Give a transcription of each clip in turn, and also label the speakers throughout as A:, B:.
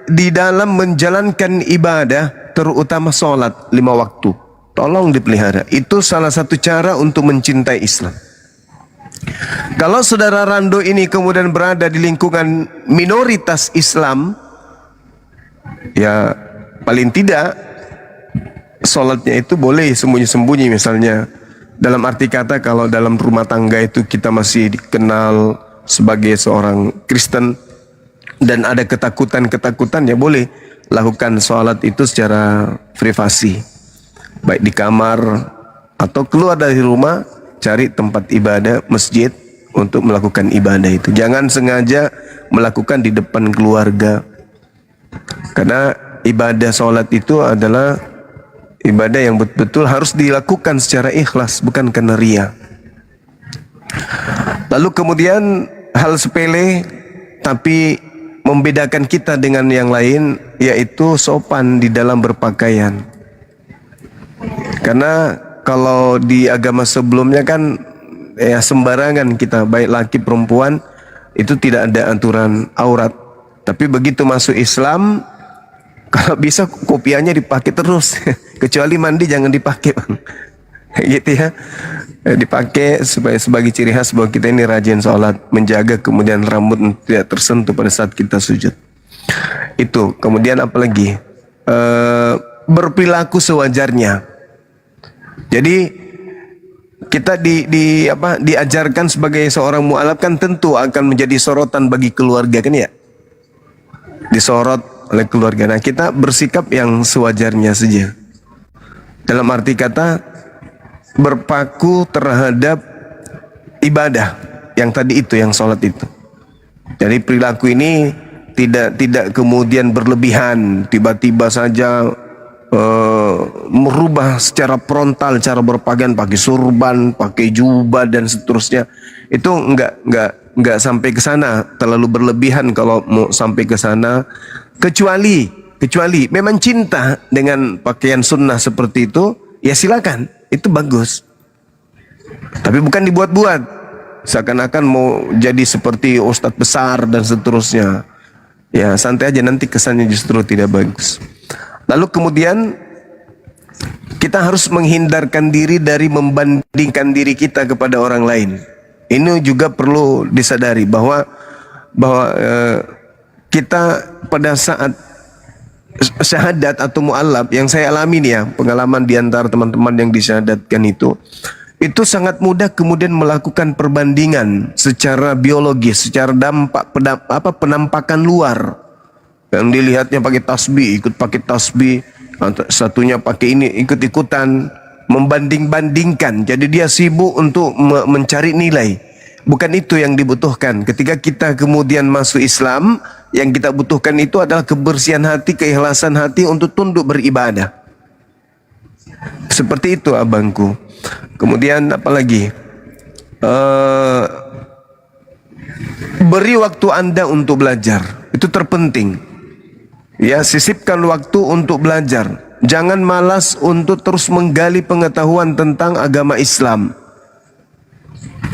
A: di dalam menjalankan ibadah, terutama sholat 5 waktu. Tolong dipelihara. Itu salah satu cara untuk mencintai Islam. Kalau saudara Rando ini kemudian berada di lingkungan minoritas Islam, ya paling tidak sholatnya itu boleh sembunyi-sembunyi misalnya. Dalam arti kata kalau dalam rumah tangga itu kita masih dikenal sebagai seorang Kristen dan ada ketakutan-ketakutan, ya boleh lakukan sholat itu secara privasi, baik di kamar atau keluar dari rumah, cari tempat ibadah, masjid untuk melakukan ibadah itu. Jangan sengaja melakukan di depan keluarga, karena ibadah sholat itu adalah ibadah yang betul-betul harus dilakukan secara ikhlas, bukan karena ria. Lalu kemudian hal sepele tapi membedakan kita dengan yang lain, yaitu sopan di dalam berpakaian. Karena kalau di agama sebelumnya kan ya sembarangan kita, baik laki perempuan, itu tidak ada aturan aurat. Tapi begitu masuk Islam, kalau bisa kopiahnya dipakai terus. Kecuali mandi jangan dipakai, Bang. Gitu ya. Dipakai supaya sebagai ciri khas bahwa kita ini rajin sholat, menjaga kemudian rambut tidak tersentuh pada saat kita sujud. Itu. Kemudian apalagi? Berperilaku sewajarnya. Jadi kita diajarkan sebagai seorang mu'alaf kan tentu akan menjadi sorotan bagi keluarga, kan ya? Disorot oleh keluarga. Nah, kita bersikap yang sewajarnya saja. Dalam arti kata berpaku terhadap ibadah yang tadi itu, yang sholat itu. Jadi perilaku ini tidak kemudian berlebihan, tiba-tiba saja merubah secara frontal cara berpakaian, pakai surban, pakai jubah dan seterusnya. Itu enggak sampai ke sana, terlalu berlebihan kalau mau sampai ke sana. Kecuali memang cinta dengan pakaian sunnah seperti itu, ya silakan, itu bagus. Tapi bukan dibuat-buat, seakan-akan mau jadi seperti ustadz besar dan seterusnya. Ya santai aja, nanti kesannya justru tidak bagus. Lalu kemudian kita harus menghindarkan diri dari membandingkan diri kita kepada orang lain. Ini juga perlu disadari bahwa kita pada saat syahadat atau mu'alaf, yang saya alami nih ya, pengalaman di antara teman-teman yang disyahadatkan itu sangat mudah kemudian melakukan perbandingan secara biologis, secara dampak penampakan luar. Yang dilihatnya pakai tasbih, ikut pakai tasbih, satunya pakai ini, ikut-ikutan, membanding-bandingkan. Jadi dia sibuk untuk mencari nilai. Bukan itu yang dibutuhkan. Ketika kita kemudian masuk Islam, yang kita butuhkan itu adalah kebersihan hati, keikhlasan hati untuk tunduk beribadah. Seperti itu abangku. Kemudian apalagi? Beri waktu Anda untuk belajar. Itu terpenting. Ya, sisipkan waktu untuk belajar. Jangan malas untuk terus menggali pengetahuan tentang agama Islam.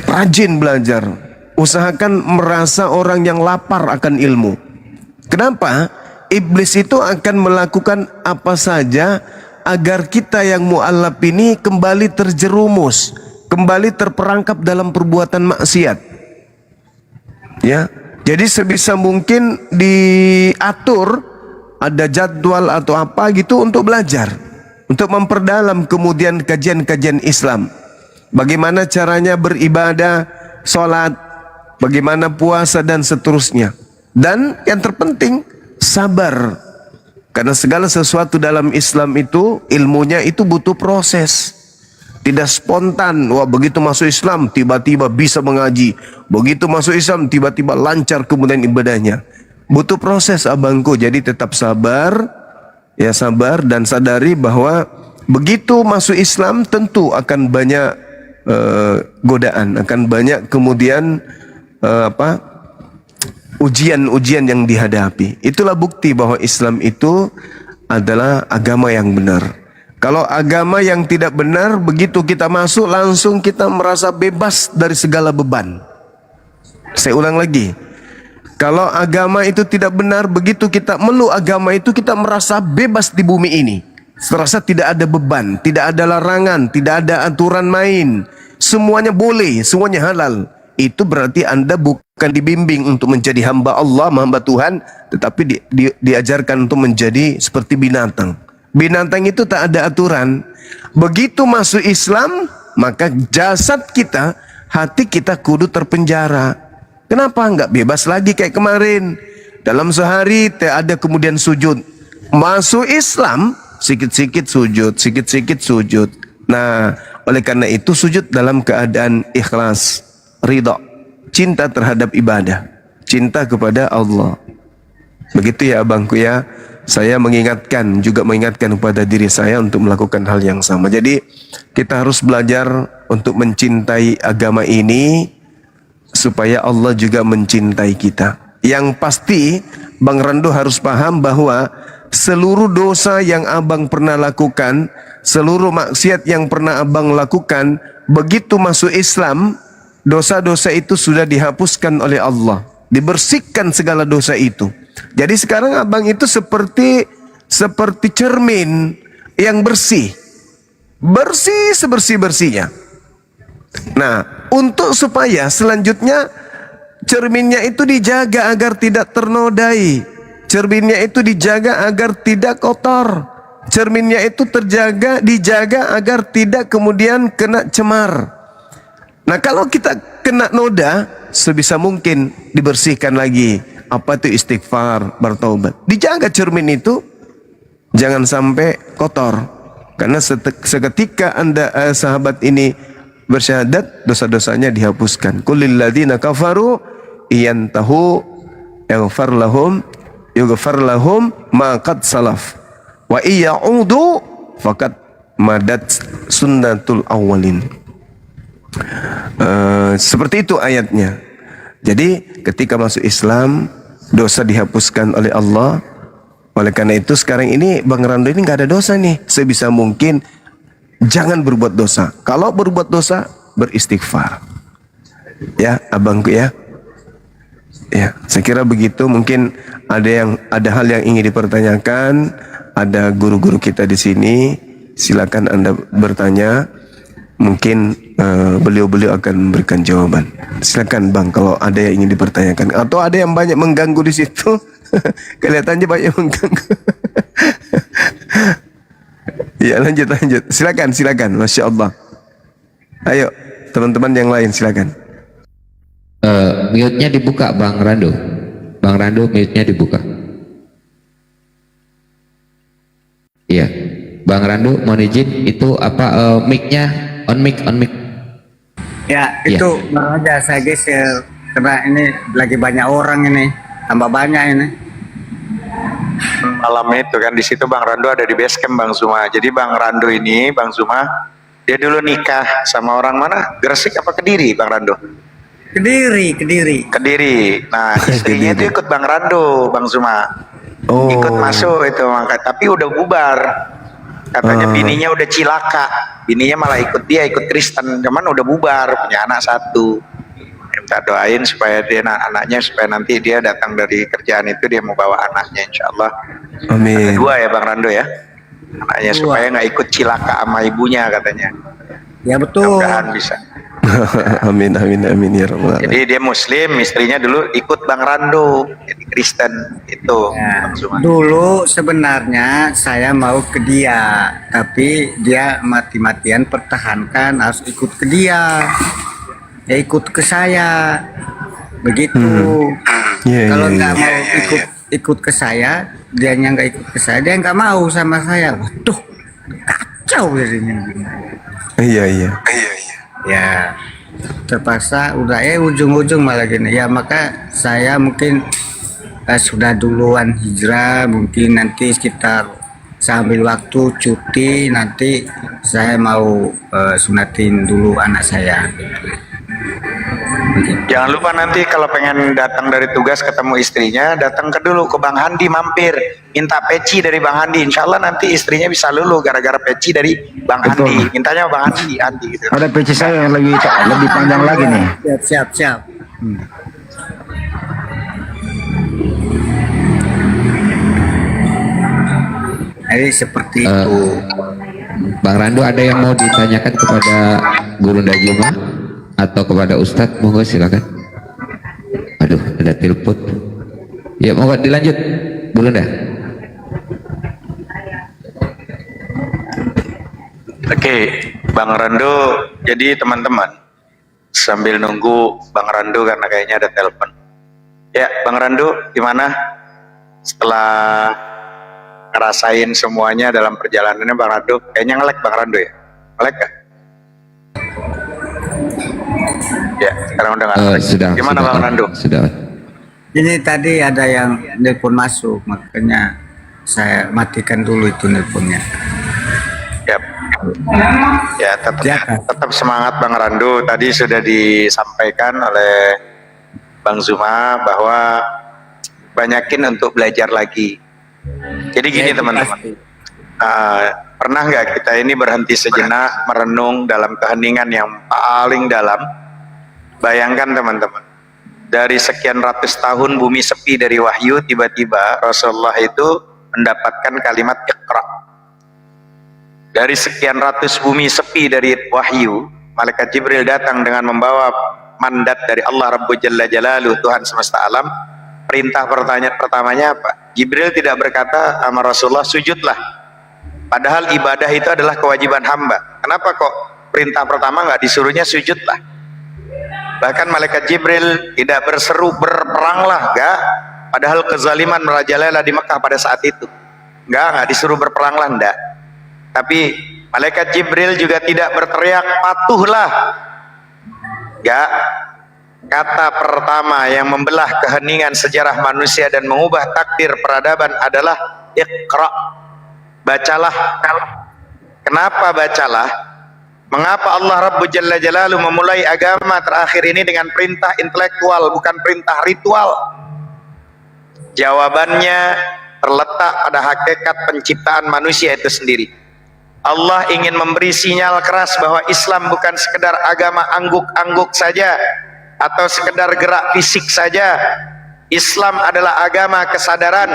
A: Rajin belajar. Usahakan merasa orang yang lapar akan ilmu. Kenapa? Iblis itu akan melakukan apa saja agar kita yang mu'alaf ini kembali terjerumus, kembali terperangkap dalam perbuatan maksiat. Ya, jadi sebisa mungkin diatur, ada jadwal atau apa gitu untuk belajar, untuk memperdalam kemudian kajian-kajian Islam. Bagaimana caranya beribadah, sholat, bagaimana puasa dan seterusnya. Dan yang terpenting sabar. Karena segala sesuatu dalam Islam itu ilmunya itu butuh proses. Tidak spontan. Wah, begitu masuk Islam tiba-tiba bisa mengaji. Begitu masuk Islam tiba-tiba lancar kemudian ibadahnya. Butuh proses abangku. Jadi tetap sabar. Ya sabar dan sadari bahwa begitu masuk Islam tentu akan banyak godaan, akan banyak kemudian ujian-ujian yang dihadapi. Itulah bukti bahwa Islam itu adalah agama yang benar. Kalau agama yang tidak benar, begitu kita masuk langsung kita merasa bebas dari segala beban. Saya ulang lagi, Kalau agama itu tidak benar, begitu kita meluk agama itu, kita merasa bebas di bumi ini. Serasa tidak ada beban, tidak ada larangan, tidak ada aturan main. Semuanya boleh, semuanya halal. Itu berarti Anda bukan dibimbing untuk menjadi hamba Allah, hamba Tuhan, tetapi diajarkan untuk menjadi seperti binatang. Binatang itu tak ada aturan. Begitu masuk Islam, maka jasad kita, hati kita kudu terpenjara. Kenapa enggak bebas lagi kayak kemarin? Dalam sehari tak ada kemudian sujud. Masuk Islam, sikit-sikit sujud, sikit-sikit sujud. Nah, oleh karena itu sujud dalam keadaan ikhlas, ridha, cinta terhadap ibadah, cinta kepada Allah. Begitu ya abangku ya. Saya mengingatkan, juga mengingatkan kepada diri saya untuk melakukan hal yang sama. Jadi kita harus belajar untuk mencintai agama ini, supaya Allah juga mencintai kita. Yang pasti Bang Rando harus paham bahwa seluruh dosa yang abang pernah lakukan, seluruh maksiat yang pernah abang lakukan, begitu masuk Islam, dosa-dosa itu sudah dihapuskan oleh Allah, dibersihkan segala dosa itu. Jadi sekarang abang itu seperti cermin yang bersih, bersih sebersih-bersihnya. Nah, untuk supaya selanjutnya cerminnya itu dijaga agar tidak ternodai, cerminnya itu dijaga agar tidak kotor, cerminnya itu dijaga agar tidak kemudian kena cemar. Nah, kalau kita kena noda, sebisa mungkin dibersihkan lagi. Apa itu istighfar, bertaubat. Dijaga cermin itu, jangan sampai kotor. Karena seketika Anda sahabat ini bersyahadat, dosa-dosanya dihapuskan. Qulil ladzina kafaru iyantahu yughfar lahum ma qad salaf wa iyaudu faqad madat sunnatul awwalin. Seperti itu ayatnya. Jadi ketika masuk Islam, dosa dihapuskan oleh Allah. Oleh karena itu sekarang ini Bang Rando ini nggak ada dosa nih. Sebisa mungkin jangan berbuat dosa. Kalau berbuat dosa, beristighfar. Ya, abangku ya. Ya, saya kira begitu. Mungkin ada hal yang ingin dipertanyakan. Ada guru-guru kita di sini. Silakan Anda bertanya. Mungkin beliau-beliau akan memberikan jawaban. Silakan Bang, kalau ada yang ingin dipertanyakan atau ada yang banyak mengganggu di situ. Kelihatannya banyak mengganggu. Ya, lanjut. Silakan. Masya Allah. Ayo, teman-teman yang lain silakan.
B: Mute-nya dibuka Bang Rando. Bang Rando, mute-nya dibuka. Iya. Bang Rando, mohon izin, itu apa mic-nya on mic.
C: Ya, itu baru aja saya geser karena ini lagi banyak orang ini, tambah banyak ini.
D: Malam itu kan di situ Bang Rando ada di base camp Bang Zuma. Jadi Bang Rando ini, Bang Zuma, dia dulu nikah sama orang mana? Gresik apa Kediri, Bang Rando? Kediri. Nah, istrinya itu ikut Bang Rando, Bang Zuma.
A: Oh.
D: Ikut masuk itu, tapi udah bubar. Katanya bininya udah cilaka. Bininya malah ikut Kristen, cuman udah bubar, punya anak satu. Minta doain supaya anaknya supaya nanti dia datang dari kerjaan itu dia mau bawa anaknya, insya Allah.
A: Amin.
D: Dua ya Bang Rando ya, anaknya supaya nggak ikut cilaka sama ibunya katanya.
C: Ya betul.
D: Mudah-mudahan bisa.
A: Amin ya Rabbal alamin.
D: Jadi dia Muslim, istrinya dulu ikut Bang Rando jadi Kristen itu.
C: Ya, dulu sebenarnya saya mau ke dia, tapi dia mati-matian pertahankan harus ikut ke dia. Ya ikut ke saya, begitu. Kalau nggak mau ikut ke saya, dia nggak ikut ke saya, dia nggak mau sama saya. Waduh, kacau jadinya.
A: Iya.
C: Ya terpaksa udah ujung-ujung malah gini ya, maka saya mungkin sudah duluan hijrah, mungkin nanti sekitar sambil waktu cuti nanti saya mau sunatin dulu anak saya.
D: Jangan lupa nanti kalau pengen datang dari tugas ketemu istrinya, datang dulu ke Bang Handi, mampir minta peci dari Bang Handi. Insya Allah nanti istrinya bisa lulu gara-gara peci dari Bang Handi. Mintanya Bang Handi gitu.
E: Ada peci saya yang lebih panjang lagi nih.
C: Siap. Jadi seperti
B: Eh,
C: itu.
B: Bang Randu, ada yang mau ditanyakan kepada Guru Ndajuma atau kepada Ustadz? Monggo silakan. Aduh, ada telepon. Ya, monggo dilanjut, Guru Nda.
D: Oke, Bang Randu. Jadi teman-teman, sambil nunggu Bang Randu karena kayaknya ada telepon. Ya, Bang Randu, gimana? Setelah ngerasain semuanya dalam perjalanannya Bang Randu, kayaknya nge-lag Bang Randu ya? Nge-lag gak? Ya, sekarang udah nggak nge-lag.
B: Sudah.
D: Gimana
B: sudah,
D: Bang Randu?
B: Sudah.
C: Ini tadi ada yang nelpon masuk, makanya saya matikan dulu itu nelponnya.
D: Yap. Ya, tetap,
C: Ya, Kak.
D: tetap semangat Bang Randu. Tadi sudah disampaikan oleh Bang Zuma bahwa banyakin untuk belajar lagi. Jadi gini
C: Ya, itu
D: teman-teman,
C: pasti.
D: pernah nggak kita ini berhenti sejenak merenung dalam keheningan yang paling dalam? Bayangkan teman-teman, dari sekian ratus tahun bumi sepi dari wahyu, tiba-tiba Rasulullah itu mendapatkan kalimat Iqra. Dari sekian ratus bumi sepi dari wahyu, malaikat Jibril datang dengan membawa mandat dari Allah Rabbul Jalla Jalaluh, Tuhan semesta alam. Perintah pertamanya apa? Jibril tidak berkata sama Rasulullah sujudlah, padahal ibadah itu adalah kewajiban hamba. Kenapa kok perintah pertama nggak disuruhnya sujudlah? Bahkan malaikat Jibril tidak berseru berperanglah, enggak. Padahal kezaliman merajalela di Mekah pada saat itu. Enggak disuruh berperanglah, enggak. Tapi malaikat Jibril juga tidak berteriak patuhlah. Enggak. Kata pertama yang membelah keheningan sejarah manusia dan mengubah takdir peradaban adalah Iqra. Bacalah. Kenapa bacalah? Mengapa Allah Rabbul Jalla Jalaluh memulai agama terakhir ini dengan perintah intelektual, bukan perintah ritual? Jawabannya terletak pada hakikat penciptaan manusia itu sendiri. Allah ingin memberi sinyal keras bahwa Islam bukan sekedar agama angguk-angguk saja atau sekedar gerak fisik saja. Islam adalah agama kesadaran,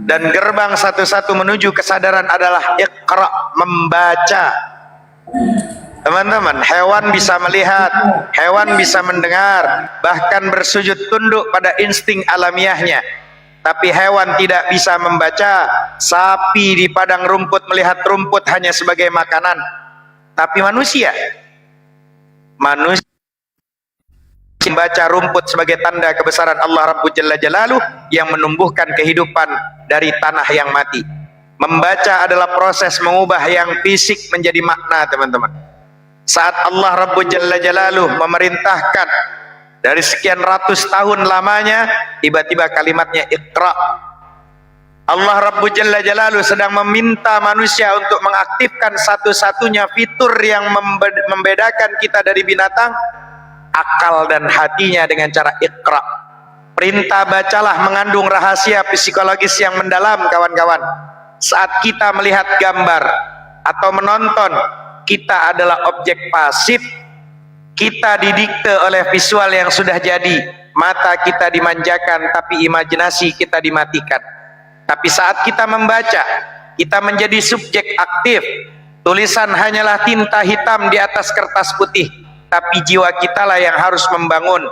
D: dan gerbang satu-satu menuju kesadaran adalah Iqra, membaca. Teman-teman, hewan bisa melihat, hewan bisa mendengar, bahkan bersujud tunduk pada insting alamiahnya. Tapi hewan tidak bisa membaca. Sapi di padang rumput melihat rumput hanya sebagai makanan. Tapi manusia membaca rumput sebagai tanda kebesaran Allah Rabbul Jalla Jalaluh yang menumbuhkan kehidupan dari tanah yang mati. Membaca adalah proses mengubah yang fisik menjadi makna, teman-teman. Saat Allah Rabbul Jalla Jalaluh memerintahkan dari sekian ratus tahun lamanya, tiba-tiba kalimatnya Iqra. Allah Rabbul Jalla Jalaluh sedang meminta manusia untuk mengaktifkan satu-satunya fitur yang membedakan kita dari binatang, akal dan hatinya, dengan cara Iqra. Perintah bacalah mengandung rahasia psikologis yang mendalam, kawan-kawan. Saat kita melihat gambar atau menonton, kita adalah objek pasif. Kita didikte oleh visual yang sudah jadi. Mata kita dimanjakan, tapi imajinasi kita dimatikan. Tapi saat kita membaca, kita menjadi subjek aktif. Tulisan hanyalah tinta hitam di atas kertas putih, tapi jiwa kita lah yang harus membangun.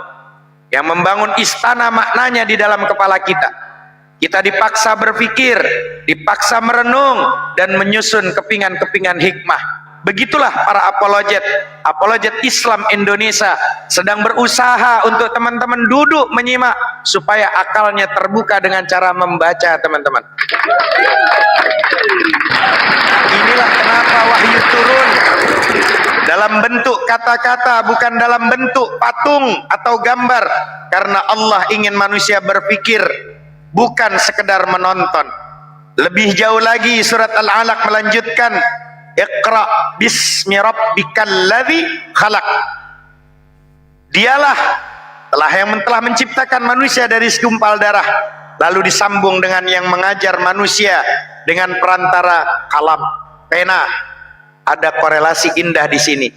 D: Yang membangun istana maknanya di dalam kepala kita. Kita dipaksa berpikir, dipaksa merenung, dan menyusun kepingan-kepingan hikmah. Begitulah para apologet Islam Indonesia sedang berusaha untuk teman-teman duduk menyimak supaya akalnya terbuka dengan cara membaca, teman-teman. Inilah kenapa wahyu turun dalam bentuk kata-kata, bukan dalam bentuk patung atau gambar, karena Allah ingin manusia berpikir, bukan sekedar menonton. Lebih jauh lagi surat Al-Alaq melanjutkan, Iqra bismi rabbikal ladzi khalaq. Dialah telah menciptakan manusia dari segumpal darah, lalu disambung dengan yang mengajar manusia dengan perantara kalam, pena. Ada korelasi indah di sini.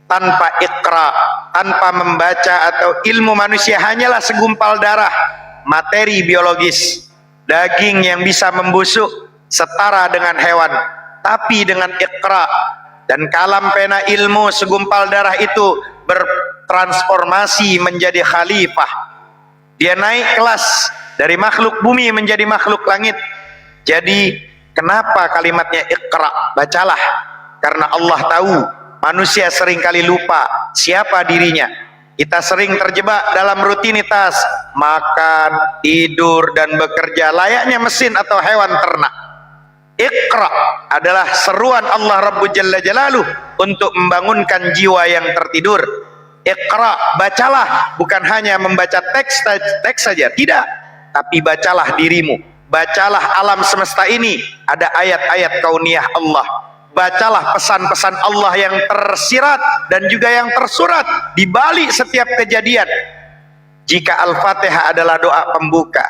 D: Tanpa Iqra, tanpa membaca atau ilmu, manusia hanyalah segumpal darah, materi biologis, daging yang bisa membusuk, setara dengan hewan, tapi dengan Iqra. Dan kalam pena ilmu segumpal darah itu bertransformasi menjadi khalifah. Dia naik kelas dari makhluk bumi menjadi makhluk langit. Jadi kenapa kalimatnya Iqra, bacalah? Karena Allah tahu manusia seringkali lupa siapa dirinya. Kita sering terjebak dalam rutinitas makan, tidur, dan bekerja layaknya mesin atau hewan ternak. Iqra adalah seruan Allah Rabbul Jalla Jalaluh untuk membangunkan jiwa yang tertidur. Iqra, bacalah, bukan hanya membaca teks saja, tidak, tapi bacalah dirimu, bacalah alam semesta ini, ada ayat-ayat kauniyah Allah, bacalah pesan-pesan Allah yang tersirat dan juga yang tersurat di balik setiap kejadian. Jika Al-Fatihah adalah doa pembuka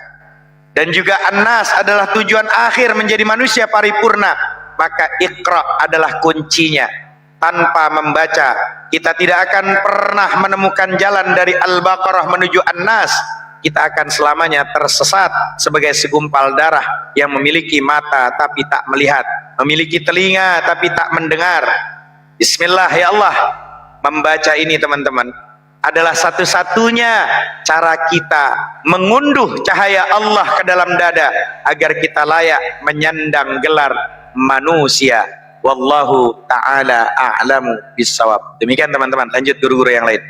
D: dan juga An-Nas adalah tujuan akhir menjadi manusia paripurna, maka Iqra adalah kuncinya. Tanpa membaca kita tidak akan pernah menemukan jalan dari Al-Baqarah menuju An-Nas. Kita akan selamanya tersesat sebagai segumpal darah yang memiliki mata tapi tak melihat, memiliki telinga tapi tak mendengar. Bismillah ya Allah. Membaca ini teman-teman adalah satu-satunya cara kita mengunduh cahaya Allah ke dalam dada agar kita layak menyandang gelar manusia. Wallahu ta'ala a'lamu bissawab. Demikian teman-teman, lanjut guru-guru yang lain.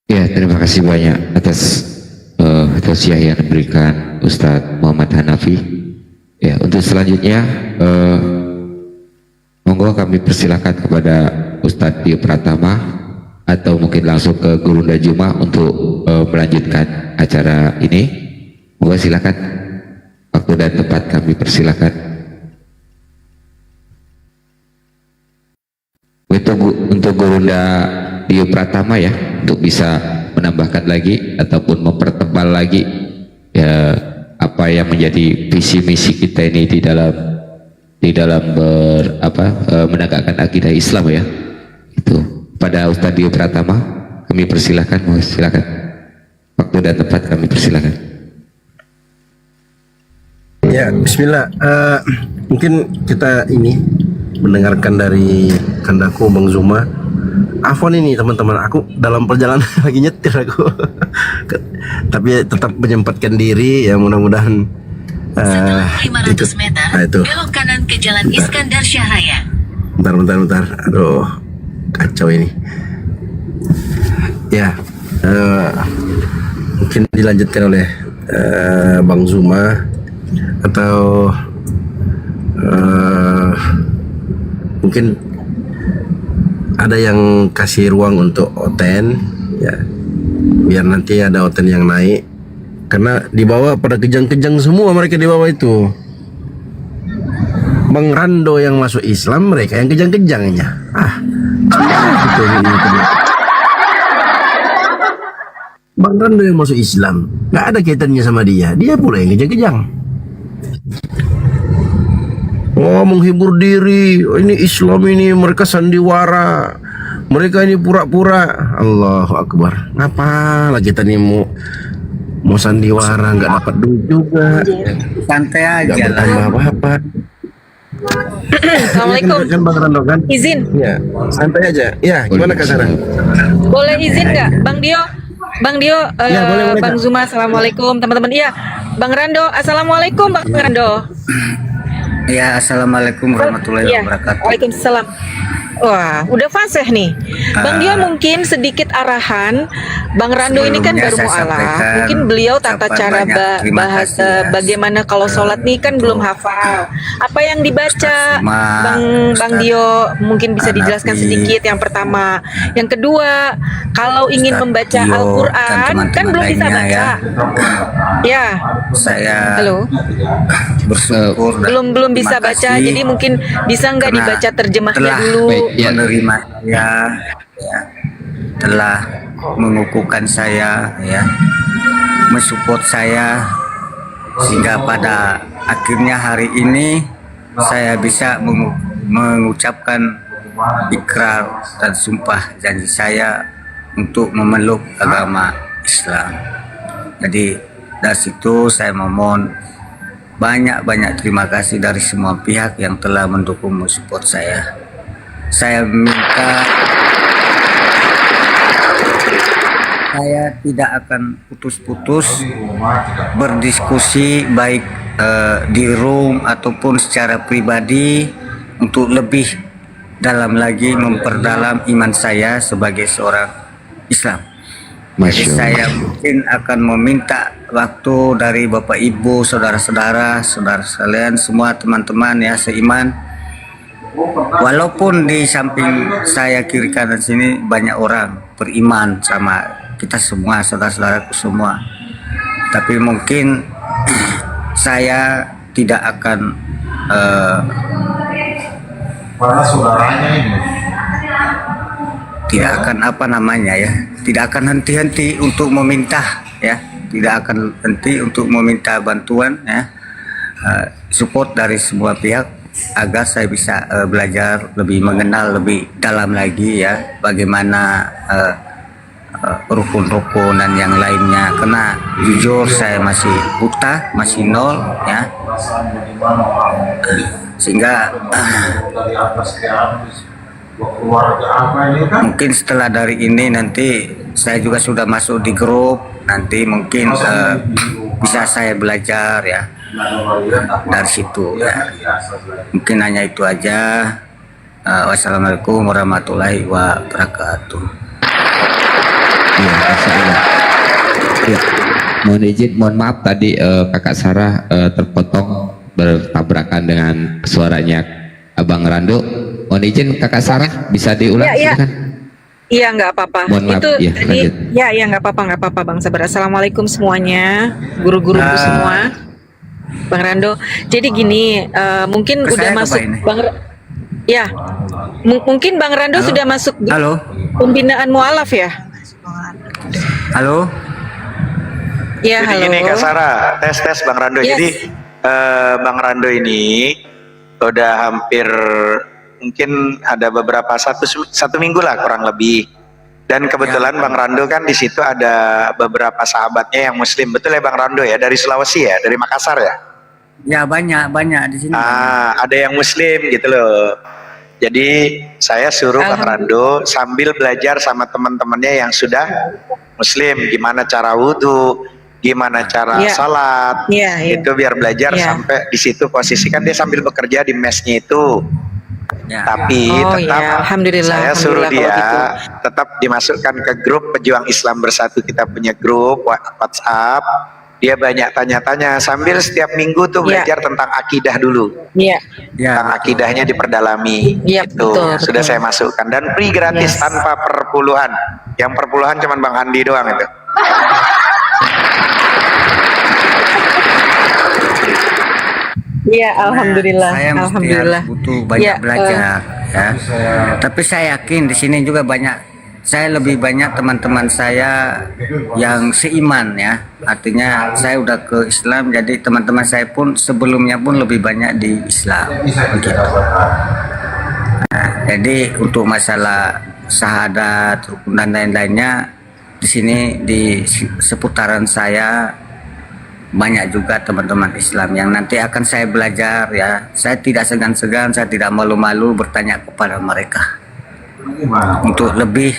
B: Ya, terima kasih banyak atas tausiah yang diberikan Ustadz Muhammad Hanafi. Ya, untuk selanjutnya monggo kami persilakan kepada Ustadz Dio Pratama atau mungkin langsung ke Guru Ndajuma untuk melanjutkan acara ini. Monggo silakan, waktu dan tempat kami persilakan. Untuk Guru Dio Pratama ya, untuk bisa menambahkan lagi ataupun mempertebal lagi ya apa yang menjadi visi misi kita ini di dalam menegakkan akidah Islam ya. Itu pada Ustadz Dio Pratama kami persilahkan, mau silakan, waktu dan tempat kami persilahkan.
E: Ya, Bismillah. Mungkin kita ini mendengarkan dari kandaku Bang Zuma. Afwan ini teman-teman, aku dalam perjalanan lagi nyetir aku tapi tetap menyempatkan diri ya, mudah-mudahan
F: setelah 500 meter belok kanan ke Jalan Iskandar Syahraya.
E: Bentar, aduh kacau ini ya. Mungkin dilanjutkan oleh Bang Zuma atau mungkin ada yang kasih ruang untuk Oten ya, biar nanti ada Oten yang naik, karena di bawah pada kejang-kejang semua mereka di bawah itu. Bang Rando yang masuk Islam, mereka yang kejang-kejangnya. Gitu. Bang Rando yang masuk Islam, nggak ada kaitannya sama dia pula yang kejang-kejang. Oh, menghibur diri, oh, ini Islam ini, mereka sandiwara, mereka ini pura-pura. Allahu Akbar. Ngapa lagi kita nih mau sandiwara, nggak dapat duit juga,
C: Santai
E: nggak
C: aja lah.
E: bertambah apa-apa.
F: Assalamualaikum.
E: Kan Bang Rando kan?
F: Izin,
E: Ya, santai aja. Ya, gimana Kak Sarah?
F: boleh izin nggak, Bang Dio? Bang Dio,
E: Ya, boleh,
F: Bang
E: Kak.
F: Zuma, assalamualaikum teman-teman. Iya, Bang Rando, assalamualaikum Bang Rando.
C: Ya, assalamualaikum warahmatullahi
F: Iya,
C: wabarakatuh.
F: Waalaikumsalam. Wah, udah fasih nih. Bang Dio mungkin sedikit arahan. Bang Rando ini kan
C: Sebelumnya
F: baru
C: saya
F: mualaf.
C: sampaikan
F: Mungkin beliau tata
C: ucapan
F: cara
C: banyak terima
F: bahas
C: kasih ya.
F: bagaimana kalau sholat nih kan belum hafal. Apa yang dibaca,
C: Ustaz Sima,
F: Bang Dio mungkin bisa
C: Hanafi,
F: dijelaskan sedikit. Yang pertama, yang kedua, kalau ingin
C: Ustaz
F: membaca
C: Dio,
F: Al-Quran
C: dan
F: kan
C: teman-teman
F: belum bisa
C: lainnya
F: baca. Ya,
C: Saya
F: halo.
C: bersyukur dan
F: Belum bisa
C: terima
F: baca,
C: kasih
F: jadi mungkin bisa nggak
C: karena
F: dibaca terjemahnya
C: telah
F: dulu.
B: Baik, ya.
C: menerima saya, ya, telah mengukuhkan saya, ya, mensupport saya, sehingga pada akhirnya hari ini saya bisa mengucapkan ikrar dan sumpah janji saya untuk memeluk agama Islam. Jadi dari situ saya memohon banyak-banyak terima kasih dari semua pihak yang telah mendukung support saya. Saya minta saya tidak akan putus-putus berdiskusi baik di room ataupun secara pribadi untuk lebih dalam lagi memperdalam iman saya sebagai seorang Islam. Jadi
B: Masya Allah.
C: saya mungkin akan meminta waktu dari Bapak Ibu, saudara-saudara, saudara sekalian, semua teman-teman ya seiman. Walaupun di samping saya kiri kanan sini banyak orang beriman sama kita semua, saudara-saudaraku semua. Tapi mungkin saya tidak akan tidak akan apa namanya ya, tidak akan henti-henti untuk meminta ya, tidak akan henti untuk meminta bantuan ya, support dari semua pihak agar saya bisa belajar lebih mengenal lebih dalam lagi ya bagaimana rukun-rukun dan yang lainnya, karena jujur saya masih buta, masih nol ya, sehingga mungkin setelah dari ini nanti saya juga sudah masuk di grup, nanti mungkin bisa saya belajar ya dari situ ya. Mungkin hanya itu aja. Wassalamualaikum warahmatullahi wabarakatuh.
B: Ya, Masya Allah. Ya, mohon izin, mohon maaf tadi Kakak Sarah terpotong bertabrakan dengan suaranya Abang Rando. Mohon izin Kakak Sarah bisa diulang
F: Ya, ya.
B: silakan.
F: Iya, nggak apa-apa.
B: Mohon maaf,
F: Itu
B: ya,
F: tadi,
B: lanjut.
F: ya, nggak apa-apa, Bang Sabar. Assalamualaikum semuanya, guru-guruku semua, Bang Rando. Jadi gini, mungkin
C: Ke
F: udah
C: saya
F: masuk,
C: apa ini?
F: Ya, mungkin Bang Rando sudah masuk
C: Halo,
F: pembinaan mualaf ya?
C: halo.
F: Ya,
D: Jadi
F: halo.
D: gini Kak Sarah, tes Bang Rando.
F: Yes.
D: Jadi Bang Rando ini udah hampir mungkin ada beberapa satu minggu lah kurang lebih. Dan kebetulan Bang Rando kan di situ ada beberapa sahabatnya yang Muslim, betul ya Bang Rando ya, dari Sulawesi ya, dari Makassar ya.
C: Ya banyak di sini.
D: Ada yang Muslim gitu loh. Jadi saya suruh Bang Rando sambil belajar sama teman-temannya yang sudah Muslim, gimana cara wudhu, gimana cara
F: Ya.
D: salat,
F: Ya, ya.
D: itu biar belajar
F: Ya.
D: sampai di situ posisi kan dia sambil bekerja di mesnya itu.
C: Ya.
D: Tapi
F: Oh,
D: tetap
F: ya. Alhamdulillah,
D: saya suruh
F: alhamdulillah
D: dia
F: kalau gitu.
D: tetap dimasukkan ke grup Pejuang Islam Bersatu. Kita punya grup WhatsApp. Dia banyak tanya-tanya sambil setiap minggu tuh
F: Ya.
D: belajar tentang akidah dulu.
F: Iya,
C: Ya.
D: Tentang akidahnya diperdalami.
F: Iya,
D: Itu
F: betul,
D: sudah
F: betul.
D: saya masukkan dan free gratis
F: Yes.
D: tanpa perpuluhan. Yang perpuluhan cuman Bang Andi doang itu.
F: iya, alhamdulillah,
C: Saya mesti
F: alhamdulillah.
C: harus butuh banyak
F: Ya,
C: belajar ya. Tapi saya yakin di sini juga saya lebih banyak teman-teman saya yang seiman ya. Artinya saya udah ke Islam, jadi teman-teman saya pun sebelumnya pun lebih banyak di Islam. Begitu. Nah, jadi untuk masalah syahadat, rukun dan lain-lainnya di sini di seputaran saya banyak juga teman-teman Islam yang nanti akan saya belajar ya. Saya tidak segan-segan, saya tidak malu-malu bertanya kepada mereka untuk lebih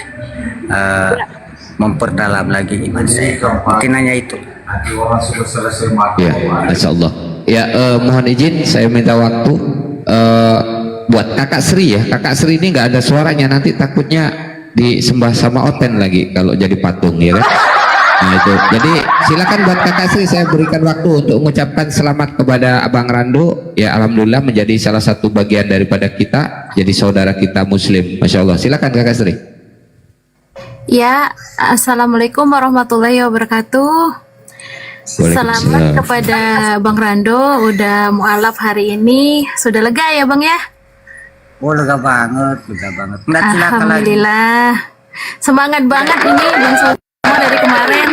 C: memperdalam lagi iman saya. Mungkin hanya itu.
B: Ya, Masya Allah. Ya, mohon izin saya minta waktu buat Kakak Sri ya. Kakak Sri ini nggak ada suaranya, nanti takutnya disembah sama Oten lagi kalau jadi patung ya kan. Nah itu, jadi silakan buat Kakak Sri, saya berikan waktu untuk mengucapkan selamat kepada Abang Rando. Ya, alhamdulillah menjadi salah satu bagian daripada kita, jadi saudara kita Muslim. Masya Allah, silakan Kakak Sri.
G: Ya, Assalamualaikum warahmatullahi wabarakatuh. Selamat
B: Waalaikumsalam.
G: kepada Bang Rando, udah mualaf hari ini. Sudah lega ya Bang ya?
C: Oh, lega banget, lega banget. Nggak cilaka lagi.
G: Alhamdulillah. Semangat banget ini Bang semua dari kemarin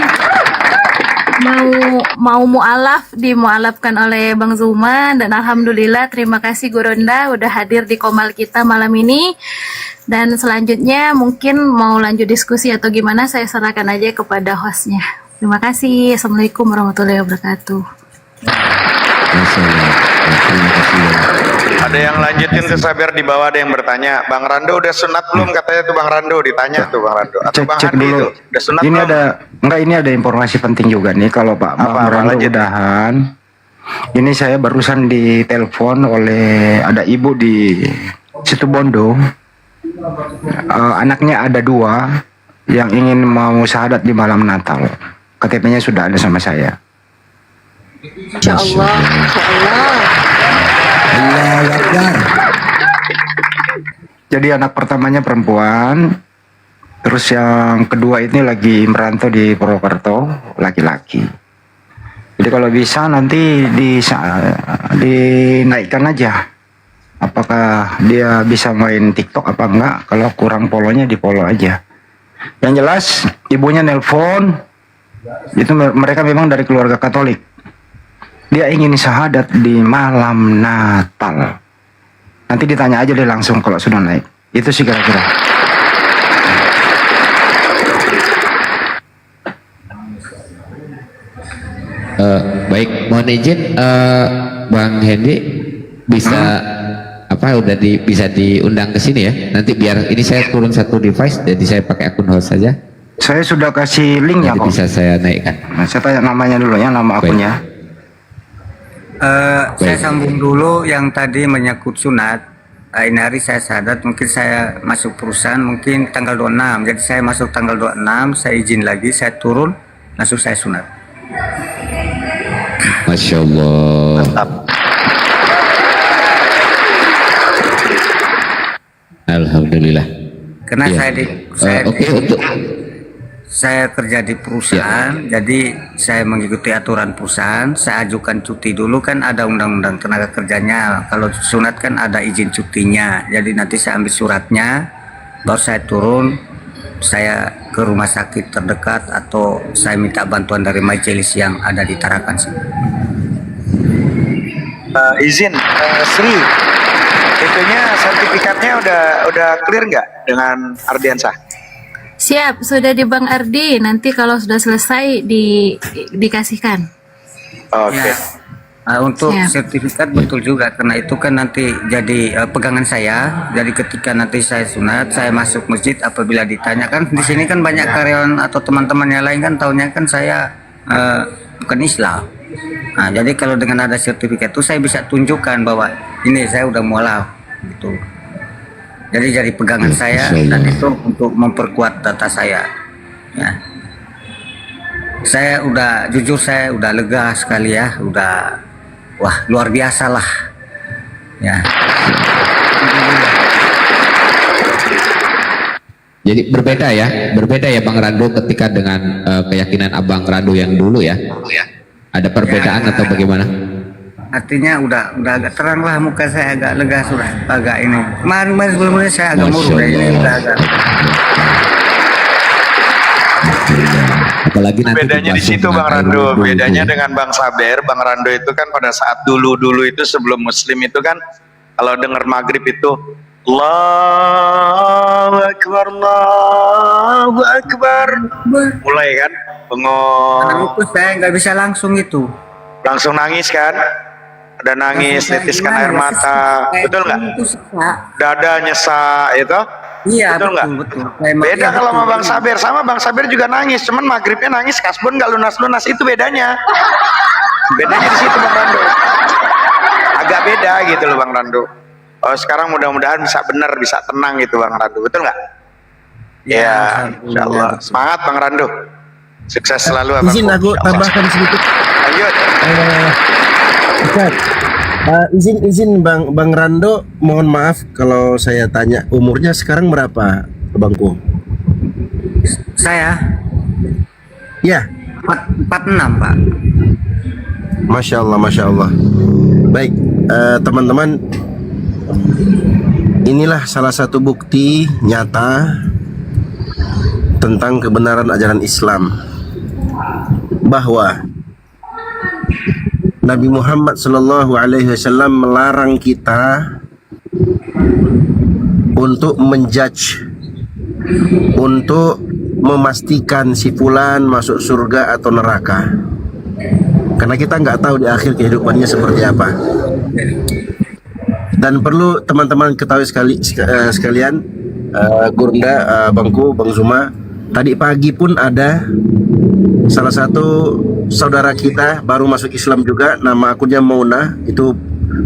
G: mau mualaf dimualafkan oleh Bang Zuma, dan alhamdulillah terima kasih Gurunda udah hadir di Komal kita malam ini. Dan selanjutnya mungkin mau lanjut diskusi atau gimana, saya serahkan aja kepada hostnya. Terima kasih. Assalamualaikum warahmatullahi wabarakatuh.
B: Masya Allah. Terima kasih ya.
D: Ada yang lanjutin tuh Saber, di bawah ada yang bertanya, Bang Rando udah sunat belum, katanya tuh Bang Rando, ditanya tuh Bang Rando. Atau Bang
H: Cek
D: Hadi
H: dulu.
D: itu, udah sunat
H: Ini
D: belum?
H: ini ada informasi penting juga nih kalau Pak Bang Rando
D: lanjut.
H: udahan. Ini saya barusan ditelepon oleh ada ibu di Situbondo. Anaknya ada 2 yang ingin mau syahadat di malam Natal. KTP-nya sudah ada sama saya.
F: Insya Allah, insya Allah.
B: Allahu Akbar.
H: Jadi anak pertamanya perempuan, terus yang kedua ini lagi merantau di Purwokerto, laki-laki. Jadi kalau bisa nanti dinaikkan aja. Apakah dia bisa main TikTok apa enggak? Kalau kurang polonya di polo aja. Yang jelas ibunya nelpon, itu mereka memang dari keluarga Katolik. Dia ingin syahadat di malam Natal. Nanti ditanya aja deh langsung kalau sudah naik. Itu sih kira-kira.
B: Baik, mohon izin Bang Hendy bisa bisa diundang ke sini ya. Nanti biar ini saya turun satu device, jadi saya pakai akun host saja.
H: Saya sudah kasih linknya
B: Nanti
H: kok.
B: bisa saya naikkan.
H: Nah, saya tanya namanya dulu ya, nama
B: Baik.
H: akunnya.
C: Saya sambung dulu yang tadi menyangkut sunat. Ini hari saya syahadat, mungkin saya masuk perusahaan mungkin tanggal 26. Jadi saya masuk tanggal 26, saya izin lagi, saya turun, langsung saya sunat.
B: Masya Allah.
D: Mantap.
B: Alhamdulillah.
C: Karena
B: Iya. Oke, untuk
C: saya kerja di perusahaan, jadi saya mengikuti aturan perusahaan. Saya ajukan cuti dulu, kan ada undang-undang tenaga kerjanya. Kalau sunat kan ada izin cutinya. Jadi nanti saya ambil suratnya, baru saya turun, saya ke rumah sakit terdekat atau saya minta bantuan dari majelis yang ada di Tarakan sini.
D: Izin, Sri, itunya sertifikatnya udah clear nggak dengan Ardiansah?
G: Siap, sudah di Bang Ardi. Nanti kalau sudah selesai dikasihkan.
D: Oke.
C: Ya. Untuk
G: Siap.
C: sertifikat betul juga, karena itu kan nanti jadi pegangan saya. Jadi ketika nanti saya sunat, saya masuk masjid, apabila ditanyakan di sini kan banyak karyawan atau teman-teman yang lain kan tahunya kan saya bukan Islam. Nah, jadi kalau dengan ada sertifikat itu saya bisa tunjukkan bahwa ini saya udah mualaf gitu. Jadi pegangan saya, dan itu untuk memperkuat data saya. Ya. Saya jujur saya udah lega sekali ya, wah luar biasa lah. Ya.
B: jadi berbeda ya Bang Rando ketika dengan keyakinan Abang Rando yang dulu ya. Ada perbedaan atau bagaimana?
C: Artinya udah agak terang lah, muka saya agak lega sudah, agak ini. Kemarin sebelumnya saya agak murung,
B: Masya
C: ini
B: Allah.
C: udah agak.
B: Apalagi nanti
D: Bedanya di situ Bang Rando, bedanya dengan Bang Saber. Bang Rando itu kan pada saat dulu itu sebelum Muslim itu kan kalau dengar maghrib itu Allahu Akbar, Allahu Akbar, mulai kan bengong,
C: Karena itu saya nggak bisa langsung itu.
D: langsung nangis kan, ada nangis, nitiskan air mata, betul nggak? Dada nyesak itu.
C: Iya,
D: Betul nggak?
C: betul.
D: Beda kalau sama Bang Saber juga nangis, cuman maghribnya nangis, kasbon nggak lunas itu bedanya. Bedanya di situ Bang Rando. Agak beda gitu loh Bang Rando. Oh, sekarang mudah-mudahan bisa benar, bisa tenang gitu Bang Rando, betul nggak? Ya, insya Allah. Semangat Bang Rando. Sukses selalu Abang.
E: Izin aku
D: Insya Allah.
E: tambahkan sedikit.
D: Lanjut.
E: Ustaz, izin Bang Rando, mohon maaf kalau saya tanya umurnya sekarang berapa, Abangku?
C: Saya
E: Ya,
C: 46 Pak.
E: Masya Allah, Masya Allah. Baik, teman-teman, inilah salah satu bukti nyata tentang kebenaran ajaran Islam, bahwa Nabi Muhammad sallallahu alaihi wasallam melarang kita untuk menjudge, untuk memastikan si fulan masuk surga atau neraka, karena kita nggak tahu di akhir kehidupannya seperti apa. Dan perlu teman-teman ketahui sekalian, Gurunda, Bangku, Bang Zuma, tadi pagi pun ada salah satu saudara kita baru masuk Islam juga, nama akunnya Mauna, itu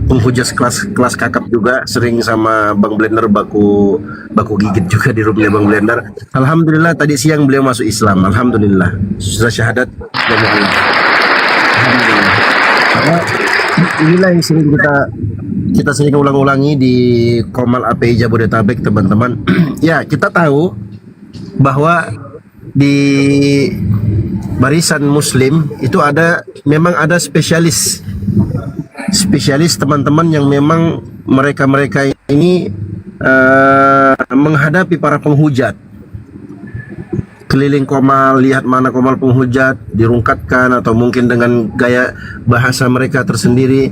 E: penghujat kelas kakap juga, sering sama Bang Blender baku gigit juga di rumahnya Bang Blender. Alhamdulillah tadi siang beliau masuk Islam, alhamdulillah sudah syahadat. Alhamdulillah. Inilah yang sering kita sering ulang-ulangi di Komal API Jabodetabek, teman-teman. Ya, kita tahu bahwa di barisan Muslim itu memang ada spesialis teman-teman yang memang mereka ini menghadapi para penghujat, keliling Komal, lihat mana Komal penghujat, dirungkatkan atau mungkin dengan gaya bahasa mereka tersendiri.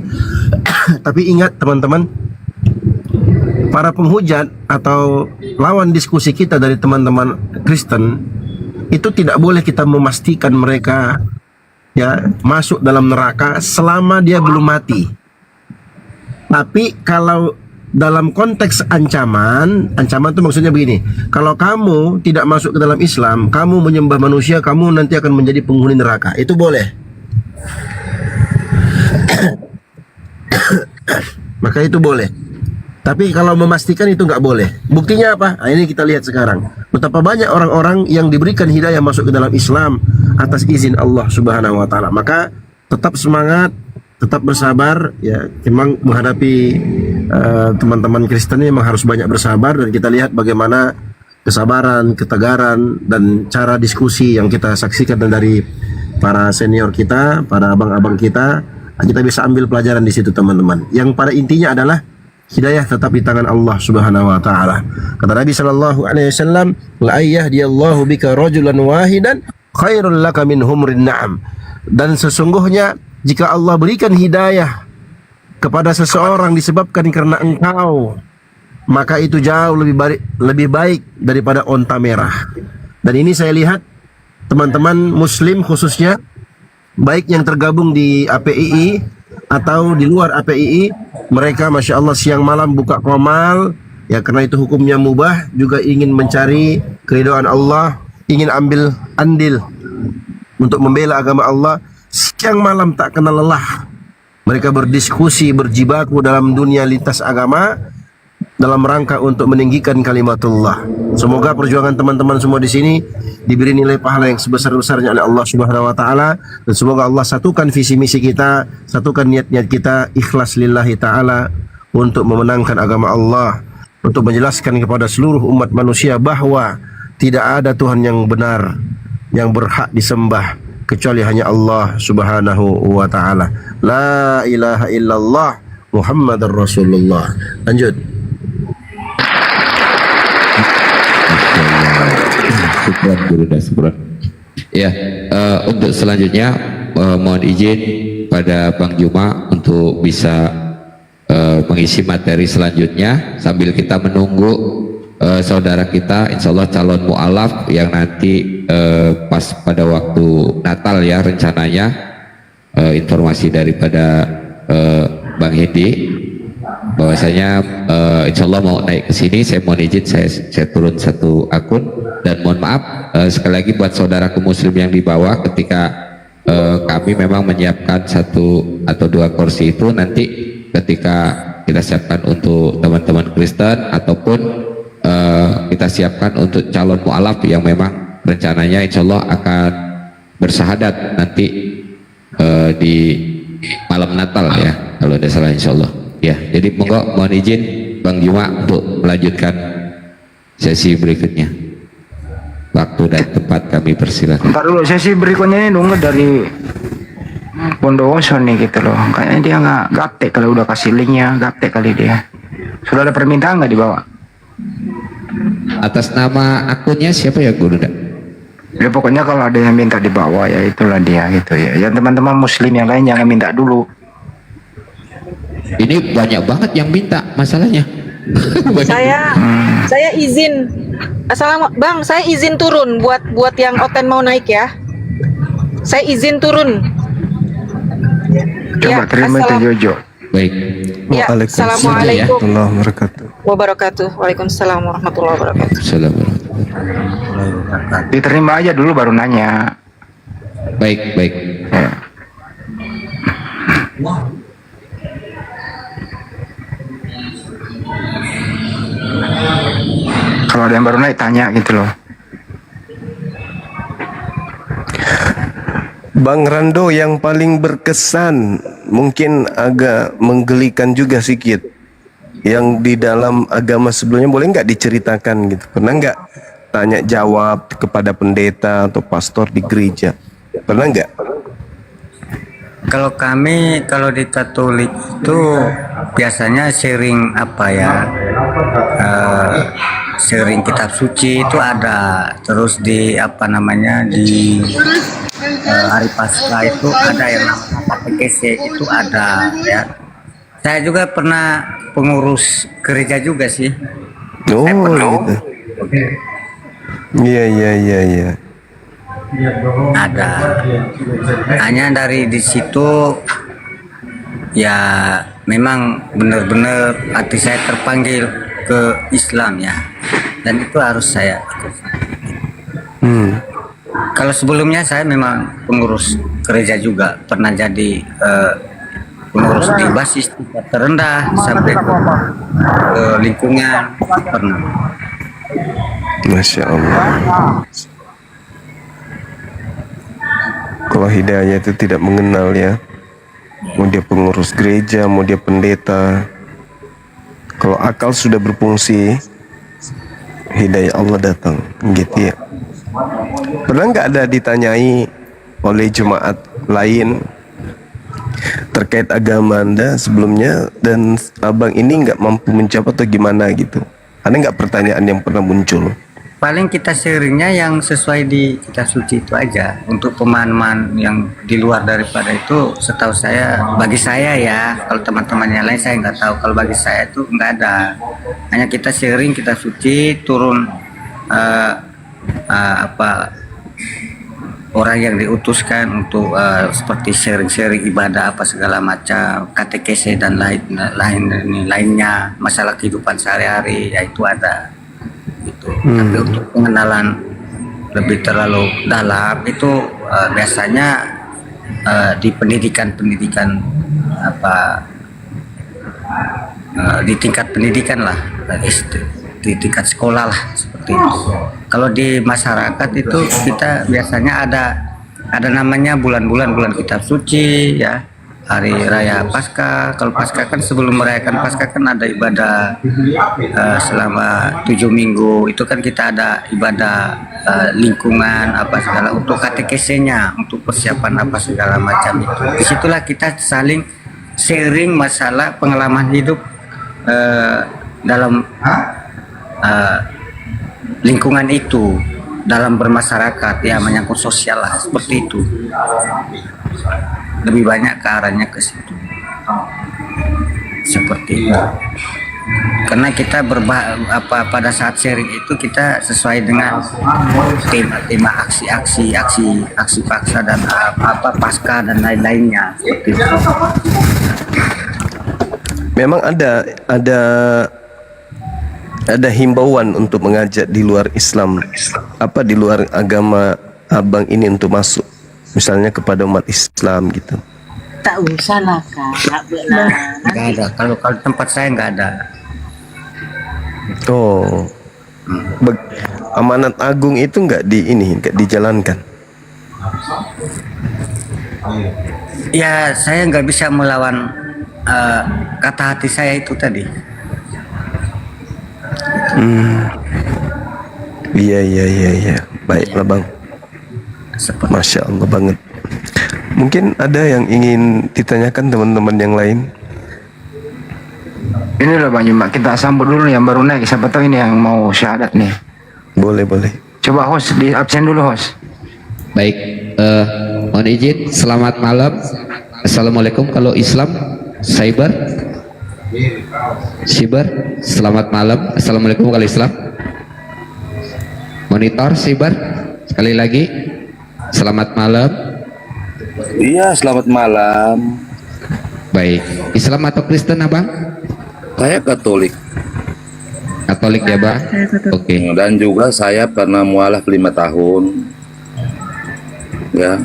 E: Tapi ingat teman-teman, para penghujat atau lawan diskusi kita dari teman-teman Kristen itu tidak boleh kita memastikan mereka ya masuk dalam neraka selama dia belum mati. Tapi kalau dalam konteks ancaman itu maksudnya begini, kalau kamu tidak masuk ke dalam Islam, kamu menyembah manusia, kamu nanti akan menjadi penghuni neraka, itu boleh. Maka itu boleh. Tapi kalau memastikan itu nggak boleh. Buktinya apa? Nah, ini kita lihat sekarang. Betapa banyak orang-orang yang diberikan hidayah masuk ke dalam Islam atas izin Allah Subhanahu wa taala. Maka tetap semangat, tetap bersabar ya. Memang menghadapi teman-teman Kristen ini memang harus banyak bersabar, dan kita lihat bagaimana kesabaran, ketegaran dan cara diskusi yang kita saksikan dari para senior kita, para abang-abang kita bisa ambil pelajaran di situ, teman-teman. Yang pada intinya adalah hidayah tetap di tangan Allah Subhanahu wa taala. Kata Nabi sallallahu alaihi wasallam, "La yahdiyallahu bika rajulan wahidan khairul laka min humrin na'am." Dan sesungguhnya jika Allah berikan hidayah kepada seseorang disebabkan karena engkau, maka itu jauh lebih baik daripada onta merah. Dan ini saya lihat teman-teman Muslim khususnya, baik yang tergabung di APII atau di luar APII, mereka Masya Allah siang malam buka Komal ya, karena itu hukumnya mubah, juga ingin mencari keridhaan Allah, ingin ambil andil untuk membela agama Allah. Siang malam tak kenal lelah mereka berdiskusi, berjibaku dalam dunia lintas agama dalam rangka untuk meninggikan kalimatullah. Semoga perjuangan teman-teman semua di sini diberi nilai pahala yang sebesar-besarnya oleh Allah Subhanahu wa taala, dan semoga Allah satukan visi misi kita, satukan niat-niat kita ikhlas lillahi taala untuk memenangkan agama Allah, untuk menjelaskan kepada seluruh umat manusia bahwa tidak ada Tuhan yang benar, yang berhak disembah kecuali hanya Allah Subhanahu wa taala. La ilaha illallah Muhammadar Rasulullah. Lanjut.
B: Ya, untuk selanjutnya mohon izin pada Bang Juma untuk bisa mengisi materi selanjutnya sambil kita menunggu saudara kita, insya Allah calon mu'alaf yang nanti pas pada waktu Natal ya rencananya, informasi daripada Bang Hindi bahwasanya insya Allah mau naik ke sini. Saya mohon izin saya turun satu akun, dan mohon maaf sekali lagi buat saudaraku muslim yang di bawah, ketika kami memang menyiapkan satu atau dua kursi itu nanti ketika kita siapkan untuk teman-teman Kristen ataupun kita siapkan untuk calon mu'alaf yang memang rencananya insya Allah akan bersahadat nanti di malam Natal ya, kalau ada salah insya Allah ya. Jadi monggo mohon izin Bang Juma untuk melanjutkan sesi berikutnya. Waktu dan tempat kami persilakan.
H: Ntar dulu, sesi berikutnya ini nunggu dari Bondowoso nih gitu loh. Kayaknya dia nggak gaptek, kalau udah kasih linknya gaptek kali dia. Sudah ada permintaan nggak dibawa?
B: Atas nama akunnya siapa ya Guru?
H: Ya pokoknya kalau ada yang minta dibawa ya itulah dia gitu ya. Yang teman-teman muslim yang lain jangan minta dulu.
B: Ini banyak banget yang minta masalahnya.
F: Saya izin. Bang, saya izin turun buat yang Oten mau naik ya. Saya izin turun.
H: Coba terima itu Jojo.
B: Baik.
F: Ya,
A: Waalaikumsalam
F: Assalamualaikum
A: warahmatullahi wabarakatuh.
F: wabarakatuh. Waalaikumsalam warahmatullahi wabarakatuh.
B: Assalamualaikum.
H: Diterima aja dulu baru nanya.
B: Baik, baik.
H: Ya. Kalau ada yang baru naik tanya gitu loh.
A: Bang Rando, yang paling berkesan mungkin agak menggelikan juga sedikit, yang di dalam agama sebelumnya boleh nggak diceritakan gitu? Pernah nggak tanya jawab kepada pendeta atau pastor di gereja? Pernah nggak?
C: Kalau kami kalau di Katolik itu biasanya sharing apa ya, sharing kitab suci itu ada, terus di apa namanya di hari Paskah itu ada yang namanya katekese itu ada ya. Saya juga pernah pengurus gereja juga sih.
A: Oh, gitu. Iya, iya, iya, iya.
C: Ada. Hanya dari di situ ya memang benar-benar hati saya terpanggil ke Islam ya. Dan itu harus saya lakukan. Kalau sebelumnya saya memang pengurus gereja juga, pernah jadi pengurus di basis tingkat terendah sampai ke lingkungan pernah.
A: Masya Allah. Kalau hidayah itu tidak mengenal ya, mau dia pengurus gereja, mau dia pendeta, kalau akal sudah berfungsi, hidayah Allah datang, gitu ya. Pernah nggak ada ditanyai oleh jemaat lain terkait agama Anda sebelumnya, dan abang ini nggak mampu menjawab atau gimana gitu? Ada nggak pertanyaan yang pernah muncul?
C: Paling kita sharingnya yang sesuai di kitab suci itu aja. Untuk pemahaman yang di luar daripada itu, setahu saya, bagi saya ya, kalau teman-temannya lain saya nggak tahu. Kalau bagi saya itu nggak ada. Hanya kita sharing kitab suci, turun orang yang diutuskan untuk seperti sharing-sharing ibadah apa segala macam, katekese dan lainnya, masalah kehidupan sehari-hari, ya itu ada. Gitu. Tapi untuk pengenalan lebih terlalu dalam itu biasanya di pendidikan apa di tingkat pendidikan lah, di tingkat sekolah lah seperti itu. Kalau di masyarakat itu kita biasanya ada namanya bulan kitab suci ya, hari raya Paskah. Kalau Paskah kan sebelum merayakan Paskah kan ada ibadah selama 7 minggu. Itu kan kita ada ibadah lingkungan apa segala untuk katekesenya, untuk persiapan apa segala macam itu. Disitulah kita saling sharing masalah pengalaman hidup dalam lingkungan itu, dalam bermasyarakat ya, menyangkut sosial lah seperti itu. Lebih banyak ke arahnya ke situ seperti itu, karena kita pada saat sharing itu kita sesuai dengan tema aksi paksa dan apa pasca dan lain-lainnya seperti itu.
A: Memang ada himbauan untuk mengajak di luar Islam, apa di luar agama abang ini untuk masuk, misalnya kepada umat Islam gitu.
I: Tak usah lah kak,
C: Nggak ada. Kalau tempat saya nggak ada.
A: Oh, amanat agung itu nggak dijalankan.
C: Ya saya nggak bisa melawan kata hati saya itu tadi.
A: Iya. Baiklah bang. Masya Allah banget. Mungkin ada yang ingin ditanyakan teman-teman yang lain.
H: Ini loh Bang Juma, kita sambut dulu yang baru naik. Siapa tahu ini yang mau syahadat nih.
A: Boleh.
H: Coba host, di absen dulu host.
B: Baik, mohon izin. Selamat malam. Assalamualaikum. Kalau Islam, cyber. Siber, selamat malam. Assalamualaikum kali Islam. Monitor Siber, sekali lagi. Selamat malam.
J: Iya, selamat malam.
B: Baik, Islam atau Kristen abang?
J: Saya Katolik.
B: Katolik ya bang? Oke.
J: Dan juga saya pernah mualaf 5 tahun. Ya.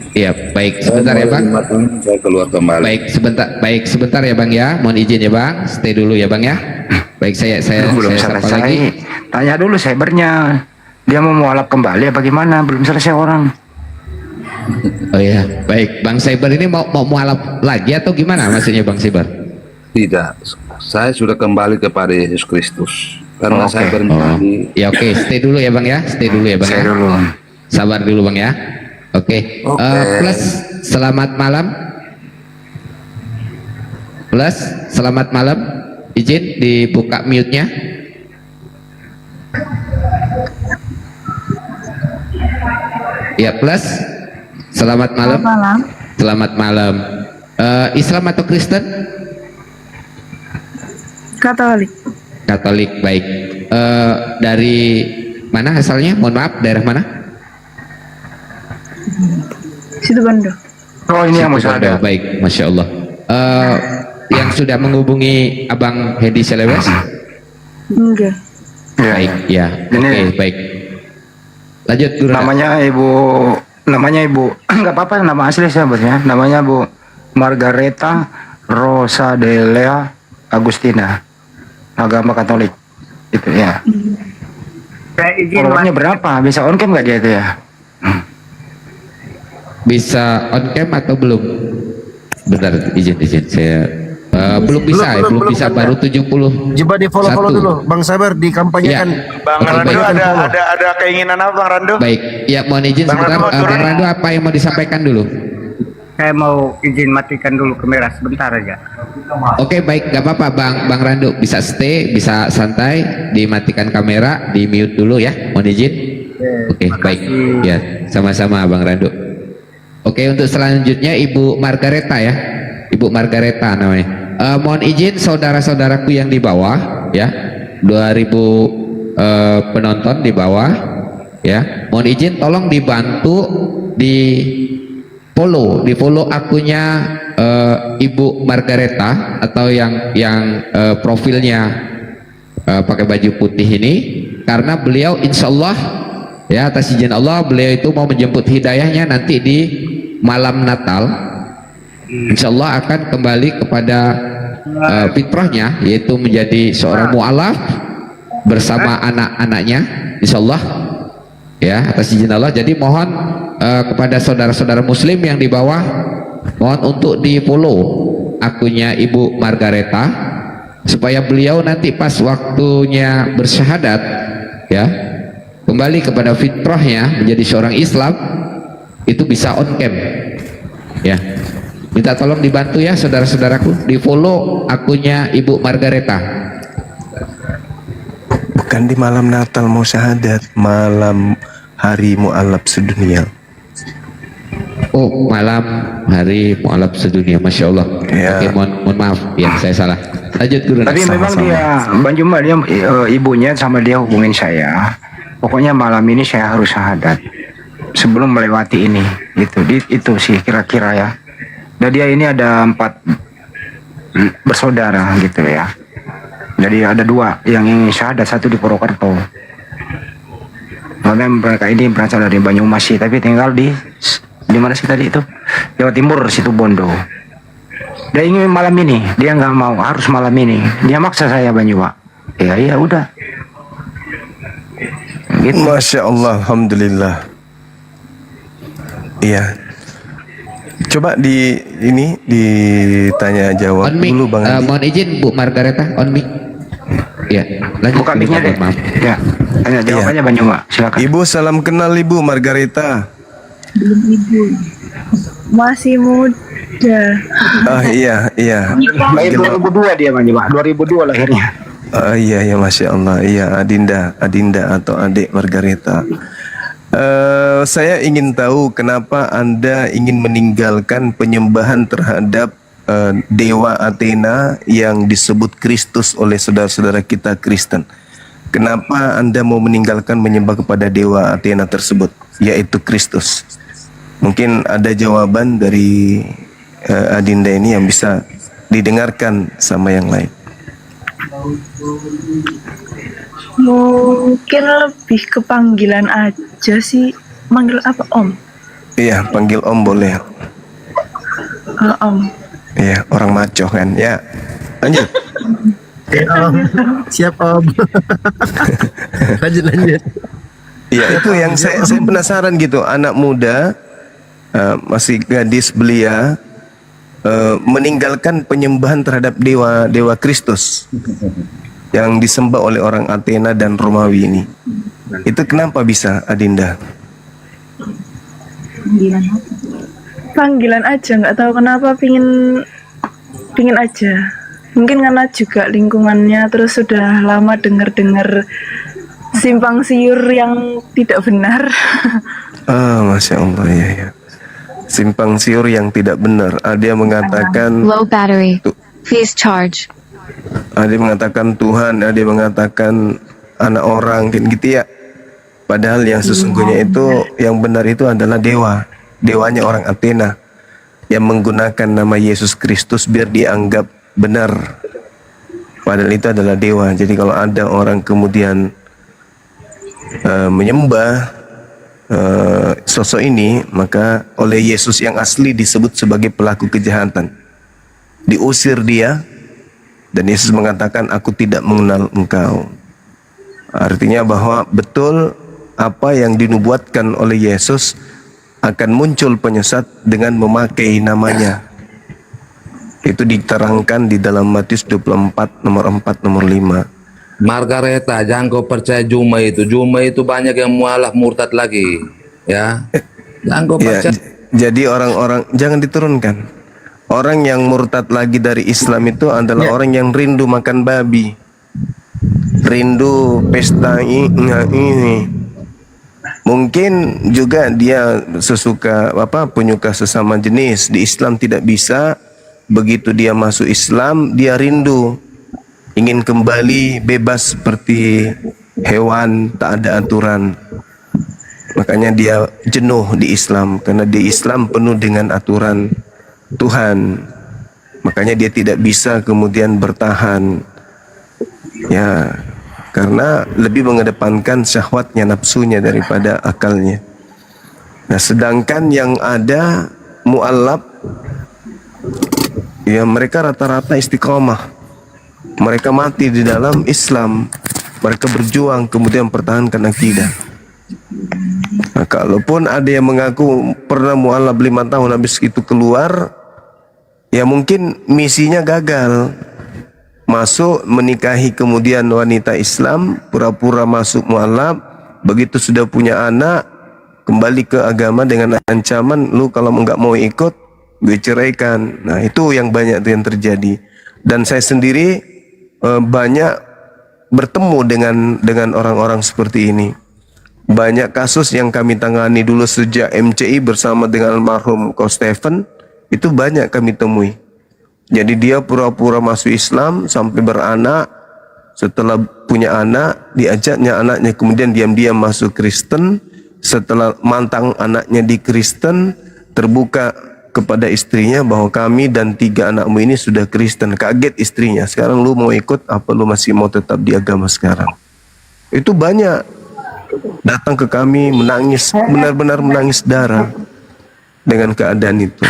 B: Iya, baik. Sebentar ya bang.
J: 5 tahun saya keluar kembali.
B: Baik sebentar ya bang ya. Mohon izin ya bang. Stay dulu ya bang ya. Baik, saya
H: Belum
B: sapa
H: selesai.
B: lagi.
H: Tanya dulu cybernya. Dia mau mualaf kembali apa gimana? Belum selesai orang.
B: Oh ya, baik. Bang Cyber ini mau mualaf lagi atau gimana maksudnya bang Cyber?
J: Tidak. Saya sudah kembali kepada Yesus Kristus. Karena
H: Oke.
J: saya bermimpi.
B: Ya oke, stay dulu ya bang ya. Stay dulu ya bang
H: Saya
B: ya.
H: dulu.
B: Sabar dulu bang ya. Oke. Plus selamat malam. Plus selamat malam. Izin dibuka mute-nya. Ya plus selamat malam. Selamat malam. Islam atau Kristen?
K: Katolik.
B: Katolik, baik. Dari mana asalnya? Mohon maaf, daerah mana?
K: Situbondo.
H: Oh ini yang mau
B: Situbondo,
H: ada.
B: baik, masya Allah. Yang sudah menghubungi Abang Hedi Selewes?
K: Enggak.
H: Ya.
B: Baik, ya.
H: Ini-
B: Oke, baik. Lanjut, Guru.
H: Namanya ibu nggak apa-apa nama asli sebenarnya. Namanya Bu Margareta Rosadelia Agustina, agama Katolik. Itu ya.
C: Saya izin
H: Followernya berapa? Bisa on cam nggak dia itu ya?
B: Bisa on cam atau belum? Bentar, izin. Saya belum bisa, belum bisa, baru 70.
E: Coba di follow dulu, Bang Sabar dikampanyekan.
D: Bang
B: Oke,
D: Randu
B: baik.
D: ada keinginan apa Bang Randu?
B: Baik, ya mohon izin
D: Bang
B: sebentar.
D: Randu mau turun.
B: Bang Randu apa yang mau disampaikan dulu?
C: saya mau izin matikan dulu kamera sebentar aja.
B: Oke, baik, gak apa-apa Bang Randu, bisa stay, bisa santai, dimatikan kamera, di mute dulu ya, mohon izin. Oke, baik, ya, sama-sama Bang Randu. Oke, untuk selanjutnya Ibu Margareta ya, Ibu Margareta namanya. Mohon izin saudara-saudaraku yang di bawah ya, 2000 penonton di bawah ya, mohon izin tolong dibantu di follow akunnya Ibu Margareta atau yang profilnya pakai baju putih ini, karena beliau insya Allah ya, atas izin Allah, beliau itu mau menjemput hidayahnya nanti di malam Natal. Insya Allah akan kembali kepada fitrahnya, yaitu menjadi seorang mu'alaf bersama anak-anaknya insya Allah ya, atas izin Allah. Jadi mohon kepada saudara-saudara muslim yang di bawah, mohon untuk di follow akunnya Ibu Margareta, supaya beliau nanti pas waktunya bersyahadat ya, kembali kepada fitrahnya menjadi seorang Islam, itu bisa on cam ya. Minta tolong dibantu ya saudara-saudaraku, di follow akunnya Ibu Margareta.
A: Bukan di malam Natal mau syahadat, malam hari mu'alaf sedunia.
B: Oh, malam hari mu'alaf sedunia, masya Allah.
A: Ya.
B: Oke, mohon maaf ya, saya salah. Lanjut Guru.
H: Tapi memang dia Bang Jumba, dia ibunya sama dia hubungin saya. Pokoknya malam ini saya harus syahadat sebelum melewati ini. Itu sih kira-kira ya. Dan dia ini ada 4 bersaudara gitu ya. Jadi ada 2 yang ingin syahadat, 1 di Purwokerto. Karena mereka ini berasal dari Banyumas sih, tapi tinggal di mana sih tadi itu? Jawa Timur, Situbondo. Dia ingin malam ini, dia nggak mau, harus malam ini. Dia maksa saya Banyuwa. Ya udah. Gitu.
A: Masya Allah, alhamdulillah. Iya. Coba ditanya jawab
B: On mic,
A: dulu Bang Andi.
B: mohon izin Bu Margareta, on mic. Ya, lanjut.
H: Buka
B: dulu,
H: mic-nya deh.
B: maaf.
H: Ya, tanya jawabannya Banyuwa. Silakan.
A: Ibu salam kenal Ibu Margareta.
K: Belum ibu. Masih muda.
A: Ah iya.
H: Lahir 2002 dia Banyuwa. 2002 lahirnya.
A: Iya Masya Allah. Iya Adinda atau adik Margareta. Saya ingin tahu kenapa Anda ingin meninggalkan penyembahan terhadap dewa Athena yang disebut Kristus oleh saudara-saudara kita Kristen. Kenapa Anda mau meninggalkan menyembah kepada dewa Athena tersebut, yaitu Kristus? Mungkin ada jawaban dari Adinda ini yang bisa didengarkan sama yang lain.
K: Mungkin lebih ke panggilan aja sih. Manggil apa, Om?
A: Iya, panggil Om boleh.
K: Om.
A: Iya, orang maco kan. Ya, lanjut.
E: Oke, Om. Siap, Om. lanjut.
A: Ya, itu yang saya penasaran gitu. Anak muda, masih gadis belia, meninggalkan penyembahan terhadap dewa Kristus yang disembah oleh orang Athena dan Romawi ini. Itu kenapa bisa, Adinda?
K: Panggilan aja, nggak tahu kenapa pingin aja. Mungkin karena juga lingkungannya, terus sudah lama dengar simpang siur yang tidak benar.
A: Masya Allah, ya. Simpang siur yang tidak benar. Ada yang mengatakan
L: low battery, please charge.
A: Ada yang mengatakan Tuhan, ada yang mengatakan anak orang, gitu ya. Padahal yang sesungguhnya itu, yang benar itu adalah dewanya orang Athena yang menggunakan nama Yesus Kristus biar dianggap benar. Padahal itu adalah dewa. Jadi kalau ada orang kemudian menyembah sosok ini, maka oleh Yesus yang asli disebut sebagai pelaku kejahatan. Diusir dia, dan Yesus mengatakan, aku tidak mengenal engkau. Artinya bahwa betul apa yang dinubuatkan oleh Yesus, akan muncul penyesat dengan memakai namanya. Itu diterangkan di dalam Matius 24 nomor 4 nomor 5.
J: Margareta, jangan kau percaya Juma itu. Juma itu banyak yang mualaf murtad lagi, ya. Jangan kau percaya.
A: Jadi orang-orang jangan diturunkan. Orang yang murtad lagi dari Islam itu adalah orang yang rindu makan babi, rindu pesta ini. Mungkin juga dia penyuka sesama jenis. Di Islam tidak bisa. Begitu dia masuk Islam, dia rindu, ingin kembali bebas seperti hewan, tak ada aturan. Makanya dia jenuh di Islam, karena di Islam penuh dengan aturan Tuhan. Makanya dia tidak bisa kemudian bertahan, ya, karena lebih mengedepankan syahwatnya, nafsunya daripada akalnya. Nah, sedangkan yang ada mu'allab, ya mereka rata-rata istiqomah. Mereka mati di dalam Islam. Mereka berjuang kemudian pertahankan akidah. Nah, kalaupun ada yang mengaku pernah mu'allab 5 tahun habis itu keluar, ya mungkin misinya gagal. Masuk menikahi kemudian wanita Islam, pura-pura masuk mu'allab, begitu sudah punya anak, kembali ke agama dengan ancaman, lu kalau nggak mau ikut, gue ceraikan. Nah, itu yang banyak yang terjadi. Dan saya sendiri banyak bertemu dengan orang-orang seperti ini. Banyak kasus yang kami tangani dulu sejak MCI bersama dengan almarhum Ko Stephen, itu banyak kami temui. Jadi dia pura-pura masuk Islam sampai beranak. Setelah punya anak, diajaknya anaknya kemudian diam-diam masuk Kristen. Setelah mantang anaknya di Kristen, terbuka kepada istrinya bahwa kami dan 3 anakmu ini sudah Kristen. Kaget istrinya, sekarang lu mau ikut apa lu masih mau tetap di agama sekarang? Itu banyak datang ke kami menangis, benar-benar menangis darah dengan keadaan itu.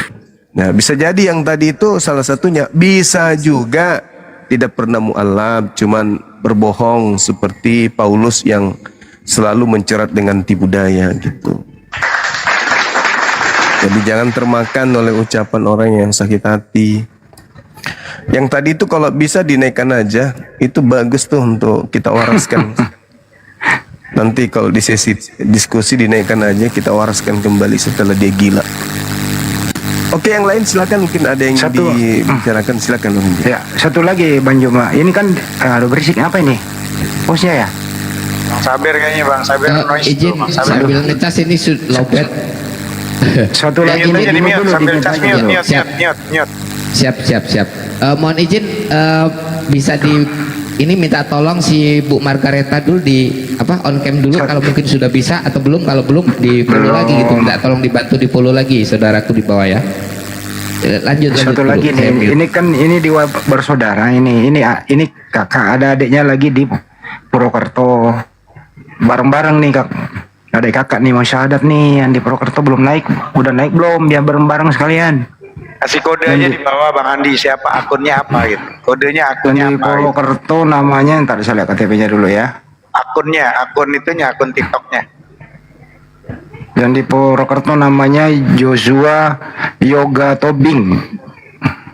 A: Nah, bisa jadi yang tadi itu salah satunya. Bisa juga tidak pernah mu'allab, cuman berbohong seperti Paulus yang selalu mencerat dengan tipu daya gitu. Jadi jangan termakan oleh ucapan orang yang sakit hati. Yang tadi itu kalau bisa dinaikkan aja, itu bagus tuh untuk kita waraskan. Nanti kalau di sesi diskusi dinaikkan aja, kita waraskan kembali setelah dia gila. Oke, yang lain silakan, mungkin ada yang dibicarakan, silakan.
H: Ya, satu lagi Bang Juma. Ini kan aduh berisik apa ini? Posnya ya?
D: Bang Sabir kayaknya, Bang Sabir noise
B: izin
D: tuh, Bang Sabir.
B: sambil ngecas ini lowbat.
H: Satu lagi
D: Mute aja,
H: ini
D: di mute,
H: dulu,
D: sambil
H: di
D: cas
H: mute aja.
D: mute.
B: Siap. Mohon izin, bisa ini minta tolong si Bu Margareta dulu on cam dulu kalau mungkin sudah bisa, atau belum, kalau belum di follow lagi gitu. Minta tolong dibantu di follow lagi saudaraku di bawah ya. Lanjut
H: Satu
B: dulu.
H: lagi nih, ini kan di bersaudara ini kakak, ada adiknya lagi di Purwokerto, bareng-bareng nih kak. Adik kakak nih mau syahadat nih, yang di Purwokerto belum naik, udah naik belum? Biar bareng-bareng sekalian.
D: Kasih kode aja di bawah Bang Andi, siapa akunnya apa gitu. Kodenya
H: Yang
D: akunnya
H: di
D: apa gitu.
H: Purwokerto namanya, ntar saya lihat KTP-nya dulu ya.
D: Akun itunya, akun TikToknya.
H: Yang di Purwokerto namanya Joshua Yoga Tobing.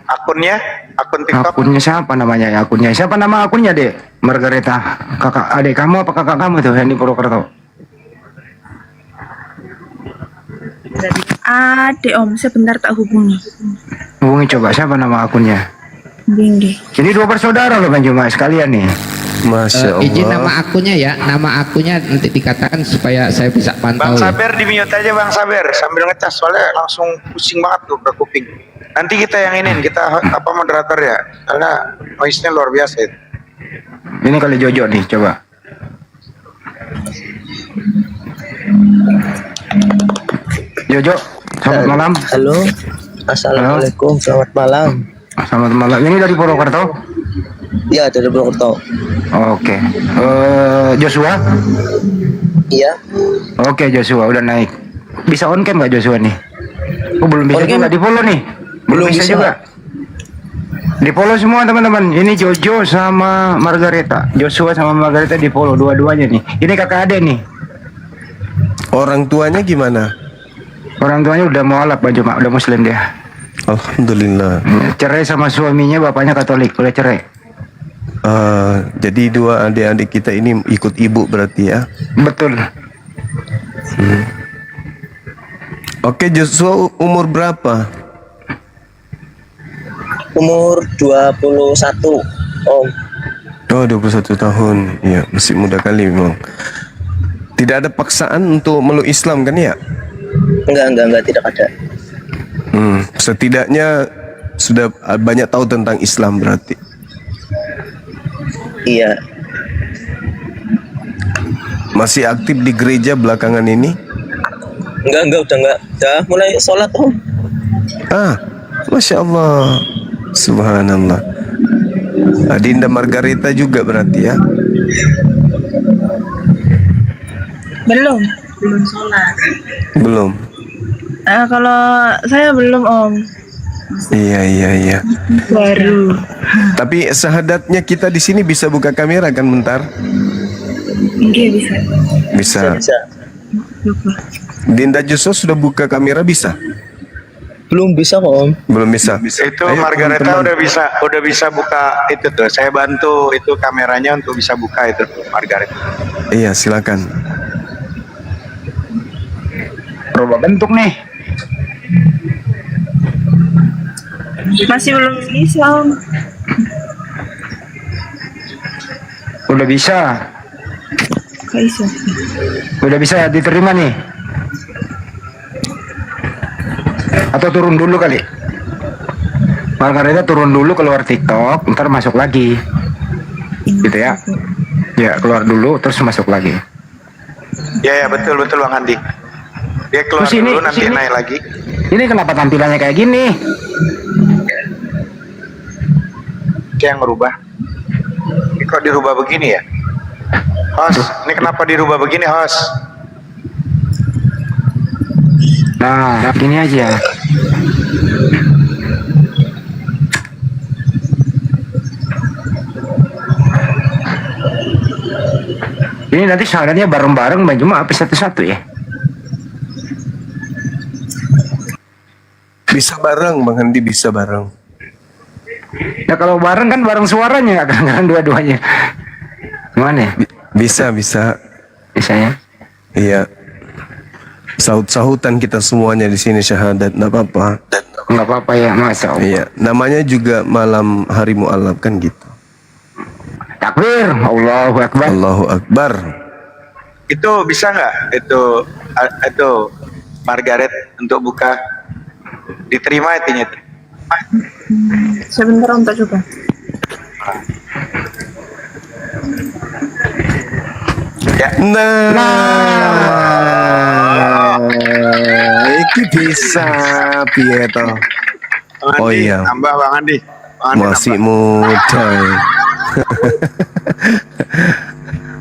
D: Akunnya, akun TikTok.
H: Akunnya siapa namanya ya? Akunnya siapa, nama akunnya Dek? Margareta. Kakak adik kamu apa kakak kamu tuh yang di Purwokerto?
K: Adik Om, sebentar tak hubungi.
H: Hubungi coba, siapa nama akunnya?
K: Binggi.
H: Ini dua bersaudara loh Bang Juma sekalian nih.
A: Masya Allah.
B: Izin nama akunnya ya, nama akunnya nanti dikatakan supaya saya bisa pantau.
D: Bang
B: Ya.
D: Saber di mute aja Bang Saber sambil ngecas, soalnya langsung pusing banget tuh ke kuping. Nanti kita yang kita moderator ya, karena noise-nya luar biasa itu.
H: Ini kali Jojo nih, coba. Jojo, selamat malam.
M: Halo, assalamualaikum, selamat malam.
H: Selamat malam. Ini dari Purwokerto?
M: Ya, dari Purwokerto.
H: Oke. Joshua?
M: Iya.
H: Oke, Joshua udah naik. Bisa on cam nggak Joshua nih? Oh, belum bisa juga, di follow nih. Belum bisa juga. Di follow semua teman-teman. Ini Jojo sama Margareta. Joshua sama Margareta di follow dua-duanya nih. Ini kakak adek nih.
A: Orang tuanya gimana?
H: Orang tuanya udah mualaf Bang Juma, udah muslim dia.
A: Alhamdulillah.
H: Cerai sama suaminya, bapaknya Katolik, udah cerai.
A: Jadi dua adik-adik kita ini ikut ibu berarti ya?
H: Betul.
A: Oke, Joshua umur berapa?
M: Umur 21, Om.
A: Oh, 21 tahun. Ya, masih muda kali memang. Tidak ada paksaan untuk meluk Islam kan ya?
M: Enggak, tidak ada.
A: Setidaknya sudah banyak tahu tentang Islam berarti.
M: Iya.
A: Masih aktif di gereja belakangan ini?
M: Enggak, udah mulai sholat, Om.
A: Masya Allah, subhanallah. Adinda Margareta juga berarti ya?
K: Belum sholat.
A: Belum.
K: Kalau saya belum Om.
A: Iya.
K: Baru.
A: Tapi syahadatnya kita di sini bisa buka kamera kan bentar?
K: Iya bisa.
A: Bisa. Dinda Joshua sudah buka kamera bisa?
M: Belum bisa kok, Om.
A: Belum bisa.
D: Itu
A: Ayo,
D: Margareta
A: teman-teman.
D: udah bisa buka itu tuh. Saya bantu itu kameranya untuk bisa buka itu Margareta.
A: Iya, silakan.
H: Berubah bentuk nih.
K: Masih belum bisa Om.
H: Udah bisa. Udah bisa diterima nih. Atau turun dulu kali. Margareta turun dulu keluar TikTok, ntar masuk lagi. Gitu ya. Ya, keluar dulu terus masuk lagi.
D: Ya betul Bang Andi. Dia keluar dulu nanti naik lagi.
H: Ini kenapa tampilannya kayak gini?
D: Dia yang ngerubah. Ini kok dirubah begini ya? Host, ini kenapa dirubah begini, host?
H: Nah, gini aja. Ini nanti syaratnya bareng-bareng Bang Juma apa satu-satu ya?
A: Bisa bareng, Bang Andi, bisa bareng.
H: Ya kalau bareng kan bareng suaranya, nggak kan dua-duanya. Gimana ya?
A: Bisa.
H: Bisa ya?
A: Iya. Sahut-sahutan kita semuanya di sini syahadat, nggak apa-apa.
H: Nggak apa-apa ya, masa.
A: Iya, namanya juga malam hari mu'alaf kan gitu.
H: Takbir, Allahu Akbar.
A: Allahu Akbar.
D: Itu bisa nggak? Itu Margaret untuk buka, diterima itunya itu.
K: Sebentar Om, tak coba.
D: Ya.
A: Iki bisa piye to? Oh iya.
D: Tambah Bang Andi.
A: Masih muda.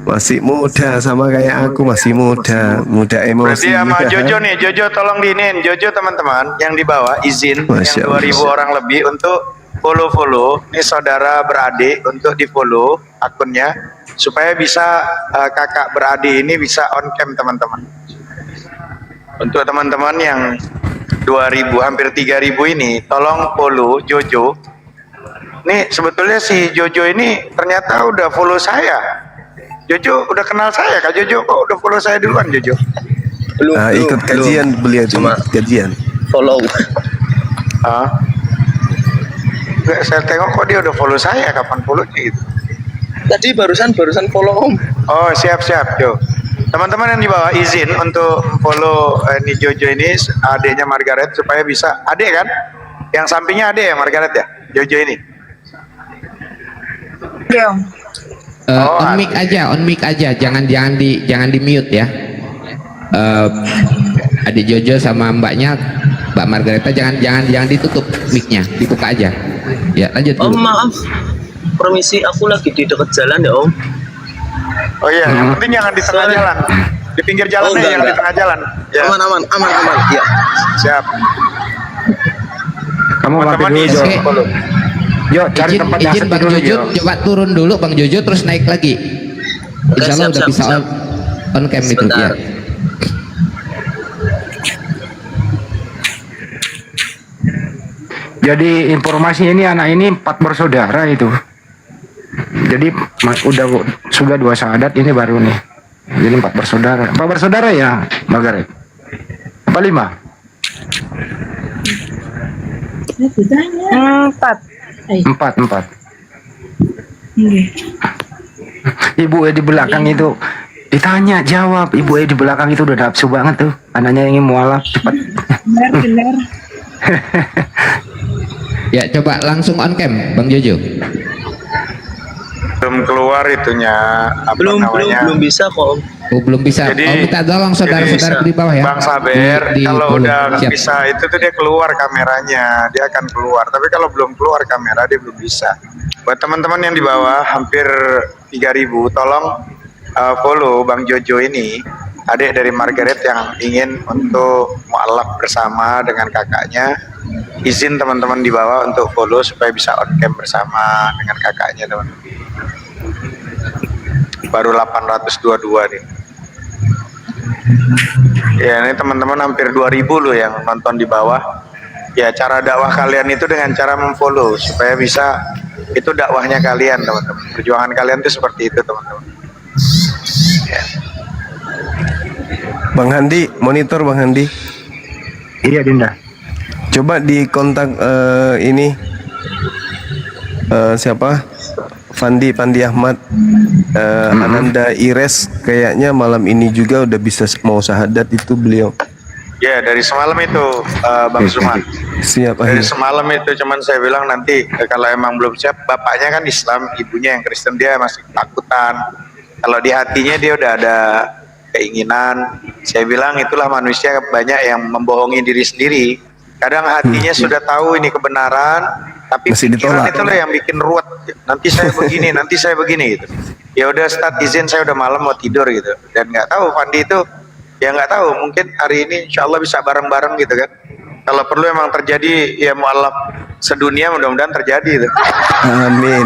A: Masih muda sama kayak aku, masih muda emosi.
D: Berarti sama Jojo nih, Jojo tolong diinin, Jojo teman-teman yang di bawah izin
A: Masya
D: yang 2000
A: Allah.
D: orang lebih untuk follow. Ini saudara beradik untuk di follow akunnya supaya bisa kakak beradik ini bisa on cam teman-teman. Untuk teman-teman yang 2000 hampir 3000 ini tolong follow Jojo. Nih sebetulnya si Jojo ini ternyata udah follow saya. Jojo udah kenal saya, Kak Jojo kok udah follow saya duluan Jojo?
M: Belum,
A: Ikut kajian beliau cuma kajian.
M: follow.
D: Nggak, saya tengok kok dia udah follow saya, kapan follownya gitu?
M: Tadi barusan follow Om.
D: Oh siap Jo. Teman-teman yang di bawah izin untuk follow ini Jojo ini adiknya Margaret supaya bisa adik kan? Yang sampingnya adik ya Margaret ya? Jojo ini.
K: Oke Om.
B: On mic aja, jangan di mute ya. Adik Jojo sama mbaknya, Mbak Margareta jangan ditutup micnya, dibuka aja. Ya lanjut.
M: Om maaf, permisi aku lagi di dekat jalan ya Om.
D: Oh iya, yang penting jangan di tengah jalan. Di pinggir jalan
M: Oh,
D: aja, jangan di
M: enggak.
D: tengah jalan. Ya.
M: Aman. Ya.
D: Siap.
H: Kamu mampir
D: Teman-teman
H: dulu, Jo.
D: izin follow.
H: Jo, cari tempat yang
B: Izin
H: sepi
B: Bang
H: dulu,
B: Jojo,
H: Jo.
B: coba turun dulu Bang Jojo terus naik lagi.
M: Oke,
B: Insya Allah udah
M: siap,
B: bisa
M: siap.
B: on cam itu
M: Sebentar.
B: ya.
H: Jadi informasi ini anak ini 4 bersaudara itu. Jadi sudah 2 sahadat, ini baru nih. Jadi 4 bersaudara. 4 bersaudara ya, Margaret? Apa 5? 4. Ibu di belakang itu ditanya jawab. Ibu di belakang itu udah nafsu banget tuh. Anaknya ingin mualaf cepat.
K: Benar.
B: Ya coba langsung on cam Bang Jojo.
D: Belum keluar itunya apa namanya?
M: Belum bisa kok Om.
B: Oh belum bisa.
D: Jadi-
B: minta tolong saudara-saudara
D: jadi
B: di bawah ya.
D: Bang Saber, kalau
B: follow.
D: udah
B: Siap.
D: bisa itu tuh dia keluar kameranya, dia akan keluar. Tapi kalau belum keluar kamera dia belum bisa. Buat teman-teman yang di bawah hampir 3000, tolong follow Bang Jojo ini, adik dari Margaret yang ingin untuk mualaf bersama dengan kakaknya. Izin teman-teman di bawah untuk follow supaya bisa on cam bersama dengan kakaknya teman-teman. Baru 822 nih. Ya ini teman-teman hampir 2000 loh yang nonton di bawah. Ya cara dakwah kalian itu dengan cara memfollow supaya bisa, itu dakwahnya kalian teman-teman. Perjuangan kalian itu seperti itu teman-teman. Ya.
A: Bang Handi, monitor Bang Handi.
H: Iya, Dinda.
A: Coba di kontak ini siapa? Fandi Ahmad, Ananda Ires, kayaknya malam ini juga udah bisa mau syahadat itu beliau.
D: Ya dari semalam itu Bang Suman.
A: Siap
D: Dari
A: akhirnya.
D: semalam itu cuman saya bilang nanti kalau emang belum siap, bapaknya kan Islam, ibunya yang Kristen, dia masih takutan. Kalau di hatinya dia udah ada keinginan. Saya bilang itulah manusia banyak yang membohongi diri sendiri. Kadang hatinya sudah tahu ini kebenaran, tapi
A: Masih
D: pikiran
A: ditolak.
D: itu loh yang bikin ruwet. Nanti saya begini, nanti saya begini gitu. Ya udah start izin, saya udah malam mau tidur gitu. Dan nggak tahu Fandi itu, ya nggak tahu. Mungkin hari ini Insya Allah bisa bareng-bareng gitu kan. Kalau perlu emang terjadi ya mualaf sedunia, mudah-mudahan terjadi gitu.
A: Amin.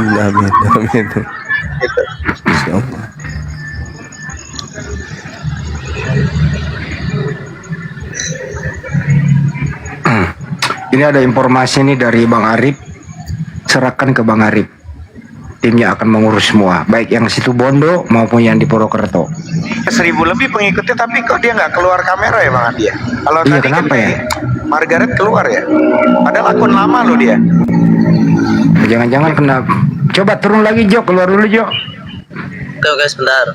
D: Gitu.
A: Insya Allah.
H: Ini ada informasi nih dari Bang Arif. Serahkan ke Bang Arif. Timnya akan mengurus semua, baik yang situ Bondo maupun yang di Purwokerto.
D: 1000 lebih pengikutnya, tapi kok dia nggak keluar kamera ya Bang Adi ya? Kalau
H: Iya,
D: tadi
H: kenapa
D: kan
H: ya?
D: Margaret keluar ya? Padahal akun lama loh dia.
H: Jangan-jangan kena. Coba turun lagi Jo, keluar dulu Jo.
M: Oke, sebentar.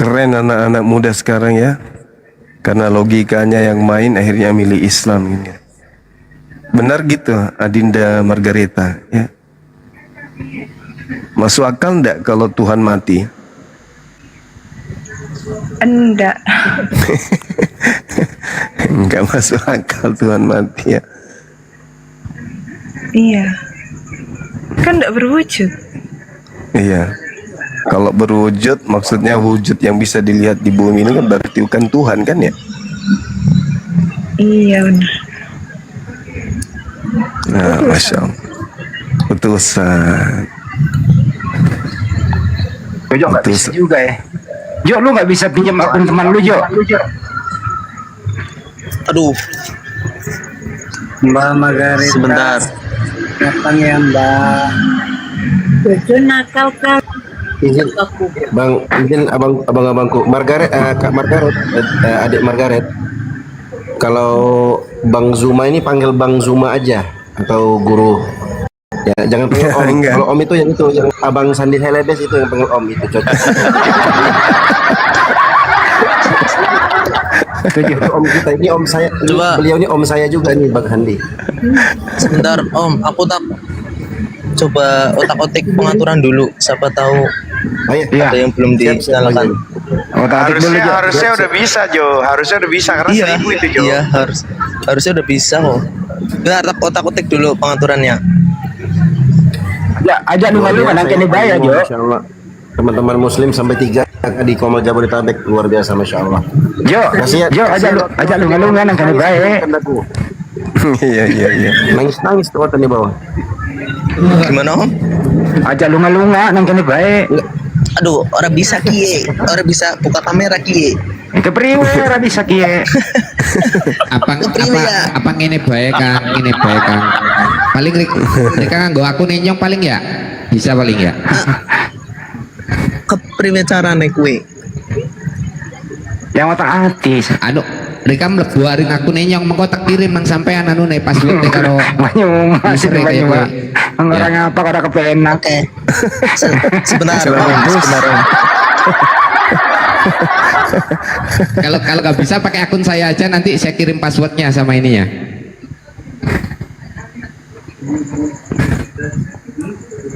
A: Keren anak-anak muda sekarang ya. Karena logikanya yang main akhirnya milih Islam ini. Benar gitu Adinda Margareta ya. Masuk akal enggak kalau Tuhan mati?
K: Enggak.
A: Enggak masuk akal Tuhan mati ya.
K: Iya. Kan enggak berwujud.
A: Iya. Kalau berwujud maksudnya wujud yang bisa dilihat di bumi ini kan berarti bukan Tuhan kan ya?
K: Iya benar.
A: Nah, Masya Allah. Utusan.
H: Jo nggak bisa juga ya. Jo, lu nggak bisa pinjam akun teman lu, Jo.
M: Aduh,
C: Mbak Margareta.
M: sebentar.
C: Kapan ya Mbak?
I: Jojo nakal kan.
E: Izin, Bang, izin abang-abangku. Margaret, Kak Margaret, adik Margaret. Kalau Bang Zuma ini panggil Bang Zuma aja atau guru. Ya, jangan panggil Om.
A: Enggak.
E: Kalau Om itu yang Abang Sandi Heledes itu yang panggil Om itu cocok. Om kita ini Om saya.
M: Coba.
E: Beliau ini Om saya juga nih Bang Handi.
M: Sebentar Om, aku tak coba otak-otik pengaturan dulu. Siapa tahu
E: Ayo,
M: ada yang belum dinyalakan.
D: Harusnya udah bisa Jo, harusnya udah bisa karena
M: Iya,
D: 1000 itu Jo.
M: iya harusnya udah bisa kok. Bentar, otak-otik dulu pengaturannya.
H: Ya, ajak lu ngalu kan angkat bayar, Jo.
E: Masya Allah. Teman-teman Muslim sampai 3 di Komal Jabodetabek luar biasa, Masya Allah.
H: Jo,
E: Kasih
H: Jo, ajak lu ngalu kan angkat bayar.
A: Iya.
E: Nangis tuh di bawah.
M: Gimana Om?
H: Ajak lu ngalu nang kene bae.
M: Aduh, orang bisa kie, orang bisa buka kamera kie.
H: Itu priwe ora bisa kiye.
B: Apa ngene bae Kang, ngene bae Kang. Paling mereka nganggo aku nenyong paling ya. Bisa paling ya.
M: Kepriwe carane kue?
H: Yang otak hati.
B: Anu mereka mlebu aring aku nenyong mengko tak kirim nang sampean anu ne password karo
H: Banyu masih
B: user kayak
H: banyu.
B: kowe.
H: Orang apa kada kepenak.
M: Oke. Sebentar Om, sebentar Om.
B: Kalau nggak bisa pakai akun saya aja, nanti saya kirim passwordnya sama ininya.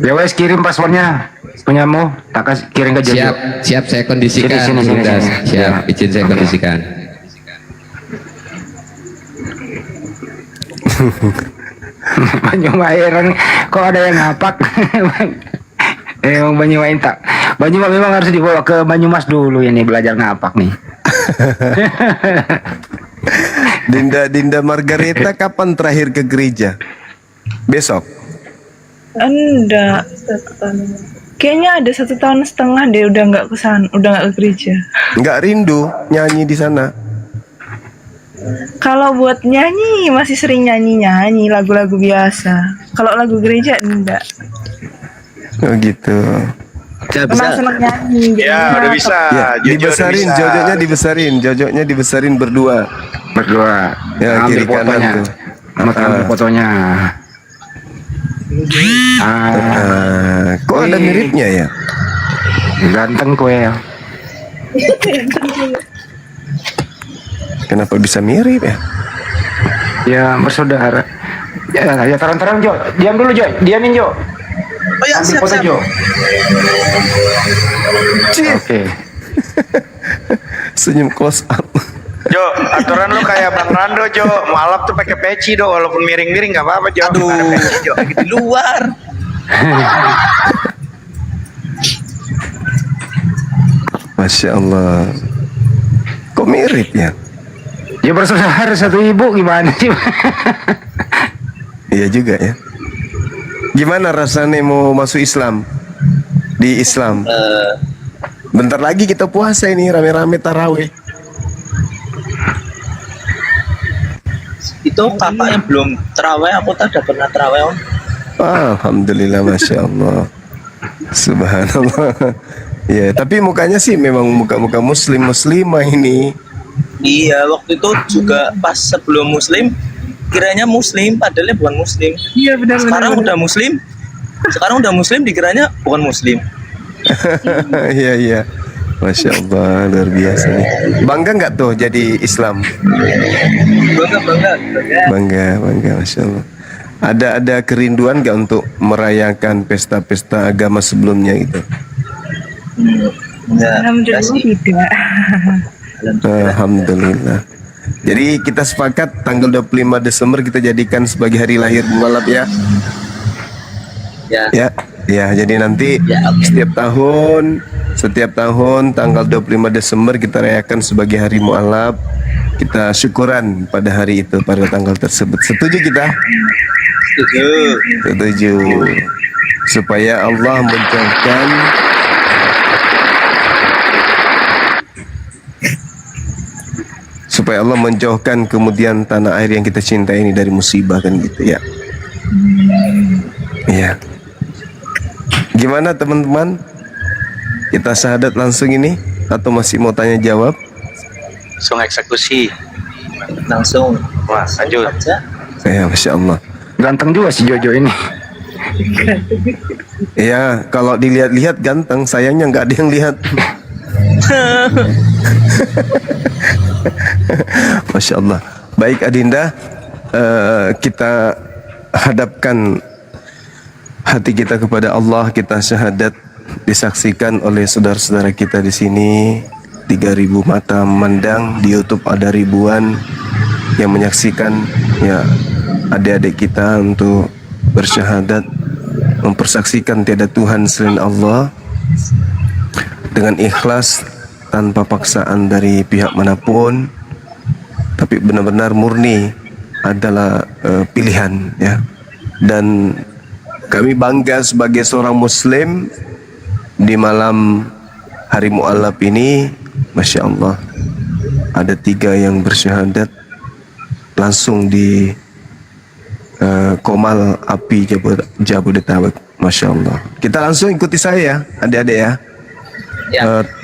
H: Ya wes kirim passwordnya punyamu, tak kasih kirim ke Jojo.
B: Siap saya kondisikan.
H: Sini.
B: Siap, izin saya kondisikan.
H: Banyu Mairan kok ada yang ngapak. Emang Banyu Main tak. Banyu memang harus dibawa ke Banyumas dulu ini belajar ngapak nih.
A: Dinda Margareta kapan terakhir ke gereja? Besok.
K: Enggak. Kayaknya ada 1,5 tahun deh udah nggak udah nggak ke gereja.
A: Nggak rindu nyanyi di sana?
K: Kalau buat nyanyi masih sering nyanyi lagu-lagu biasa. Kalau lagu gereja enggak.
A: Oh gitu.
K: Emang seneng nyanyi.
D: Ya, udah bisa.
A: Ya,
D: Jojo
A: dibesarin,
D: udah bisa.
A: Jojoknya dibesarin berdua. Ya,
H: ambil
A: kiri kanan
H: fotonya.
A: tuh.
H: Ambil fotonya.
A: Kok ada miripnya ya?
H: Ganteng kue ya.
A: Kenapa bisa mirip ya?
H: Ya bersaudara. Ya terang-terang Jo. Diam dulu Jo. Diamin Jo.
M: Oh ya,
H: Ambil foto
M: siap.
H: Jo. Oke.
A: Senyum close up.
D: Jo, aturan lu kayak Bang Rando Jo, malap tuh pakai peci Do, walaupun miring-miring nggak apa-apa Jo.
M: Aduh,
D: Ada peci Jo.
M: lagi di luar.
A: Masya Allah. Kok mirip ya?
H: Ya bersaudara satu ibu gimana sih?
A: Iya juga ya. Gimana rasanya mau masuk Islam? Di Islam. Bentar lagi kita puasa ini rame-rame tarawih.
M: Itu kakak yang belum terawih, aku tak ada pernah terawih Om.
A: Alhamdulillah, Masya Allah. Subhanallah. Ya, tapi mukanya sih memang muka-muka muslimah ini.
M: Iya, waktu itu juga pas sebelum muslim, kiranya muslim, padahal bukan muslim.
K: Iya benar.
M: Sekarang udah muslim, dikiranya bukan muslim.
A: Iya. Masya Allah, luar biasa nih. Bangga nggak tuh jadi Islam? Bangga, Masya Allah. Ada kerinduan nggak untuk merayakan pesta-pesta agama sebelumnya gitu?
K: Alhamdulillah tidak.
A: Alhamdulillah. Jadi kita sepakat tanggal 25 Desember kita jadikan sebagai hari lahir mualaf ya. Ya, jadi nanti setiap tahun tanggal 25 Desember kita rayakan sebagai hari mualaf. Kita syukuran pada hari itu, pada tanggal tersebut. Setuju kita? Setuju. Supaya Allah menjauhkan kemudian tanah air yang kita cintai ini dari musibah kan gitu ya. Iya. Gimana teman-teman? Kita syahadat langsung ini atau masih mau tanya jawab?
D: Langsung eksekusi.
M: Langsung.
D: Wah, lanjut.
A: Ya, Masya Allah.
H: Ganteng juga si Jojo ini.
A: Ya, kalau dilihat-lihat ganteng, sayangnya nggak ada yang lihat. Masya Allah. Baik Adinda, kita hadapkan hati kita kepada Allah, kita syahadat disaksikan oleh saudara-saudara kita di sini. 3.000 mata memandang, di YouTube ada ribuan yang menyaksikan ya adik-adik kita untuk bersyahadat mempersaksikan tiada Tuhan selain Allah dengan ikhlas tanpa paksaan dari pihak manapun, tapi benar-benar murni adalah pilihan ya. Dan kami bangga sebagai seorang muslim di malam hari mu'alaf ini, Masya Allah, ada 3 yang bersyahadat langsung di Komal Api Jabodetabek. Masya Allah. Kita langsung ikuti saya adik-adik ya.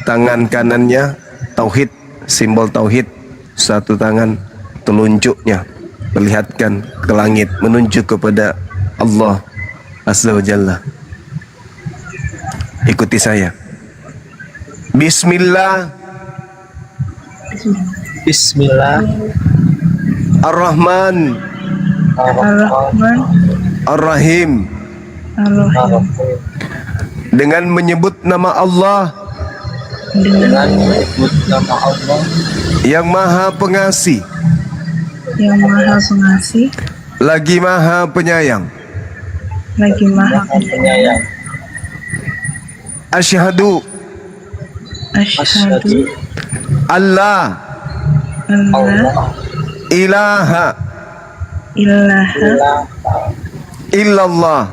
A: Tangan kanannya tauhid, simbol tauhid, satu tangan telunjuknya perlihatkan ke langit menunjuk kepada Allah Azza wa Jalla. Ikuti saya. Bismillah. Ar-Rahman Ar-Rahim. Dengan menyebut nama Allah yang Maha Pengasih, lagi Maha Penyayang. Asyhadu Allah ilaha illallah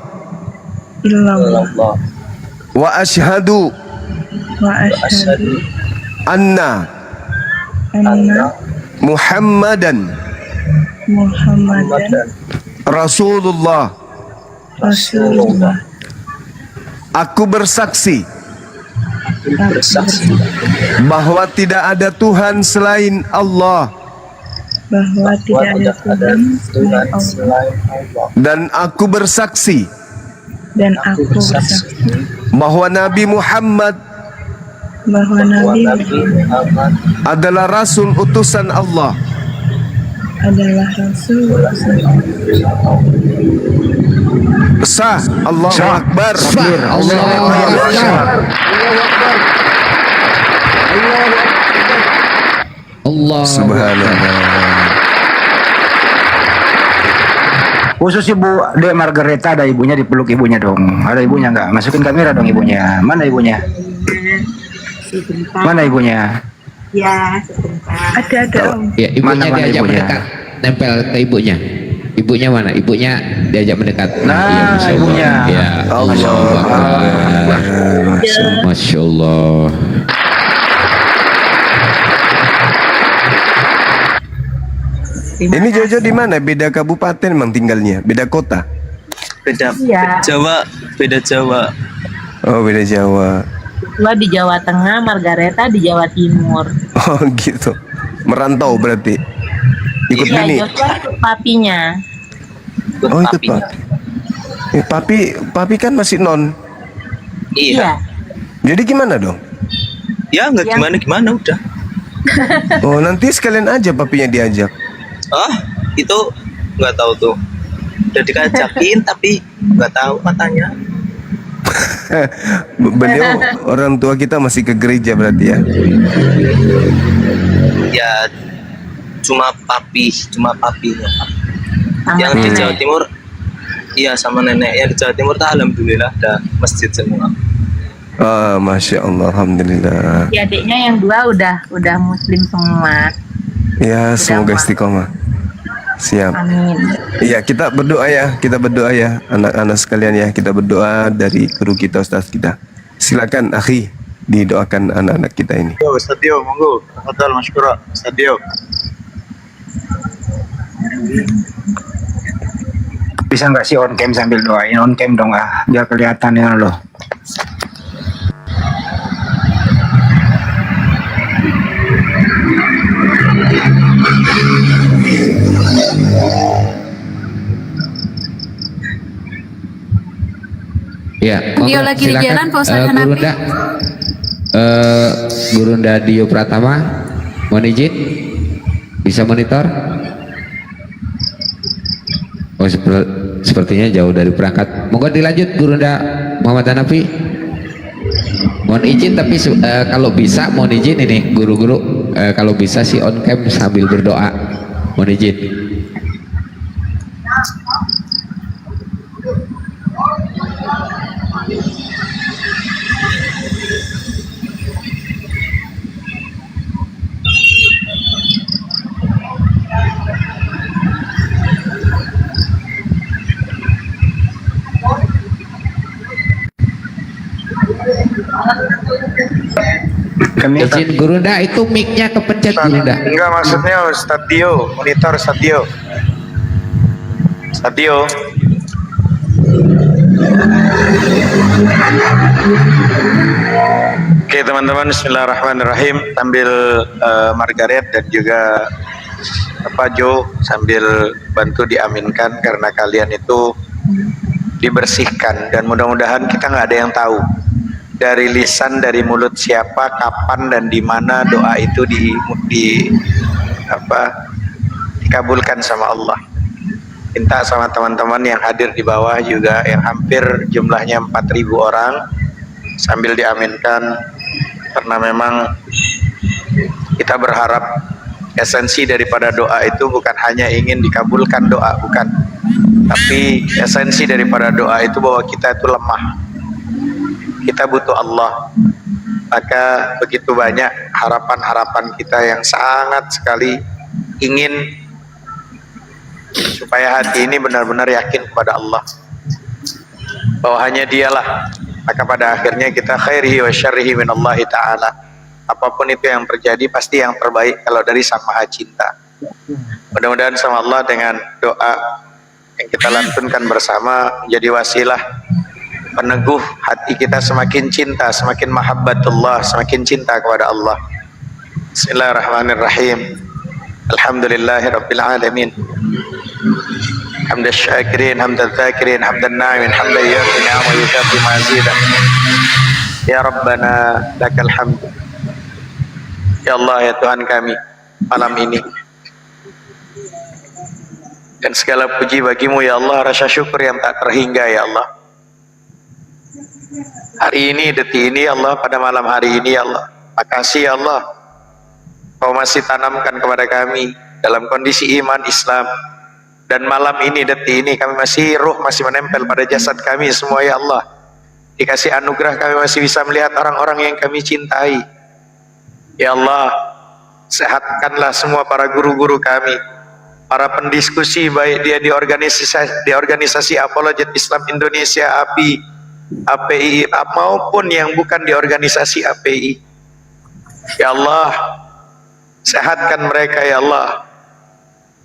A: wa asyhadu anna Muhammadan Rasulullah. Aku bersaksi bahwa tidak ada Tuhan selain Allah, dan aku bersaksi bahwa Nabi Muhammad adalah Rasul utusan Allah. Sah. Allahu Akbar. Allahu Akbar. Allah Subhanallah.
H: Khusus Ibu Dek Margareta, ada ibunya, dipeluk ibunya dong. Ada ibunya nggak? Masukin kamera dong ibunya. Mana ibunya? Mana ibunya?
I: Ya, sebentar.
K: Ada Om.
B: Ya, ibunya diajak mendekat, nempel ke ibunya. Ibunya mana? Ibunya diajak mendekat.
H: Nah,
B: ya,
H: ibunya.
B: Ya, Allah. Masya Allah.
A: Ini Jojo di mana? Beda kabupaten emang tinggalnya? Beda kota?
M: Beda
I: Iya.
M: Jawa, beda Jawa.
A: Oh, beda Jawa.
I: Gua di Jawa Tengah, Margareta di Jawa Timur.
A: Oh, gitu. Merantau berarti. Ikut
I: Iya,
A: ini.
I: Joshua ikut papinya.
A: Oh, ikut papi. Papi kan masih non.
I: Iya.
A: Jadi gimana dong?
M: Ya nggak gimana udah.
A: Oh, nanti sekalian aja papinya diajak.
M: Itu nggak tahu tuh. Udah dikajakin tapi nggak tahu katanya.
A: Beliau orang tua kita masih ke gereja berarti ya.
M: Ya cuma papinya. Yang di Jawa Timur iya sama nenek. Yang di Jawa Timur tuh alhamdulillah ada masjid semua.
A: Masya Allah, alhamdulillah.
I: Ya, adiknya yang 2 udah muslim semua.
A: Ya, semoga istiqomah. Siap.
I: Amin.
A: Iya, kita berdoa ya, anak-anak sekalian ya, kita berdoa dari guru kita, ustaz kita. Silakan, akhi, didoakan anak-anak kita ini.
D: Yo, Ustaz Dio, monggo. Tafadhal masykurah, Ustaz Dio.
H: Bisa nggak sih on cam sambil doain? On cam dong biar kelihatan ya loh.
B: Ya,
G: Dio lagi di jalan, Pak Ustadz Hanafi.
B: Gurunda Dio Pratama, mohon izin, bisa monitor? Oh, sepertinya jauh dari perangkat. Monggo dilanjut Gurunda Muhammad Hanafi. Mohon izin, tapi kalau bisa mohon izin ini guru-guru, kalau bisa sih on cam sambil berdoa. Mohon izin. Izin Gurunda, itu mic-nya kepencet Gurunda.
D: Enggak, maksudnya Ustaz Dio, monitor Ustaz Dio. Ustaz Dio. Oke teman-teman, bismillahirrahmanirrahim. Sambil Margaret dan juga Pak Jo sambil bantu diaminkan karena kalian itu dibersihkan, dan mudah-mudahan kita nggak ada yang tahu dari lisan, dari mulut siapa, kapan dan di mana doa itu dikabulkan sama Allah. Minta sama teman-teman yang hadir di bawah juga yang hampir jumlahnya 4.000 orang sambil diaminkan, karena memang kita berharap esensi daripada doa itu bukan hanya ingin dikabulkan doa, bukan, tapi esensi daripada doa itu bahwa kita itu lemah, kita butuh Allah. Maka begitu banyak harapan-harapan kita yang sangat sekali ingin supaya hati ini benar-benar yakin kepada Allah bahwa hanya dialah. Maka pada akhirnya kita khairihi wa syarrihi minallahi ta'ala. Apapun itu yang terjadi pasti yang terbaik kalau dari Sang Maha Cinta. Mudah-mudahan sama Allah dengan doa yang kita lantunkan bersama menjadi wasilah peneguh hati kita semakin cinta, semakin mahabbatullah, semakin cinta kepada Allah. Bismillahirrahmanirrahim. Alhamdulillahirabbil alamin. Hamdan syakirin, hamdan dzakirin, hamdan na'imin, hamdan yafi ni'ama yukafi mazidah. Ya Rabbana lakal hamd. Ya Allah, ya Tuhan kami, malam ini dan segala puji bagimu ya Allah, rasa syukur yang tak terhingga ya Allah. Hari ini, detik ini ya Allah, pada malam hari ini ya Allah, makasih ya Allah, Kau masih tanamkan kepada kami dalam kondisi iman Islam, dan malam ini, detik ini kami masih, ruh masih menempel pada jasad kami semua ya Allah. Dikasih anugerah kami masih bisa melihat orang-orang yang kami cintai ya Allah. Sehatkanlah semua para guru-guru kami, para pendiskusi, baik dia di organisasi Apologet Islam Indonesia API maupun yang bukan di organisasi API ya Allah. Sehatkan mereka ya Allah,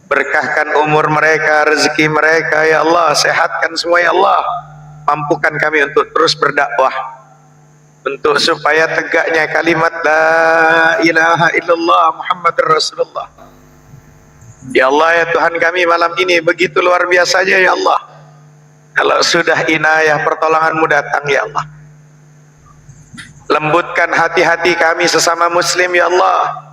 D: berkahkan umur mereka, rezeki mereka ya Allah, sehatkan semua ya Allah. Mampukan kami untuk terus berdakwah, untuk supaya tegaknya kalimat la ilaha illallah Muhammadur Rasulullah ya Allah. Ya Tuhan kami, malam ini begitu luar biasanya ya Allah. Kalau sudah inayah pertolonganmu datang ya Allah, Lembutkan hati-hati kami sesama muslim ya Allah.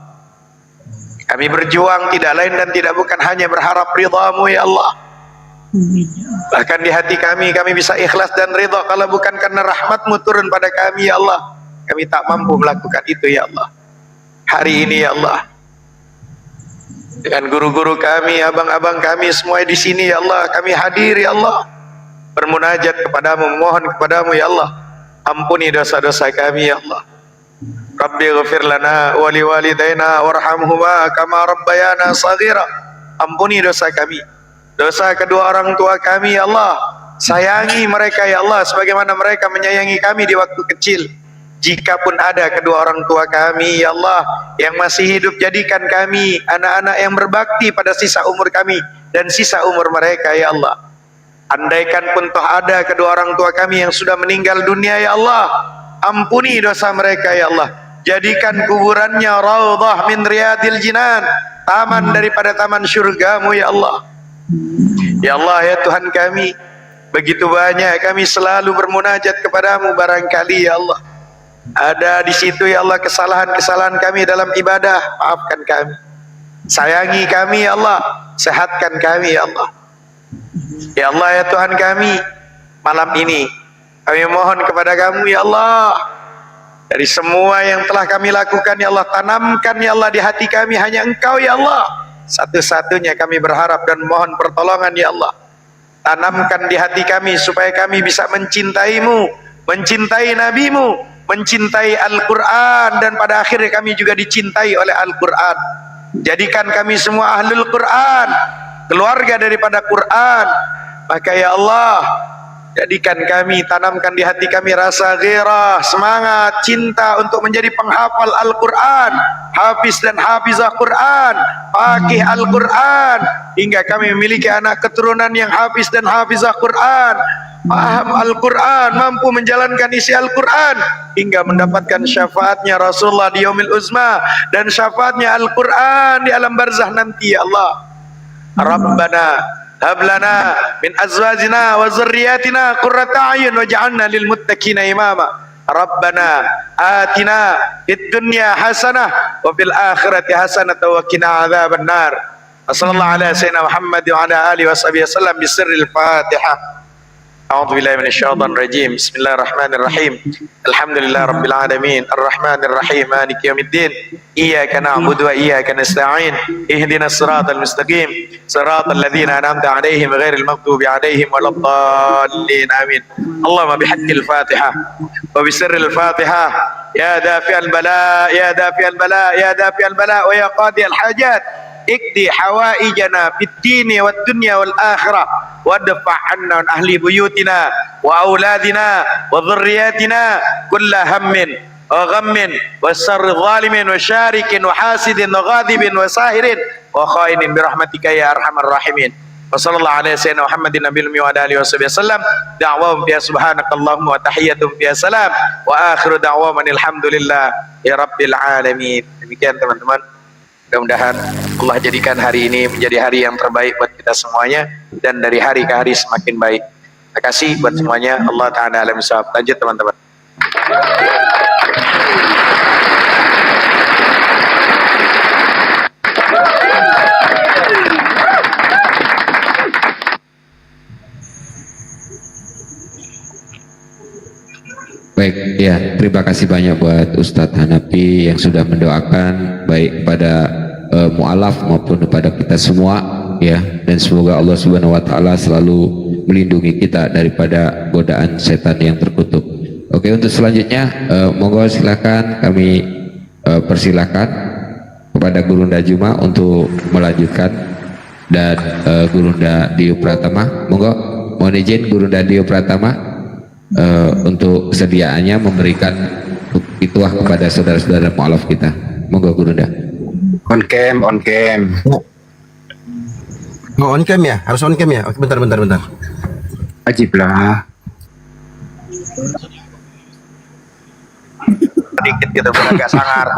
D: Kami berjuang tidak lain dan tidak bukan hanya berharap ridha-Mu ya Allah. Bahkan di hati kami bisa ikhlas dan ridha kalau bukan karena rahmat-Mu turun pada kami ya Allah. Kami tak mampu melakukan itu ya Allah. Hari ini ya Allah, dengan guru-guru kami, abang-abang kami semua di sini ya Allah, kami hadir ya Allah, bermunajat kepadamu, mohon kepadamu ya Allah, ampuni dosa-dosa kami ya Allah. Rabbi ghafir lana wa liwalidayna warhamhuma kama rabbayana saghira. Ampuni dosa kami, dosa kedua orang tua kami ya Allah. Sayangi mereka ya Allah sebagaimana mereka menyayangi kami di waktu kecil. Jikapun ada kedua orang tua kami ya Allah yang masih hidup, jadikan kami anak-anak yang berbakti pada sisa umur kami dan sisa umur mereka ya Allah. Andaikan pun toh ada kedua orang tua kami yang sudah meninggal dunia ya Allah, ampuni dosa mereka ya Allah. Jadikan kuburannya raudhah min riyadil jinan, taman daripada taman syurga-Mu ya Allah. Ya Allah ya Tuhan kami, begitu banyak kami selalu bermunajat kepadamu, barangkali ya Allah ada di situ ya Allah kesalahan-kesalahan kami dalam ibadah, maafkan kami. Sayangi kami ya Allah, sehatkan kami ya Allah. Ya Allah ya Tuhan kami, malam ini kami mohon kepada Kamu ya Allah, dari semua yang telah kami lakukan ya Allah, tanamkan ya Allah di hati kami hanya Engkau ya Allah. Satu-satunya kami berharap dan mohon pertolongan ya Allah. Tanamkan di hati kami supaya kami bisa mencintai-Mu, mencintai Nabi-Mu, mencintai Al-Quran, dan pada akhirnya kami juga dicintai oleh Al-Quran. Jadikan kami semua ahlul Quran, keluarga daripada Quran. Maka ya Allah, jadikan kami, tanamkan di hati kami rasa gairah, semangat, cinta untuk menjadi penghafal Al-Quran, hafiz dan hafizah Quran, faqih Al-Quran, hingga kami memiliki anak keturunan yang hafiz dan hafizah Quran, paham Al-Quran, mampu menjalankan isi Al-Quran, hingga mendapatkan syafaatnya Rasulullah di Yaumil Uzma dan syafaatnya Al-Quran di alam barzah nanti ya Allah. Rabbana hablana min azwajina wa zurriyatina qurrata a'yun waj'alna lil muttaqina imama. Rabbana atina fid dunya hasanah wa fil akhirati hasanah wa qina adzaban nar. Wassallallahu ala sayyidina Muhammad wa ala alihi washabihi wasallam bisirril Fatihah. A'udzu billahi minasyaitonir rajim. Bismillahirrahmanirrahim. Alhamdulillahi rabbil alamin, arrahmanir rahim, maliki yaumiddin. Iyyaka na'budu wa iyyaka nasta'in. Ihdinas siratal mustaqim, siratal ladzina an'amta 'alaihim ghairil maghdubi 'alaihim waladdallin. Amin. Allahumma bihaqqil Fatihah wa bisirril Fatihah, ya dafi'al bala, ya dafi'al bala, ya dafi'al bala wa ya qadiyal hajat. Ikdi hawaijana fid dini wad dunya wal akhirah wadfa' anna ahli buyutina wa auladina wa dhurriyyatina kulla hammin wa ghammin wa sarri zalimin wa syarikin wa hasidin wa ghadibin wa sahirin wa khainin bi rahmatika ya arhamar rahimin. Wa sallallahu ala sayyidina Muhammadin nabiyil ummi wa ala alihi wasallam. Da'wahum fiha subhanakallahumma wa tahiyyatuhum fiha salam wa akhiru da'wahum alhamdulillah ya rabbil alamin. Demikian teman-teman. Mudah-mudahan Allah jadikan hari ini menjadi hari yang terbaik buat kita semuanya, dan dari hari ke hari semakin baik. Terima kasih buat semuanya. Allah Ta'ala alam bisawab. Lanjut teman-teman.
B: Baik, ya, terima kasih banyak buat Ustadz Hanafi yang sudah mendoakan baik kepada mu'alaf maupun kepada kita semua ya, dan semoga Allah Subhanahu wa taala selalu melindungi kita daripada godaan setan yang terkutuk. Oke, untuk selanjutnya monggo silakan, kami persilakan kepada Gurunda Juma untuk melanjutkan, dan Gurunda Dio Pratama, monggo mohon izin Gurunda Dio Pratama untuk kesediaannya memberikan ituah kepada saudara-saudara mu'alaf kita. Monggo Gurunda.
H: On cam.
E: Oh, on cam ya? Harus on cam ya? Oke, bentar.
H: Wajib lah.
D: Sedikit gitu, agak sangar.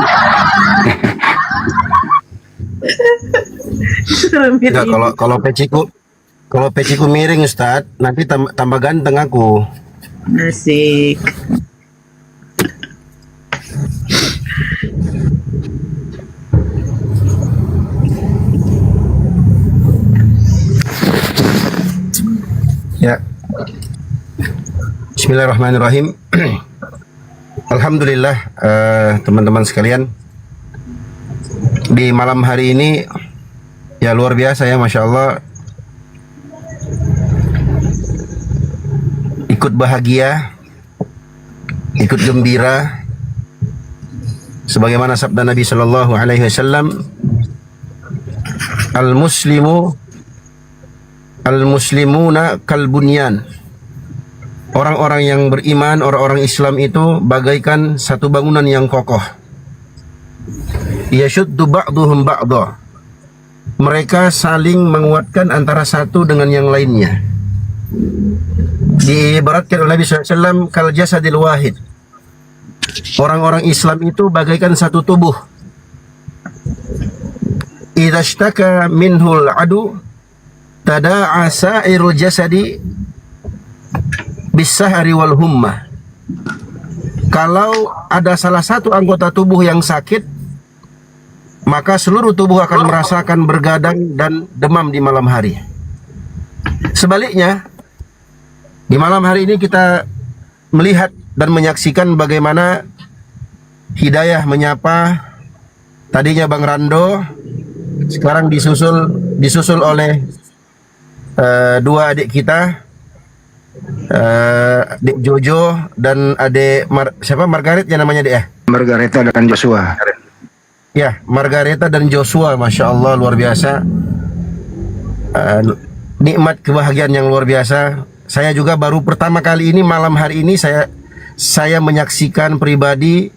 E: Enggak, kalau peciku miring Ustadz, nanti tambah ganteng aku.
I: Asik.
E: Ya. Bismillahirrahmanirrahim. Alhamdulillah, teman-teman sekalian, di malam hari ini ya luar biasa ya, Masya Allah, ikut bahagia, ikut gembira, sebagaimana sabda Nabi Shallallahu Alaihi Wasallam, al-muslimuna kalbunyan. Orang-orang yang beriman, orang-orang Islam itu bagaikan satu bangunan yang kokoh. Yashuddu ba'duhum ba'da. Mereka saling menguatkan antara satu dengan yang lainnya. Diibaratkan oleh Nabi SAW kal jasadil wahid. Orang-orang Islam itu bagaikan satu tubuh. Idza ishtaka minhul adu tada'a sa'irul jasadi bisahari wal humma. Kalau ada salah satu anggota tubuh yang sakit, maka seluruh tubuh akan merasakan bergadang dan demam di malam hari. Sebaliknya, di malam hari ini kita melihat dan menyaksikan bagaimana Hidayah menyapa tadinya Bang Rando, sekarang disusul oleh dua adik kita, adik Jojo dan adik Margaret ya namanya, Dek ya?
H: Margareta dan Joshua.
E: Ya, Margareta dan Joshua, Masya Allah, luar biasa. Nikmat kebahagiaan yang luar biasa. Saya juga baru pertama kali ini, malam hari ini saya menyaksikan pribadi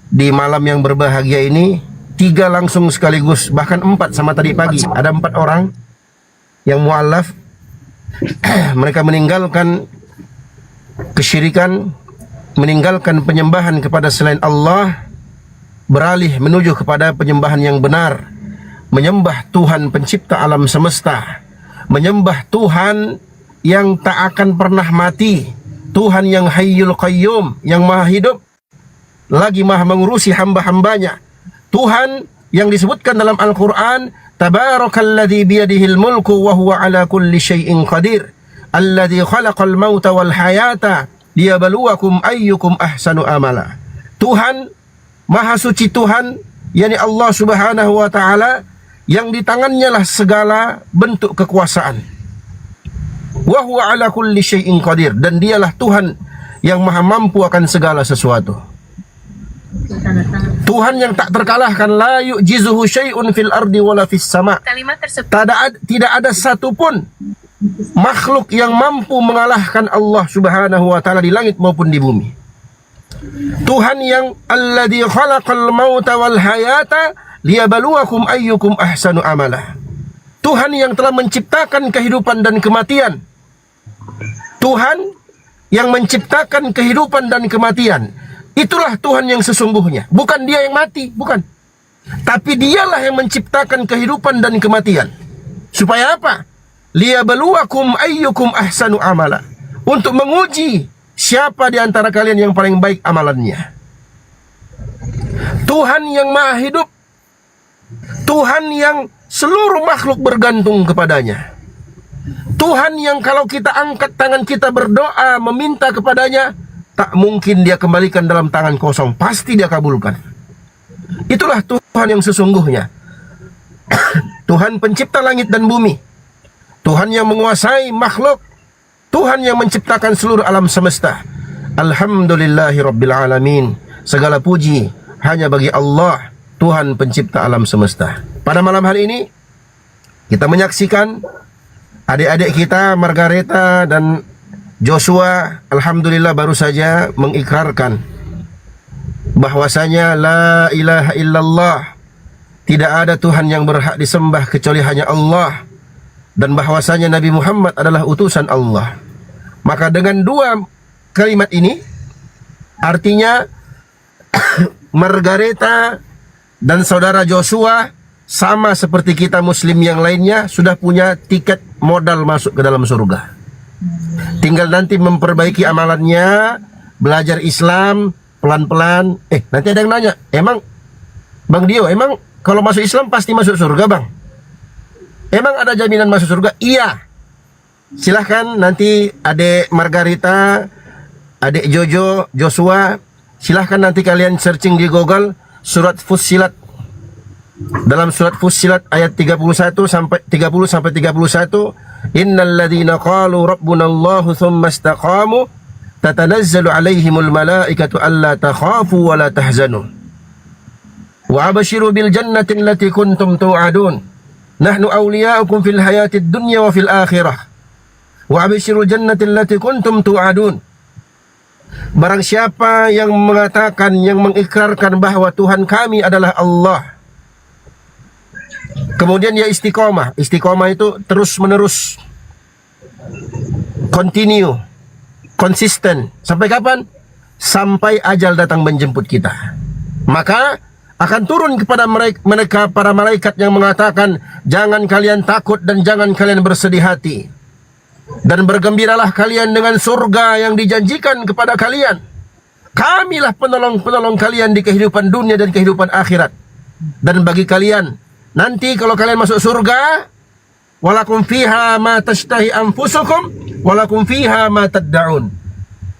E: di malam yang berbahagia ini 3 langsung sekaligus, bahkan 4 sama tadi pagi. Ada 4 orang yang mu'alaf. Mereka meninggalkan kesyirikan, meninggalkan penyembahan kepada selain Allah, beralih menuju kepada penyembahan yang benar, menyembah Tuhan pencipta alam semesta, menyembah Tuhan yang tak akan pernah mati, Tuhan yang hayyul qayyum, yang maha hidup lagi maha mengurusi hamba-hambanya, Tuhan yang disebutkan dalam Al-Quran, Tabarakalladzi biyadihil mulku wa huwa ala kulli syai'in qadir, alladzi khalaqal mauta wal hayata liyabluwakum ayyukum ahsanu amala. Tuhan, maha suci Tuhan, yakni Allah Subhanahu wa taala, yang di tangannya lah segala bentuk kekuasaan. Wa huwa ala kulli syai'in qadir, dan dialah Tuhan yang maha mampu akan segala sesuatu. Tuhan yang tak terkalahkan, la yu'jizuhu syai'un fil ardi wala fis sama.
G: Kalimat tersebut
E: Tidak ada satupun makhluk yang mampu mengalahkan Allah Subhanahu wa taala di langit maupun di bumi. Tuhan yang alladzi khalaqal mauta wal hayata liyabluwakum ayyukum ahsanu amala. Tuhan yang telah menciptakan kehidupan dan kematian. Tuhan yang menciptakan kehidupan dan kematian. Itulah Tuhan yang sesungguhnya. Bukan dia yang mati, bukan. Tapi dialah yang menciptakan kehidupan dan kematian. Supaya apa? Liyabluwakum ayyukum ahsanu amala. Untuk menguji siapa di antara kalian yang paling baik amalannya. Tuhan yang maha hidup, Tuhan yang seluruh makhluk bergantung kepadanya, Tuhan yang kalau kita angkat tangan kita berdoa meminta kepadanya, tak mungkin dia kembalikan dalam tangan kosong, pasti dia kabulkan. Itulah Tuhan yang sesungguhnya. Tuhan pencipta langit dan bumi, Tuhan yang menguasai makhluk, Tuhan yang menciptakan seluruh alam semesta. Alhamdulillahi rabbil alamin. Segala puji hanya bagi Allah, Tuhan pencipta alam semesta. Pada malam hari ini kita menyaksikan adik-adik kita Margareta dan Joshua, alhamdulillah baru saja mengikrarkan bahwasanya la ilaha illallah, tidak ada Tuhan yang berhak disembah kecuali hanya Allah, dan bahwasanya Nabi Muhammad adalah utusan Allah. Maka dengan 2 kalimat ini artinya Margareta dan saudara Joshua sama seperti kita muslim yang lainnya sudah punya tiket modal masuk ke dalam surga. Tinggal nanti memperbaiki amalannya, belajar Islam pelan-pelan. Nanti ada yang nanya, emang Bang Dio, emang kalau masuk Islam pasti masuk surga, Bang? Emang ada jaminan masuk surga? Iya. silahkan nanti adik Margarita, adik Joshua, silahkan nanti kalian searching di Google surat Fussilat. Dalam surat Fussilat ayat 30 sampai 31, innal ladzina qalu rabbunallahu tsumma istaqamu tatanazzalu alaihimul malaikatu alla takhafu wa la tahzanu wa abshiru bil jannati allati kuntum tu'adun nahnu awliya'ukum fil hayatid dunya wa fil akhirah wa abshirul jannati allati kuntum tu'adun. Barang siapa yang mengatakan, yang mengikrarkan bahwa Tuhan kami adalah Allah, kemudian dia istiqomah. Istiqomah itu terus menerus, continue, konsisten. Sampai kapan? Sampai ajal datang menjemput kita. Maka akan turun kepada mereka para malaikat yang mengatakan, jangan kalian takut dan jangan kalian bersedih hati, dan bergembiralah kalian dengan surga yang dijanjikan kepada kalian. Kamilah penolong-penolong kalian di kehidupan dunia dan kehidupan akhirat. Dan bagi kalian nanti kalau kalian masuk surga, walakum fiha ma tashtahi anfusukum walakum fiha ma tad'un.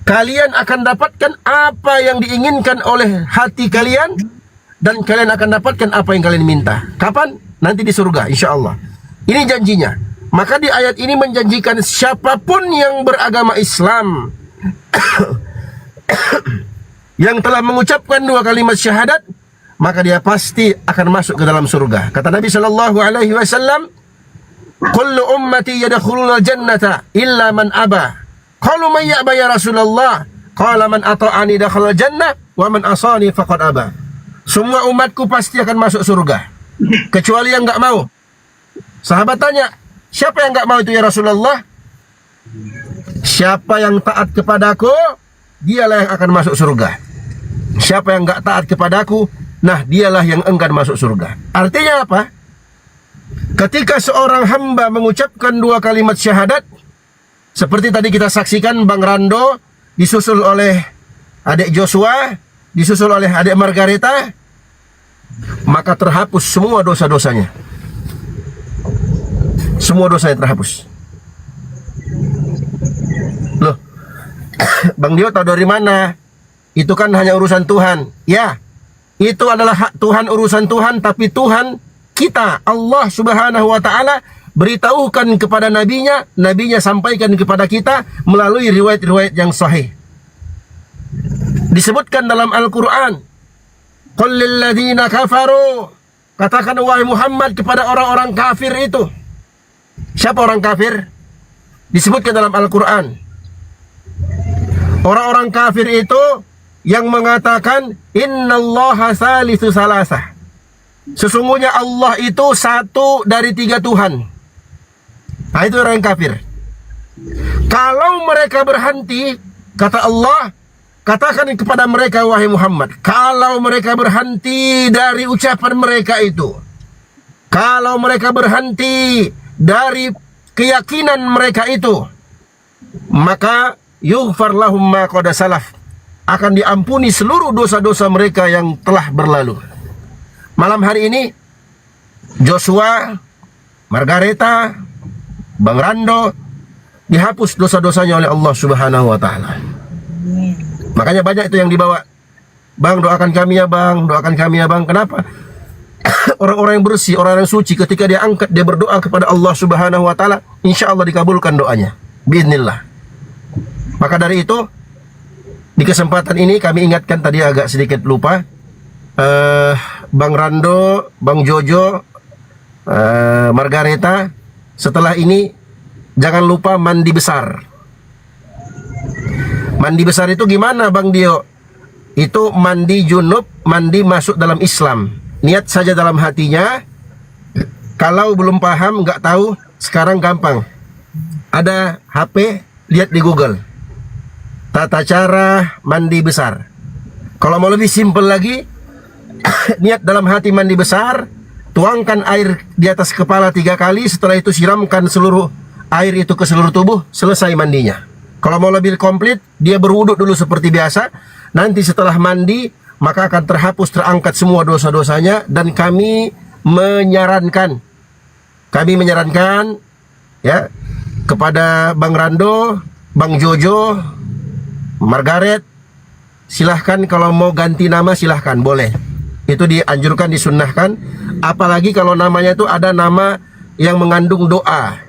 E: Kalian akan dapatkan apa yang diinginkan oleh hati kalian, dan kalian akan dapatkan apa yang kalian minta. Kapan? Nanti di surga, insyaallah. Ini janjinya. Maka di ayat ini menjanjikan siapapun yang beragama Islam yang telah mengucapkan 2 kalimat syahadat, maka dia pasti akan masuk ke dalam surga. Kata Nabi SAW, kullu ummati yadkhuluna jannata illa man aba. Qalu man ya'ba ya Rasulullah? Qala man ata'ani dakhala jannah wa man asani faqad aba. Semua umatku pasti akan masuk surga, kecuali yang enggak mau. Sahabat tanya, siapa yang enggak mau itu ya Rasulullah? Siapa yang taat kepadaku, dialah yang akan masuk surga. Siapa yang enggak taat kepadaku, nah dialah yang enggan masuk surga. Artinya apa? Ketika seorang hamba mengucapkan 2 kalimat syahadat, seperti tadi kita saksikan Bang Rando, disusul oleh adik Joshua, disusul oleh adik Margareta, maka terhapus semua dosa-dosanya. Semua dosanya terhapus. Loh, Bang Dio tahu dari mana? Itu kan hanya urusan Tuhan. Ya, itu adalah hak Tuhan, urusan Tuhan, tapi Tuhan kita, Allah Subhanahu wa Ta'ala, beritahukan kepada nabinya, nabinya sampaikan kepada kita melalui riwayat-riwayat yang sahih. Disebutkan dalam Al-Quran, qul lil ladzina kafaru, katakan wahai Muhammad kepada orang-orang kafir itu. Siapa orang kafir? Disebutkan dalam Al-Quran, orang-orang kafir itu yang mengatakan innallaha salisu salasah, sesungguhnya Allah itu 1 dari 3 Tuhan. Nah, itu orang yang kafir. Kalau mereka berhenti, kata Allah, katakan kepada mereka wahai Muhammad, kalau mereka berhenti dari ucapan mereka itu, kalau mereka berhenti dari keyakinan mereka itu, maka yughfar lahum ma qad salaf, akan diampuni seluruh dosa-dosa mereka yang telah berlalu. Malam hari ini Joshua, Margareta, Bang Rando dihapus dosa-dosanya oleh Allah Subhanahu wa Ta'ala. Makanya banyak itu yang dibawa, Bang doakan kami ya Bang, doakan kami ya Bang. Kenapa? Orang-orang yang bersih, orang-orang yang suci, ketika dia angkat, dia berdoa kepada Allah Subhanahu wa Ta'ala, insya Allah dikabulkan doanya, biiznillah. Maka dari itu, di kesempatan ini kami ingatkan, tadi agak sedikit lupa, Bang Rando, Bang Jojo, Margareta, setelah ini jangan lupa mandi besar. Mandi besar itu gimana Bang Dio? Itu mandi junub, mandi masuk dalam Islam. Niat saja dalam hatinya. Kalau belum paham, nggak tahu, sekarang gampang. Ada HP, lihat di Google. Tata cara mandi besar. Kalau mau lebih simpel lagi, niat dalam hati mandi besar, tuangkan air di atas kepala 3 kali, setelah itu siramkan seluruh air itu ke seluruh tubuh, selesai mandinya. Kalau mau lebih komplit, dia berwuduk dulu seperti biasa. Nanti setelah mandi, maka akan terhapus, terangkat semua dosa-dosanya. Dan kami menyarankan, ya, kepada Bang Rando, Bang Jojo, Margaret, silahkan kalau mau ganti nama silahkan, boleh. Itu dianjurkan, disunnahkan. Apalagi kalau namanya itu ada nama yang mengandung doa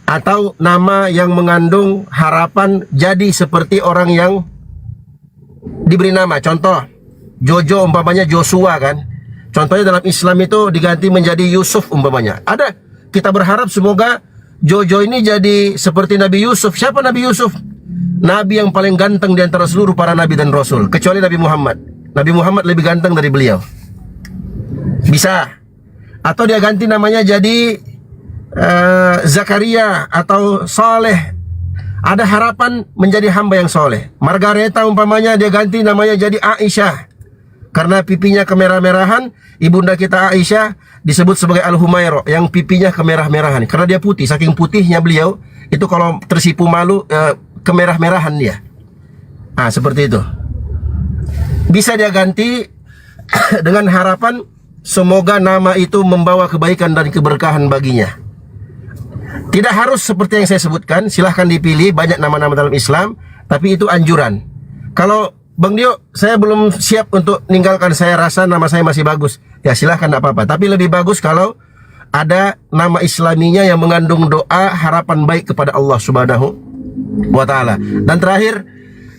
E: atau nama yang mengandung harapan jadi seperti orang yang diberi nama. Contoh, Jojo umpamanya Joshua kan. Contohnya dalam Islam itu diganti menjadi Yusuf umpamanya. Ada, kita berharap semoga Jojo ini jadi seperti Nabi Yusuf. Siapa Nabi Yusuf? Nabi yang paling ganteng di antara seluruh para nabi dan rasul, kecuali Nabi Muhammad. Nabi Muhammad lebih ganteng dari beliau. Bisa. Atau dia ganti namanya jadi Zakaria atau Saleh. Ada harapan menjadi hamba yang soleh. Margareta umpamanya dia ganti namanya jadi Aisyah, karena pipinya kemerah-merahan. Ibunda kita Aisyah disebut sebagai Al-Humairah, yang pipinya kemerah-merahan karena dia putih. Saking putihnya beliau itu kalau tersipu malu kemerah-merahan dia. Nah, seperti itu. Bisa dia ganti dengan harapan semoga nama itu membawa kebaikan dan keberkahan baginya. Tidak harus seperti yang saya sebutkan, silahkan dipilih, banyak nama-nama dalam Islam, tapi itu anjuran. Kalau Bang Dio, saya belum siap untuk meninggalkan, saya rasa nama saya masih bagus, ya silahkan, tidak apa-apa. Tapi lebih bagus kalau ada nama islaminya yang mengandung doa harapan baik kepada Allah Subhanahu wa Ta'ala. Dan terakhir,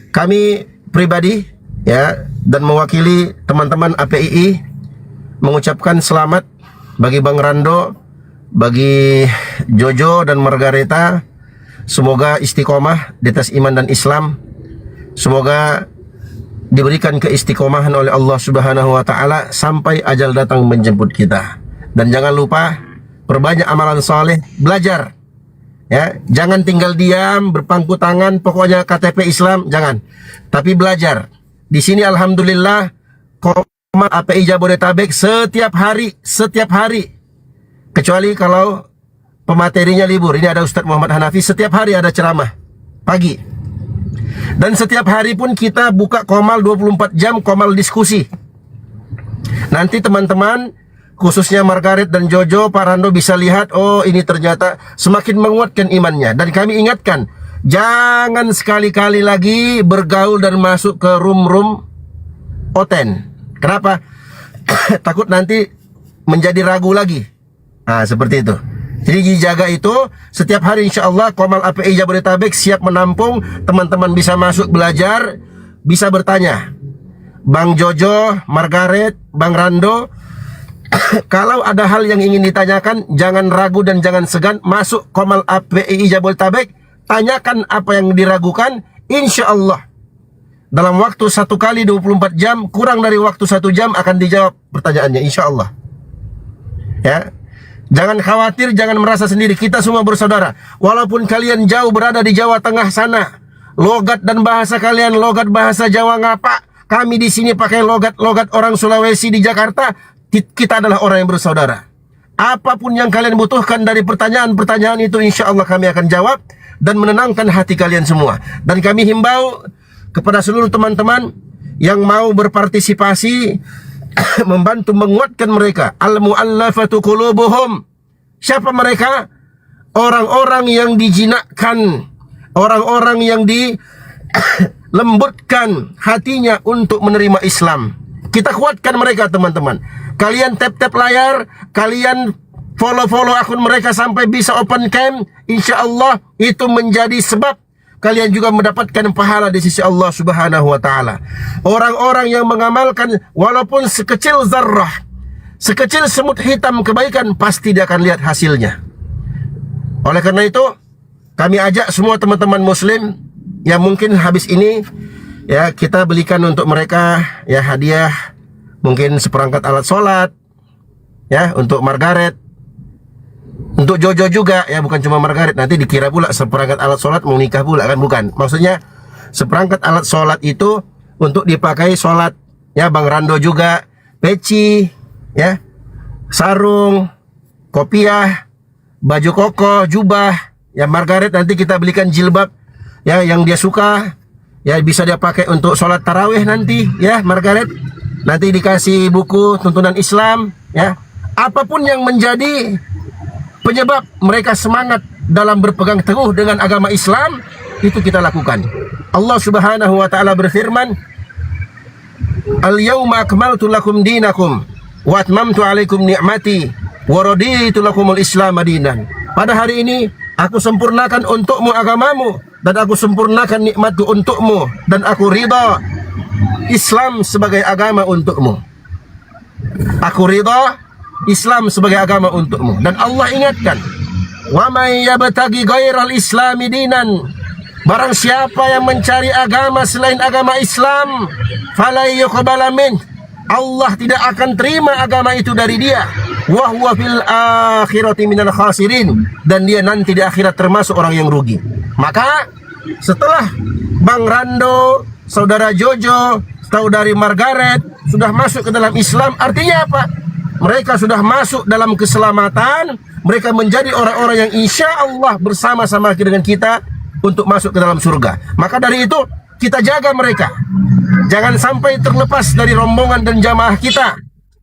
E: kami pribadi ya dan mewakili teman-teman APII mengucapkan selamat bagi Bang Rando, bagi Jojo dan Margareta. Semoga istiqomah di atas iman dan Islam. Semoga diberikan keistiqomahan oleh Allah Subhanahu wa Ta'ala sampai ajal datang menjemput kita. Dan jangan lupa perbanyak amalan soleh, belajar. Ya, jangan tinggal diam, berpangku tangan, pokoknya KTP Islam, jangan. Tapi belajar. Di sini alhamdulillah Komal API Jabodetabek setiap hari. Kecuali kalau pematerinya libur. Ini ada Ustadz Muhammad Hanafi, setiap hari ada ceramah pagi. Dan setiap hari pun kita buka Komal 24 jam, Komal diskusi. Nanti teman-teman, khususnya Margaret dan Jojo, Pak Rando bisa lihat, oh ini ternyata semakin menguatkan imannya. Dan kami ingatkan, jangan sekali-kali lagi bergaul dan masuk ke room-room oten. Kenapa? Takut nanti menjadi ragu lagi. Nah, seperti itu. Jadi dijaga itu. Setiap hari insya Allah Komal API Jabodetabek siap menampung. Teman-teman bisa masuk belajar, bisa bertanya. Bang Jojo, Margaret, Bang Rando, kalau ada hal yang ingin ditanyakan, jangan ragu dan jangan segan. Masuk Komal API Jabodetabek, tanyakan apa yang diragukan. Insya Allah dalam waktu 1 kali 24 jam, kurang dari waktu 1 jam akan dijawab pertanyaannya, insya Allah. Ya, jangan khawatir, jangan merasa sendiri. Kita semua bersaudara. Walaupun kalian jauh berada di Jawa Tengah sana, logat dan bahasa kalian logat bahasa Jawa ngapa, kami di sini pakai logat orang Sulawesi di Jakarta. Kita adalah orang yang bersaudara. Apapun yang kalian butuhkan dari pertanyaan-pertanyaan itu, insya Allah kami akan jawab dan menenangkan hati kalian semua. Dan kami himbau kepada seluruh teman-teman yang mau berpartisipasi membantu menguatkan mereka. Al-mu'allafatu qulubuhum. Siapa mereka? Orang-orang yang dijinakkan, orang-orang yang dilembutkan hatinya untuk menerima Islam. Kita kuatkan mereka, teman-teman. Kalian tap-tap layar, kalian follow akun mereka sampai bisa open cam. Insya Allah itu menjadi sebab kalian juga mendapatkan pahala di sisi Allah Subhanahu wa Ta'ala. Orang-orang yang mengamalkan walaupun sekecil zarrah, sekecil semut hitam kebaikan, pasti dia akan lihat hasilnya. Oleh karena itu, kami ajak semua teman-teman muslim yang mungkin habis ini ya kita belikan untuk mereka ya hadiah, mungkin seperangkat alat sholat ya untuk Margaret. Untuk Jojo juga ya, bukan cuma Margaret, nanti dikira pula seperangkat alat sholat mau nikah pula kan, bukan. Maksudnya seperangkat alat sholat itu untuk dipakai sholat ya. Bang Rando juga peci ya, sarung, kopiah, baju koko, jubah ya. Margaret nanti kita belikan jilbab ya yang dia suka ya, bisa dia pakai untuk sholat tarawih nanti ya. Margaret nanti dikasih buku tuntunan Islam ya. Apapun yang menjadi penyebab mereka semangat dalam berpegang teguh dengan agama Islam, itu kita lakukan. Allah Subhanahu wa taala berfirman, "Al-yauma akmaltu lakum dinakum wa atmamtu alaikum ni'mati wa raditu lakumul Islam madinan." Pada hari ini aku sempurnakan untukmu agamamu dan aku sempurnakan nikmatku untukmu dan aku ridha Islam sebagai agama untukmu. Aku ridha Islam sebagai agama untukmu. Dan Allah ingatkan, "Wa may yabtaghi ghairal islami dinan." Barang siapa yang mencari agama selain agama Islam, fala yuqbala min. Allah tidak akan terima agama itu dari dia. Wa huwa fil akhirati minal khasirin. Dan dia nanti di akhirat termasuk orang yang rugi. Maka setelah Bang Rando, Saudara Jojo, Saudari Margaret sudah masuk ke dalam Islam, artinya apa? Mereka sudah masuk dalam keselamatan. Mereka menjadi orang-orang yang insya Allah bersama-sama dengan kita untuk masuk ke dalam surga. Maka dari itu kita jaga mereka. Jangan sampai terlepas dari rombongan dan jamaah kita.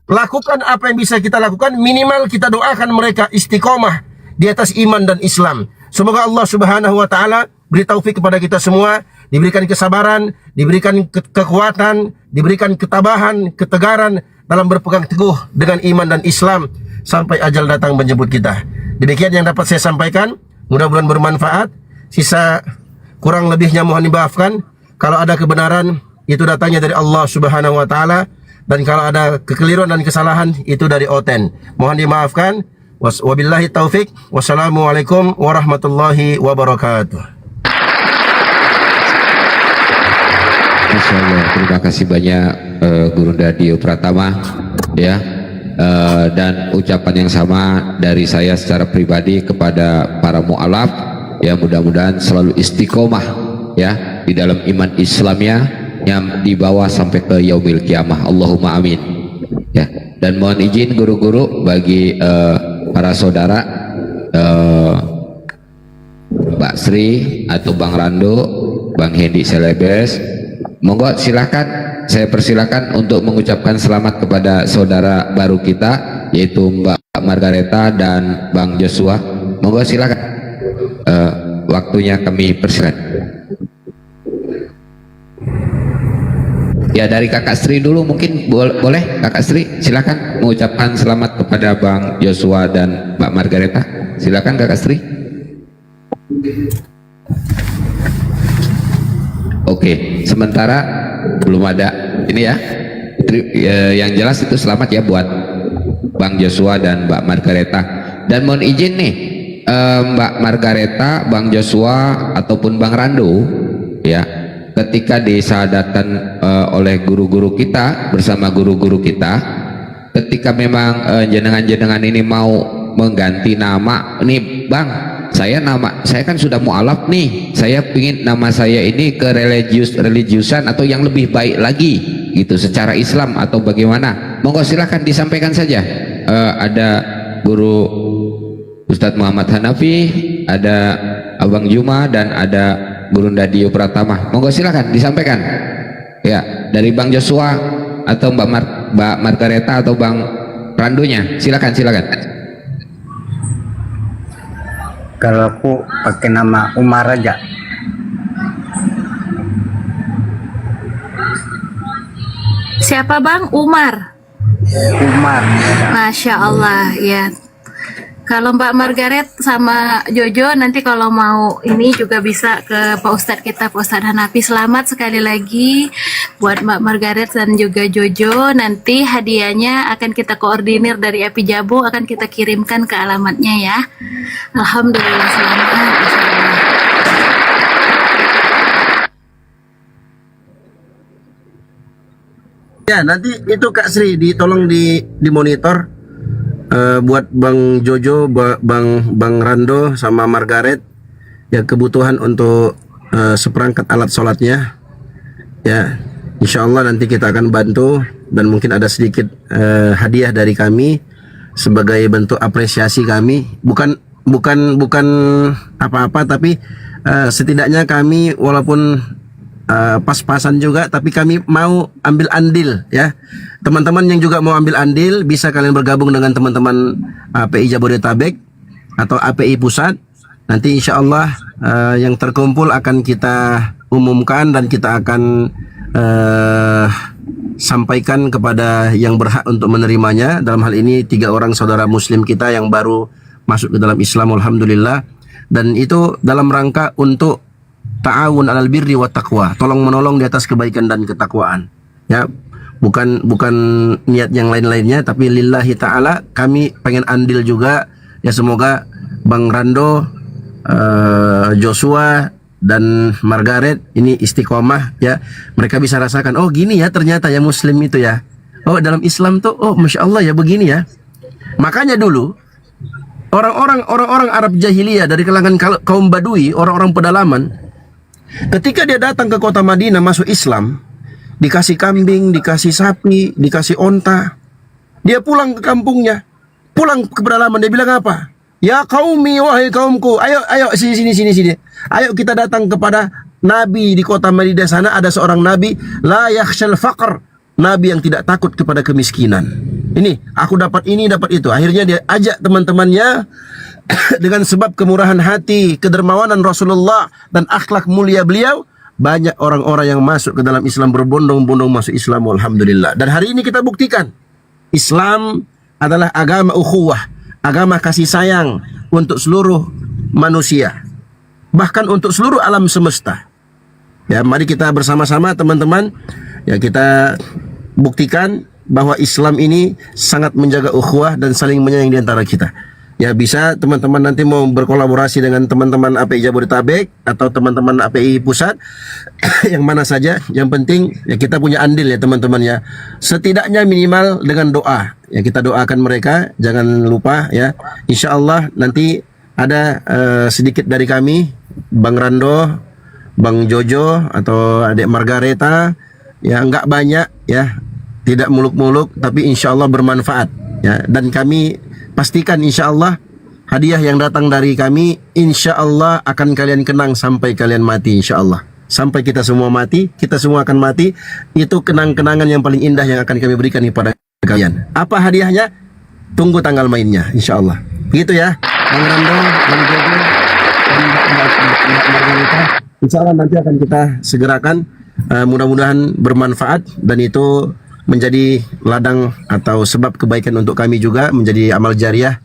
E: Lakukan apa yang bisa kita lakukan. Minimal kita doakan mereka istiqomah di atas iman dan Islam. Semoga Allah Subhanahu wa taala beri taufik kepada kita semua, diberikan kesabaran, diberikan kekuatan, diberikan ketabahan, ketegaran dalam berpegang teguh dengan iman dan Islam sampai ajal datang menjemput kita. Demikian yang dapat saya sampaikan, mudah-mudahan bermanfaat. Sisa kurang lebihnya mohon dimaafkan. Kalau ada kebenaran itu datangnya dari Allah Subhanahu wa taala, dan kalau ada kekeliruan dan kesalahan itu dari Oten. Mohon dimaafkan. Wabillahi taufik. Wassalamualaikum warahmatullahi wabarakatuh.
B: Masya Allah, terima kasih banyak Guru Dio Pratama ya, dan ucapan yang sama dari saya secara pribadi kepada para mu'alaf ya, mudah-mudahan selalu istiqomah ya di dalam iman Islamnya yang dibawa sampai ke yaumil kiamah. Allahumma amin ya. Dan mohon izin guru-guru bagi para saudara, Mbak Sri atau Bang Rando, Bang Hendi Selebes, monggo silakan, saya persilakan untuk mengucapkan selamat kepada saudara baru kita yaitu Mbak Margareta dan Bang Joshua. Monggo silakan, waktunya kami persilakan. Ya, dari Kakak Sri dulu mungkin boleh. Kakak Sri silakan mengucapkan selamat kepada Bang Joshua dan Mbak Margareta. Silakan Kakak Sri. Oke, sementara belum ada ini ya. Yang jelas itu selamat ya buat Bang Joshua dan Mbak Margareta. Dan mohon izin nih, Mbak Margareta, Bang Joshua ataupun Bang Rando ya, ketika disahadatkan oleh guru-guru kita bersama guru-guru kita, ketika memang jenengan-jenengan ini mau mengganti nama nih, Bang, saya kan sudah mu'alaf nih, saya pingin nama saya ini ke religiusan atau yang lebih baik lagi gitu secara Islam atau bagaimana, monggo silahkan disampaikan saja. Ada Guru Ustadz Muhammad Hanafi, ada Abang Juma, dan ada Guru Dio Pratama. Monggo silahkan disampaikan ya, dari Bang Joshua atau Mbak Margareta atau Bang Randonya, silakan.
C: Kalau aku pakai nama Umar aja.
G: Siapa Bang? Umar. Masya Allah ya. Kalau Mbak Margaret sama Jojo nanti kalau mau ini juga bisa ke Pak Ustadz kita, Pak Ustadz Hanafi. Selamat sekali lagi buat Mbak Margaret dan juga Jojo. Nanti hadiahnya akan kita koordinir dari Api Jabo, akan kita kirimkan ke alamatnya ya. Alhamdulillah, selamat.
E: Ya, nanti itu Kak Sri tolong dimonitor. Buat Bang Jojo, Bang Rando sama Margaret ya, kebutuhan untuk seperangkat alat sholatnya ya, insya Allah nanti kita akan bantu, dan mungkin ada sedikit hadiah dari kami sebagai bentuk apresiasi kami, bukan apa-apa, tapi setidaknya kami walaupun pas-pasan juga, tapi kami mau ambil andil ya. Teman-teman yang juga mau ambil andil bisa kalian bergabung dengan teman-teman API Jabodetabek atau API Pusat Nanti insya Allah yang terkumpul akan kita umumkan dan kita akan sampaikan kepada yang berhak untuk menerimanya. Dalam hal ini 3 orang saudara muslim kita yang baru masuk ke dalam Islam, alhamdulillah. Dan itu dalam rangka untuk ta'awun alal birri wa taqwa, tolong menolong di atas kebaikan dan ketakwaan. Ya, bukan niat yang lain-lainnya, tapi lillahi ta'ala kami pengen andil juga. Ya, semoga Bang Rando, Joshua dan Margaret ini istiqomah, ya, mereka bisa rasakan, oh gini ya ternyata ya muslim itu ya, oh dalam Islam tuh, oh masya Allah ya begini ya. Makanya dulu orang-orang Arab jahiliyah dari kalangan kaum Badui, orang-orang pedalaman, ketika dia datang ke kota Madinah masuk Islam, dikasih kambing, dikasih sapi, dikasih onta, dia pulang ke kampungnya, pulang ke pedalaman, dia bilang apa? Ya qaumi, wahai kaumku, ayo sini. Ayo kita datang kepada nabi di kota Madinah sana. Ada seorang nabi, la yakhshal faqr, nabi yang tidak takut kepada kemiskinan. Ini aku dapat ini, dapat itu. Akhirnya dia ajak teman-temannya dengan sebab kemurahan hati, kedermawanan Rasulullah dan akhlak mulia beliau, banyak orang-orang yang masuk ke dalam Islam, berbondong-bondong masuk Islam, alhamdulillah. Dan hari ini kita buktikan Islam adalah agama ukhuwah, agama kasih sayang untuk seluruh manusia, bahkan untuk seluruh alam semesta. Ya, mari kita bersama-sama teman-teman, ya, kita buktikan bahwa Islam ini sangat menjaga ukhuwah dan saling menyayangi di antara kita. Ya, bisa teman-teman nanti mau berkolaborasi dengan teman-teman API Jabodetabek atau teman-teman API Pusat yang mana saja, yang penting ya kita punya andil ya teman-teman ya. Setidaknya minimal dengan doa. Ya, kita doakan mereka, jangan lupa ya. Insya Allah nanti ada sedikit dari kami, Bang Rando, Bang Jojo atau adik Margareta, ya enggak banyak ya, tidak muluk-muluk, tapi insya Allah bermanfaat ya. Dan kami pastikan insya Allah hadiah yang datang dari kami insya Allah akan kalian kenang sampai kalian mati, insya Allah. Sampai kita semua mati, kita semua akan mati. Itu kenang-kenangan yang paling indah yang akan kami berikan kepada kalian. Apa hadiahnya? Tunggu tanggal mainnya, insya Allah. Begitu ya, Bang Rando, Bang Jojo, Margareta. Insya Allah nanti akan kita segerakan. Mudah-mudahan bermanfaat dan itu menjadi ladang atau sebab kebaikan untuk kami juga, menjadi amal jariah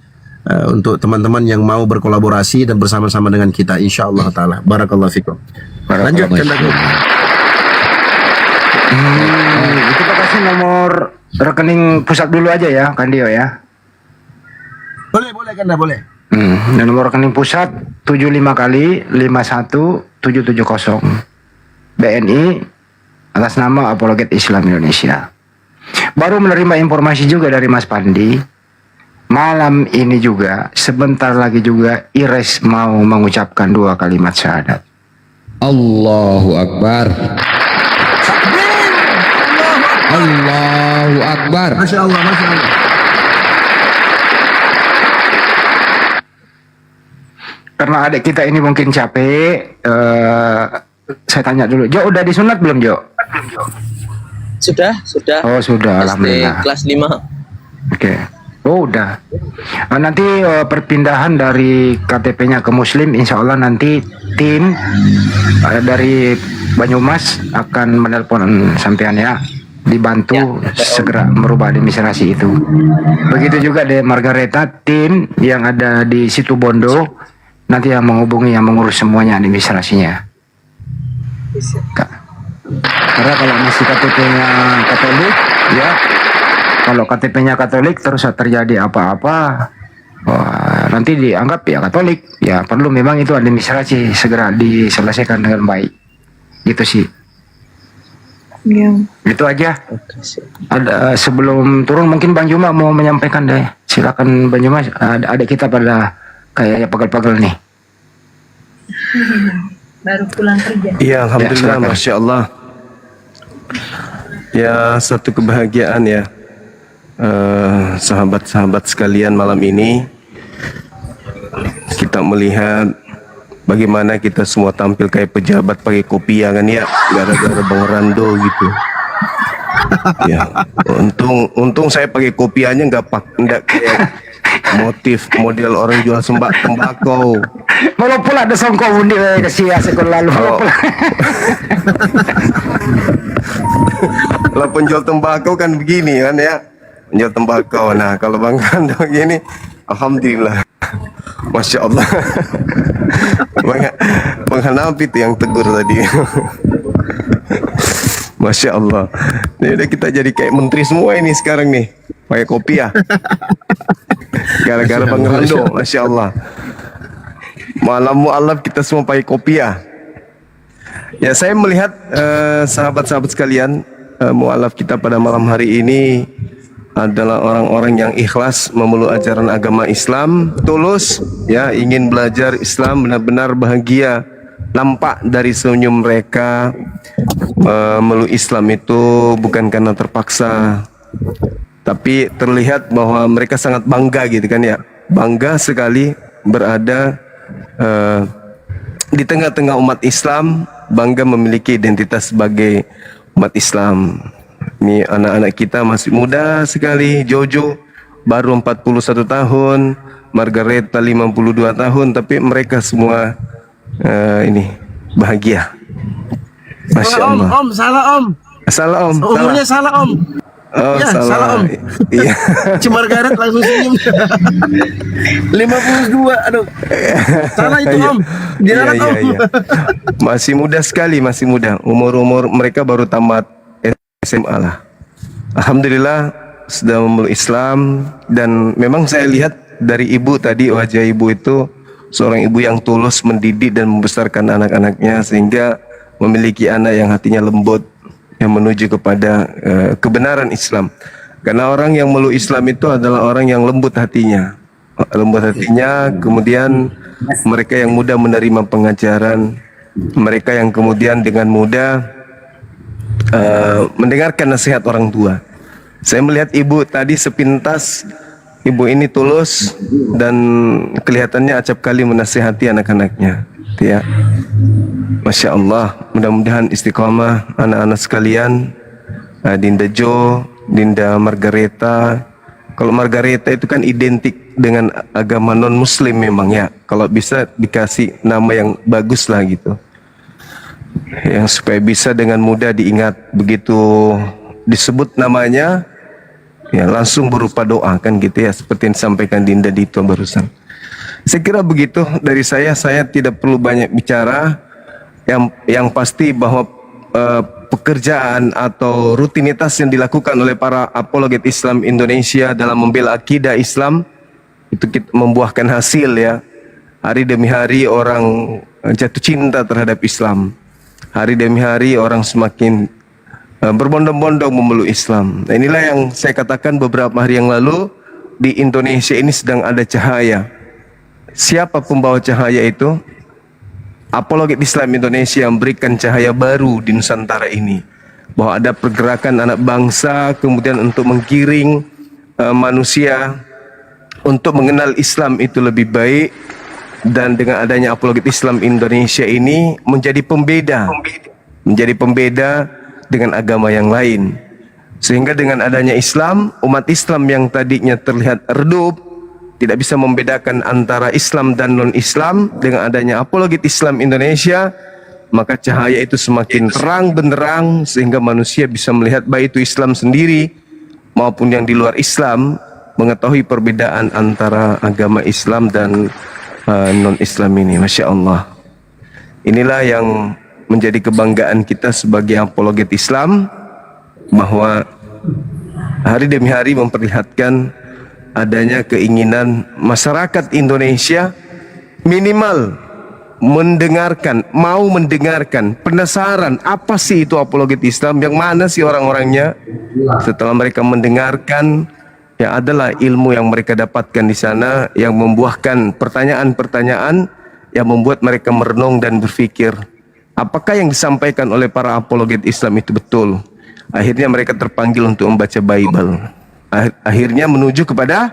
E: untuk teman-teman yang mau berkolaborasi dan bersama-sama dengan kita, insyaallah taala. Barakallahu fikum. Lanjut Kandaku.
H: Itu Pak kasih nomor rekening pusat dulu aja ya, Kandio ya.
E: Boleh Kanda, boleh.
H: Dan nomor rekening pusat 75 kali 51770 BNI atas nama Apologet Islam Indonesia. Baru menerima informasi juga dari Mas Pandi. Malam ini juga, sebentar lagi juga Ires mau mengucapkan 2 kalimat syahadat.
B: Allahu Akbar. Allahu Akbar.
E: Masya Allah, Masya Allah.
H: Karena adik kita ini mungkin capek, saya tanya dulu, Jo udah disunat belum Jo?
M: Sudah.
H: Oh sudah, alhamdulillah.
M: Kelas 5.
H: Oke. Oh udah. Nanti perpindahan dari KTP-nya ke Muslim, insya Allah nanti tim dari Banyumas akan menelpon sampean ya, dibantu segera merubah administrasi itu. Begitu juga di Margareta, tim yang ada di situ Bondo nanti yang menghubungi, yang mengurus semuanya administrasinya. Karena kalau masih KTP-nya Katolik, ya, kalau KTP-nya Katolik terus terjadi apa-apa, nanti dianggap ya Katolik, ya perlu memang itu administrasi segera diselesaikan dengan baik, gitu sih.
K: Iya.
H: Itu aja. Ada sebelum turun mungkin Bang Juma mau menyampaikan deh, silakan Bang Juma. Ada kita pada kayaknya pegel-pegel nih.
K: Baru pulang kerja.
A: Iya, alhamdulillah,
H: Ya,
A: masya Allah. Ya, satu kebahagiaan ya, sahabat-sahabat sekalian, malam ini kita melihat bagaimana kita semua tampil kayak pejabat pakai kopiah kan ya, gara-gara Bang Rando gitu. Ya, untung saya pakai kopiahnya nggak kayak motif model orang jual tembakau.
H: Malah pula ada songkok undi kasih sekolah lalu. Malah pula.
A: Kalau penjual tembakau kan begini kan ya, penjual tembakau. Nah kalau Bang Rando gini, alhamdulillah, masya Allah. Bang Hanafi itu yang tegur tadi. Masya Allah. Ini udah kita jadi kayak menteri semua ini sekarang nih, pakai kopi ya. Gara-gara Bang Rando, masya Allah. Malam mu'alaf kita semua pakai kopi ya. Ya saya melihat sahabat-sahabat sekalian, mu'alaf kita pada malam hari ini adalah orang-orang yang ikhlas memeluk ajaran agama Islam, tulus ya, ingin belajar Islam, benar-benar bahagia. Nampak dari senyum mereka memeluk Islam itu bukan karena terpaksa, tapi terlihat bahwa mereka sangat bangga gitu kan ya, bangga sekali berada di tengah-tengah umat Islam, bangga memiliki identitas sebagai umat Islam. Ini anak-anak kita masih muda sekali. Jojo baru 41 tahun, Margareta 52 tahun, tapi mereka semua ini bahagia. Masya Allah.
E: Om, salah Om.
A: Salah Om.
E: Umurnya salah Om.
A: Oh,
E: Ya,
A: salah.
E: salah Om.
A: Iya.
E: Cuma Margaret langsung senyum. 52, aduh. Salah itu
A: Iya.
E: Om. Dilarang
A: Iya,
E: Om.
A: iya. Masih muda sekali, masih muda. Umur mereka baru tamat SMA lah. Alhamdulillah sudah memeluk Islam, dan memang saya lihat dari ibu tadi, wajah ibu itu seorang ibu yang tulus mendidik dan membesarkan anak-anaknya sehingga memiliki anak yang hatinya lembut, yang menuju kepada kebenaran Islam. Karena orang yang meluk Islam itu adalah orang yang lembut hatinya. Lembut hatinya, kemudian mereka yang mudah menerima pengajaran, mereka yang kemudian dengan mudah mendengarkan nasihat orang tua. Saya melihat ibu tadi sepintas, ibu ini tulus dan kelihatannya acap kali menasihati anak-anaknya. Ya, Masya Allah. Mudah-mudahan istiqomah anak-anak sekalian. Dinda Jo, Dinda Margareta. Kalau Margareta itu kan identik dengan agama non-Muslim memang ya. Kalau bisa dikasih nama yang bagus lah gitu, yang supaya bisa dengan mudah diingat. Begitu disebut namanya, ya langsung berupa doa kan gitu ya, seperti yang disampaikan Dinda Dito barusan. Saya kira begitu dari saya tidak perlu banyak bicara. Yang pasti bahwa pekerjaan atau rutinitas yang dilakukan oleh para apologet Islam Indonesia dalam membela akidah Islam itu membuahkan hasil ya. Hari demi hari orang jatuh cinta terhadap Islam. Hari demi hari orang semakin berbondong-bondong memeluk Islam. Nah, inilah yang saya katakan beberapa hari yang lalu, di Indonesia ini sedang ada cahaya. Siapa pembawa cahaya itu? Apologet Islam Indonesia yang memberikan cahaya baru di Nusantara ini, bahwa ada pergerakan anak bangsa kemudian untuk menggiring manusia untuk mengenal Islam itu lebih baik. Dan dengan adanya apologet Islam Indonesia ini menjadi pembeda dengan agama yang lain, sehingga dengan adanya Islam, umat Islam yang tadinya terlihat redup, tidak bisa membedakan antara Islam dan non-Islam, dengan adanya apologet Islam Indonesia, maka cahaya itu semakin terang benderang sehingga manusia bisa melihat baik itu Islam sendiri maupun yang di luar Islam, mengetahui perbedaan antara agama Islam dan non-Islam ini. Masya Allah. Inilah yang menjadi kebanggaan kita sebagai apologet Islam, bahwa hari demi hari memperlihatkan adanya keinginan masyarakat Indonesia minimal mau mendengarkan, penasaran apa sih itu apologet Islam, yang mana sih orang-orangnya. Setelah mereka mendengarkan, ya adalah ilmu yang mereka dapatkan di sana yang membuahkan pertanyaan-pertanyaan yang membuat mereka merenung dan berpikir, apakah yang disampaikan oleh para apologet Islam itu betul. Akhirnya mereka terpanggil untuk membaca Bible. Akhirnya menuju kepada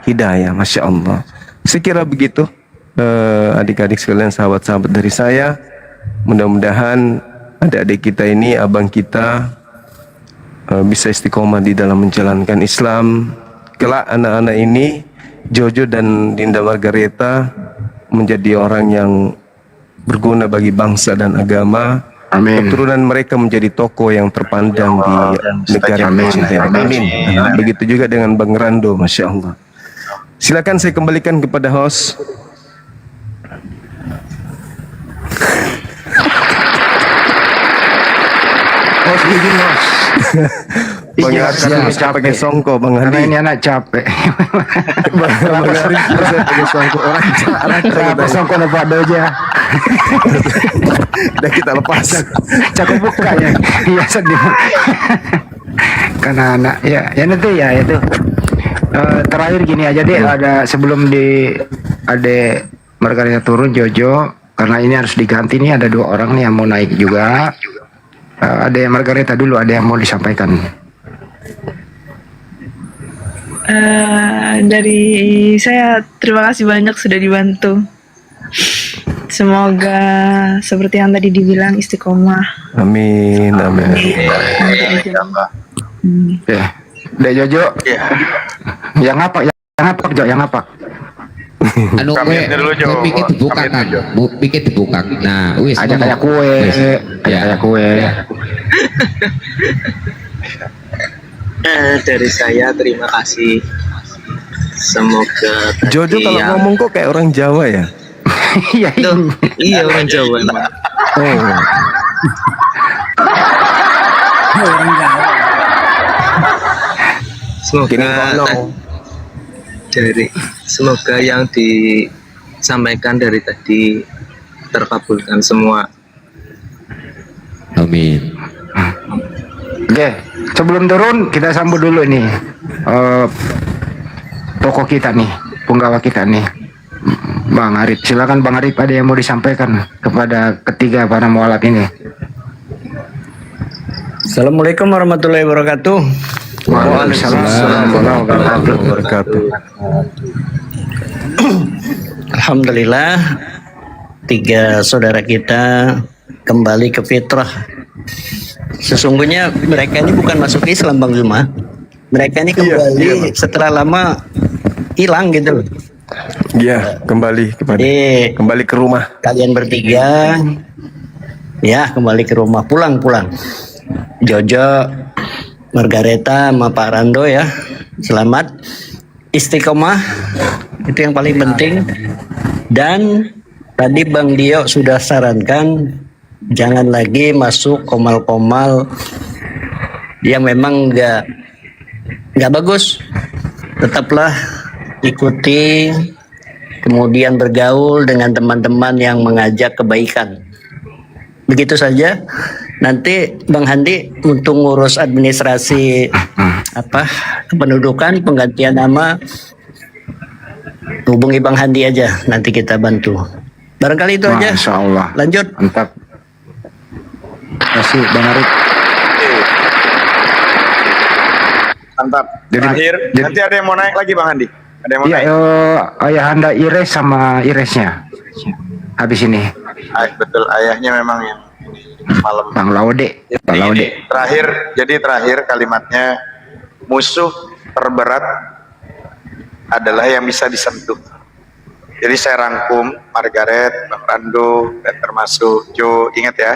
A: hidayah. Masya Allah. Saya kira begitu, adik-adik sekalian, sahabat-sahabat dari saya. Mudah-mudahan adik-adik kita ini, abang kita, bisa istiqomah di dalam menjalankan Islam. Kelak anak-anak ini, Jojo dan Dinda Margareta, menjadi orang yang berguna bagi bangsa dan agama.
H: Amin.
A: Keturunan mereka menjadi tokoh yang terpandang di negara kita. Amin. Begitu juga dengan Bang Rando, Masya Allah. Silakan saya kembalikan kepada host.
H: Host izin host.
A: Bang
H: Izin,
A: Haris
H: karena
A: saya pakai songko, Bang
H: Karena
A: Hadi.
H: ini anak capek.
A: Bang Haris saya pakai songko.
H: Kenapa songko Pak Doja?
A: Udah kita lepas.
H: Cakep buka ya. Iya sedih. Karena anak ya nanti ya itu. Terakhir gini aja deh, ada sebelum Ade Margareta turun Jojo, karena ini harus diganti nih, ada 2 orang nih yang mau naik juga. Ade Margareta dulu, ada yang mau disampaikan.
K: Dari saya terima kasih banyak sudah dibantu. Semoga seperti yang tadi dibilang istiqomah.
A: Amin, amin.
H: Ya, Dek Jojo. Yang apa? Jo? Yang apa?
B: Anu gue pikir dibuka kan, pikir dibuka. Nah, wis.
H: Ada kayak kue, kayak kue.
M: Dari saya terima kasih. Semoga
A: Jojo kalau ngomong kok kayak orang Jawa ya?
H: Iya,
M: iya orang Jawa emang.
A: Oh.
M: Semoga yang disampaikan dari tadi terkabulkan semua.
B: Amin.
H: Oke, sebelum turun kita sambut dulu nih tokoh kita nih, penggawa kita nih, Bang Arif. Silakan Bang Arif, ada yang mau disampaikan kepada ketiga para mualaf ini.
N: Assalamualaikum warahmatullahi wabarakatuh.
H: Waalaikumsalam warahmatullahi wabarakatuh.
N: Alhamdulillah, 3 saudara kita kembali ke fitrah. Sesungguhnya mereka ini bukan masuk Islam, Bang Zuma. Mereka ini kembali setelah lama hilang gitu loh.
A: Iya, kembali ke rumah.
N: Kalian bertiga ya kembali ke rumah, pulang. Jojo, Margareta sama Pak Rando ya, selamat istiqomah, itu yang paling penting. Dan tadi Bang Dio sudah sarankan jangan lagi masuk komal-komal yang memang nggak bagus. Tetaplah ikuti, kemudian bergaul dengan teman-teman yang mengajak kebaikan. Begitu saja. Nanti Bang Handi untuk ngurus administrasi kependudukan, penggantian nama, hubungi Bang Handi aja, nanti kita bantu. Barangkali itu aja.
H: Masya Allah.
N: Lanjut.
H: Mantap. Terima kasih Bang Arif.
D: Mantap. Terakhir, nanti ada yang mau naik lagi Bang Handi? Ada yang mau naik?
H: Ayahanda Ires sama Iresnya. Habis ini.
D: Betul, ayahnya memang yang malam.
H: Bang Laude. Bang Laude.
D: Terakhir kalimatnya, musuh terberat adalah yang bisa disentuh. Jadi saya rangkum Margaret, Bang Rando, dan termasuk Jo, ingat ya.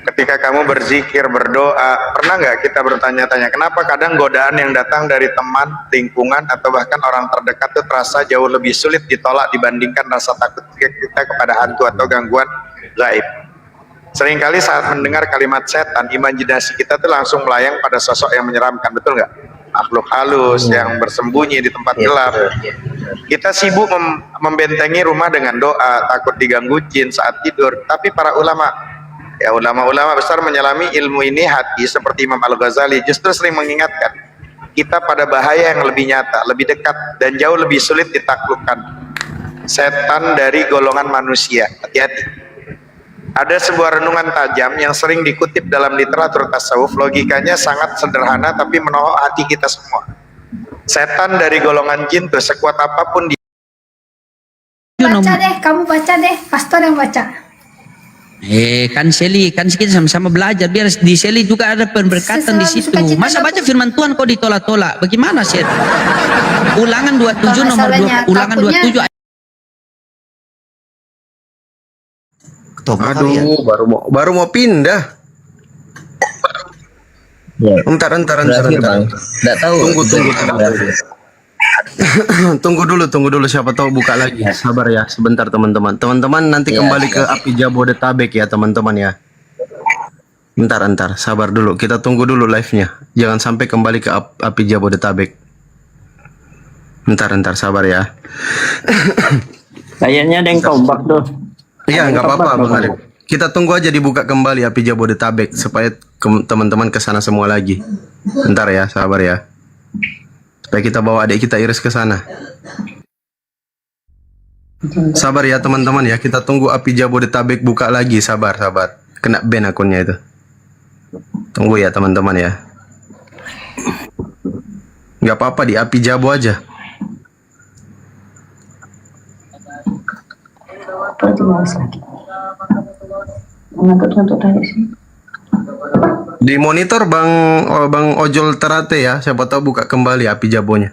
D: Ketika kamu berzikir, berdoa, pernah nggak kita bertanya-tanya kenapa kadang godaan yang datang dari teman, lingkungan, atau bahkan orang terdekat itu terasa jauh lebih sulit ditolak dibandingkan rasa takut kita kepada hantu atau gangguan gaib. Seringkali saat mendengar kalimat setan, imajinasi kita tuh langsung melayang pada sosok yang menyeramkan, betul nggak? Makhluk halus yang bersembunyi di tempat gelap. Kita sibuk membentengi rumah dengan doa, takut diganggu jin saat tidur. Tapi para ulama besar menyelami ilmu ini hati seperti Imam Al-Ghazali justru sering mengingatkan kita pada bahaya yang lebih nyata, lebih dekat, dan jauh lebih sulit ditaklukkan. Setan dari golongan manusia. Hati-hati. Ada sebuah renungan tajam yang sering dikutip dalam literatur tasawuf. Logikanya sangat sederhana tapi menohok hati kita semua. Setan dari golongan jin tuh sekuat apapun dia.
O: Baca deh, kamu baca deh, pastor yang baca.
P: Kan Seli, kan kita sama-sama belajar, biar di Seli juga ada pemberkatan di situ. Masa baca firman Tuhan kok ditolak-tolak? Bagaimana sih? Ulangan 27 nomor 2, ulangan 27
E: Aduh, baru mau pindah. Entar.
N: Nggak tahu.
E: Tunggu dulu siapa tahu buka lagi. Sabar ya, sebentar teman-teman. Teman-teman nanti kembali ke Api Jabodetabek ya teman-teman ya. Bentar, sabar dulu. Kita tunggu dulu live-nya. Jangan sampai kembali ke Api Jabodetabek. Bentar, sabar ya.
N: Kayaknya ada yang tombak tuh.
E: Iya, nggak apa-apa Bang Arif. Kita tunggu aja dibuka kembali Api Jabodetabek supaya teman-teman ke sana semua lagi. Bentar ya, sabar ya. Supaya kita bawa adik kita Iris ke sana. Sabar ya teman-teman ya, kita tunggu Api Jabodetabek buka lagi, sabar. Kena ban akunnya itu. Tunggu ya teman-teman ya. Nggak apa-apa di Api Jabo aja. Di monitor Bang Ojol Terate ya, siapa tahu buka kembali Api Jabonya.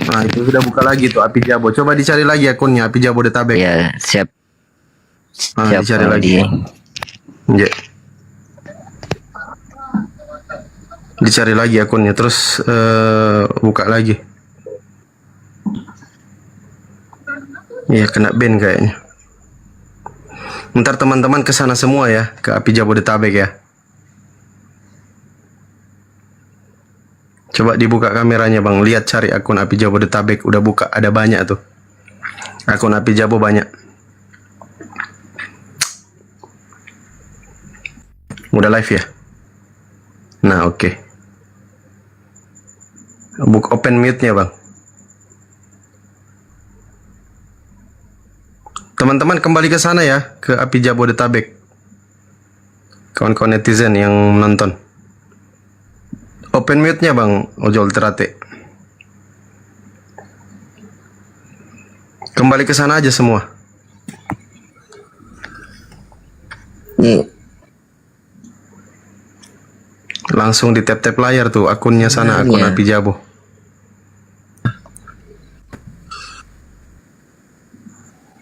E: Nah itu sudah buka lagi tuh Api Jabo. Coba dicari lagi akunnya Api Jabodetabek.
N: Ya siap.
E: Nah, dicari lagi. Ya. Dicari lagi akunnya terus buka lagi. Iya kena ban kayaknya. Ntar teman-teman ke sana semua ya, ke Api Jabodetabek ya. Coba dibuka kameranya Bang, lihat cari akun Api Jabodetabek, udah buka, ada banyak tuh. Akun Api Jabo banyak. Udah live ya? Nah, oke. Buka open mute-nya Bang. Teman-teman kembali ke sana ya, ke Api Jabodetabek. Kawan-kawan netizen yang menonton. Open mute-nya Bang Ojol Terate. Kembali ke sana aja semua. Langsung di tap-tap layar tuh akunnya sana, akun Api Jabo.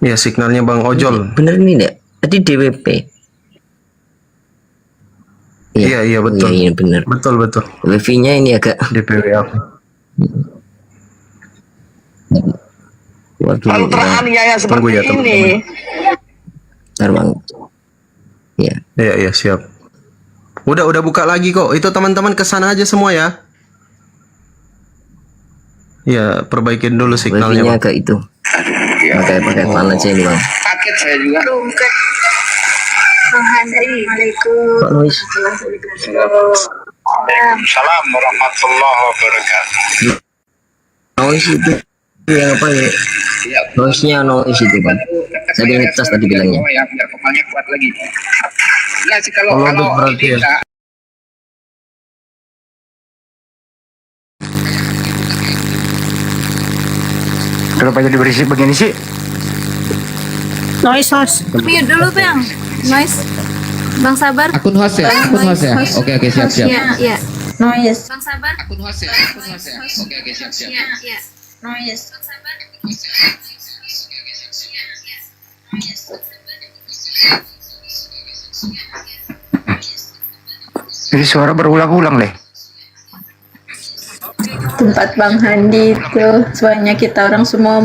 E: Ya signalnya Bang Ojol.
N: Bener ini enggak? Tadi DWP.
E: Iya betul.
N: Iya bener.
E: Betul.
N: Wifi-nya ini agak
E: DPW apa?
N: Waduh.
D: Kalau teraniaya seperti
E: ya,
D: ini.
N: Bentar Bang.
E: Iya siap. Udah buka lagi kok. Itu teman-teman ke sana aja semua ya. Ya, perbaikin dulu signalnya.
N: Wifi-nya agak itu. Pakai mana aja ini Bang.
D: Kaget saya juga.
N: Assalamualaikum.
D: Waalaikumsalam warahmatullahi wabarakatuh.
N: Noise itu yang apa ya? Noise-nya noise itu Bang. Saya bilang ngetes tadi bilangnya.
D: Yang biar kepalanya kuat lagi. Nah, sih kalau
E: berarti ya.
H: Kenapa jadi berisik begini sih?
G: Noise. Mute dulu Bang. Noise. Bang sabar.
B: Akun host ya? Oke, siap.
G: Iya. Noise. Bang sabar.
B: Akun host ya? Oke, siap.
G: Iya. Noise. Bang sabar.
H: Jadi suara berulang-ulang deh.
K: Tempat Bang Handi itu soalnya kita orang semua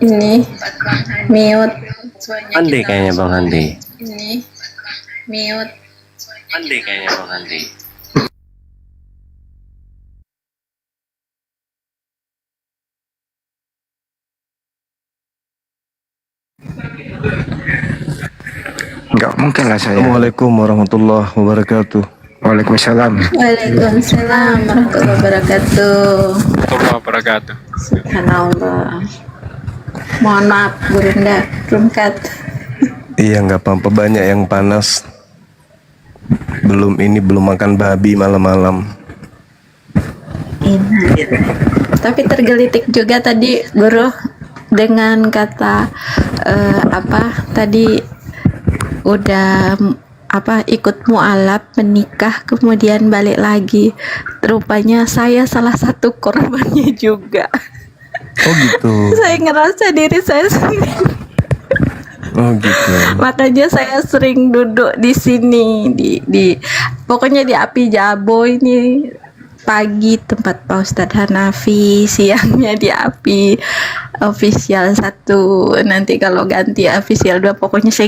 K: ini mute.
N: Andi kayaknya Bang Handi.
K: Ini mute.
N: Andi kayaknya Bang Handi.
H: Enggak mungkin lah saya.
A: Assalamualaikum warahmatullahi wabarakatuh.
H: Waalaikumsalam.
K: Waalaikumsalam warahmatullahi wabarakatuh. Subhanallah. Mohon maaf Burunda, Rumkat.
A: Iya nggak apa-apa, banyak yang panas. Belum makan babi malam-malam.
K: Tapi tergelitik juga tadi Guru dengan kata tadi udah ikut mualaf menikah kemudian balik lagi. Rupanya saya salah satu korbannya juga.
A: Oh gitu.
K: Saya ngerasa diri saya sendiri.
A: Oh gitu.
Q: Makanya saya sering duduk di sini pokoknya di Api Jabo ini, pagi tempat Pak Ustadz Hanafi, siangnya di Api official 1, nanti kalau ganti official 2, pokoknya saya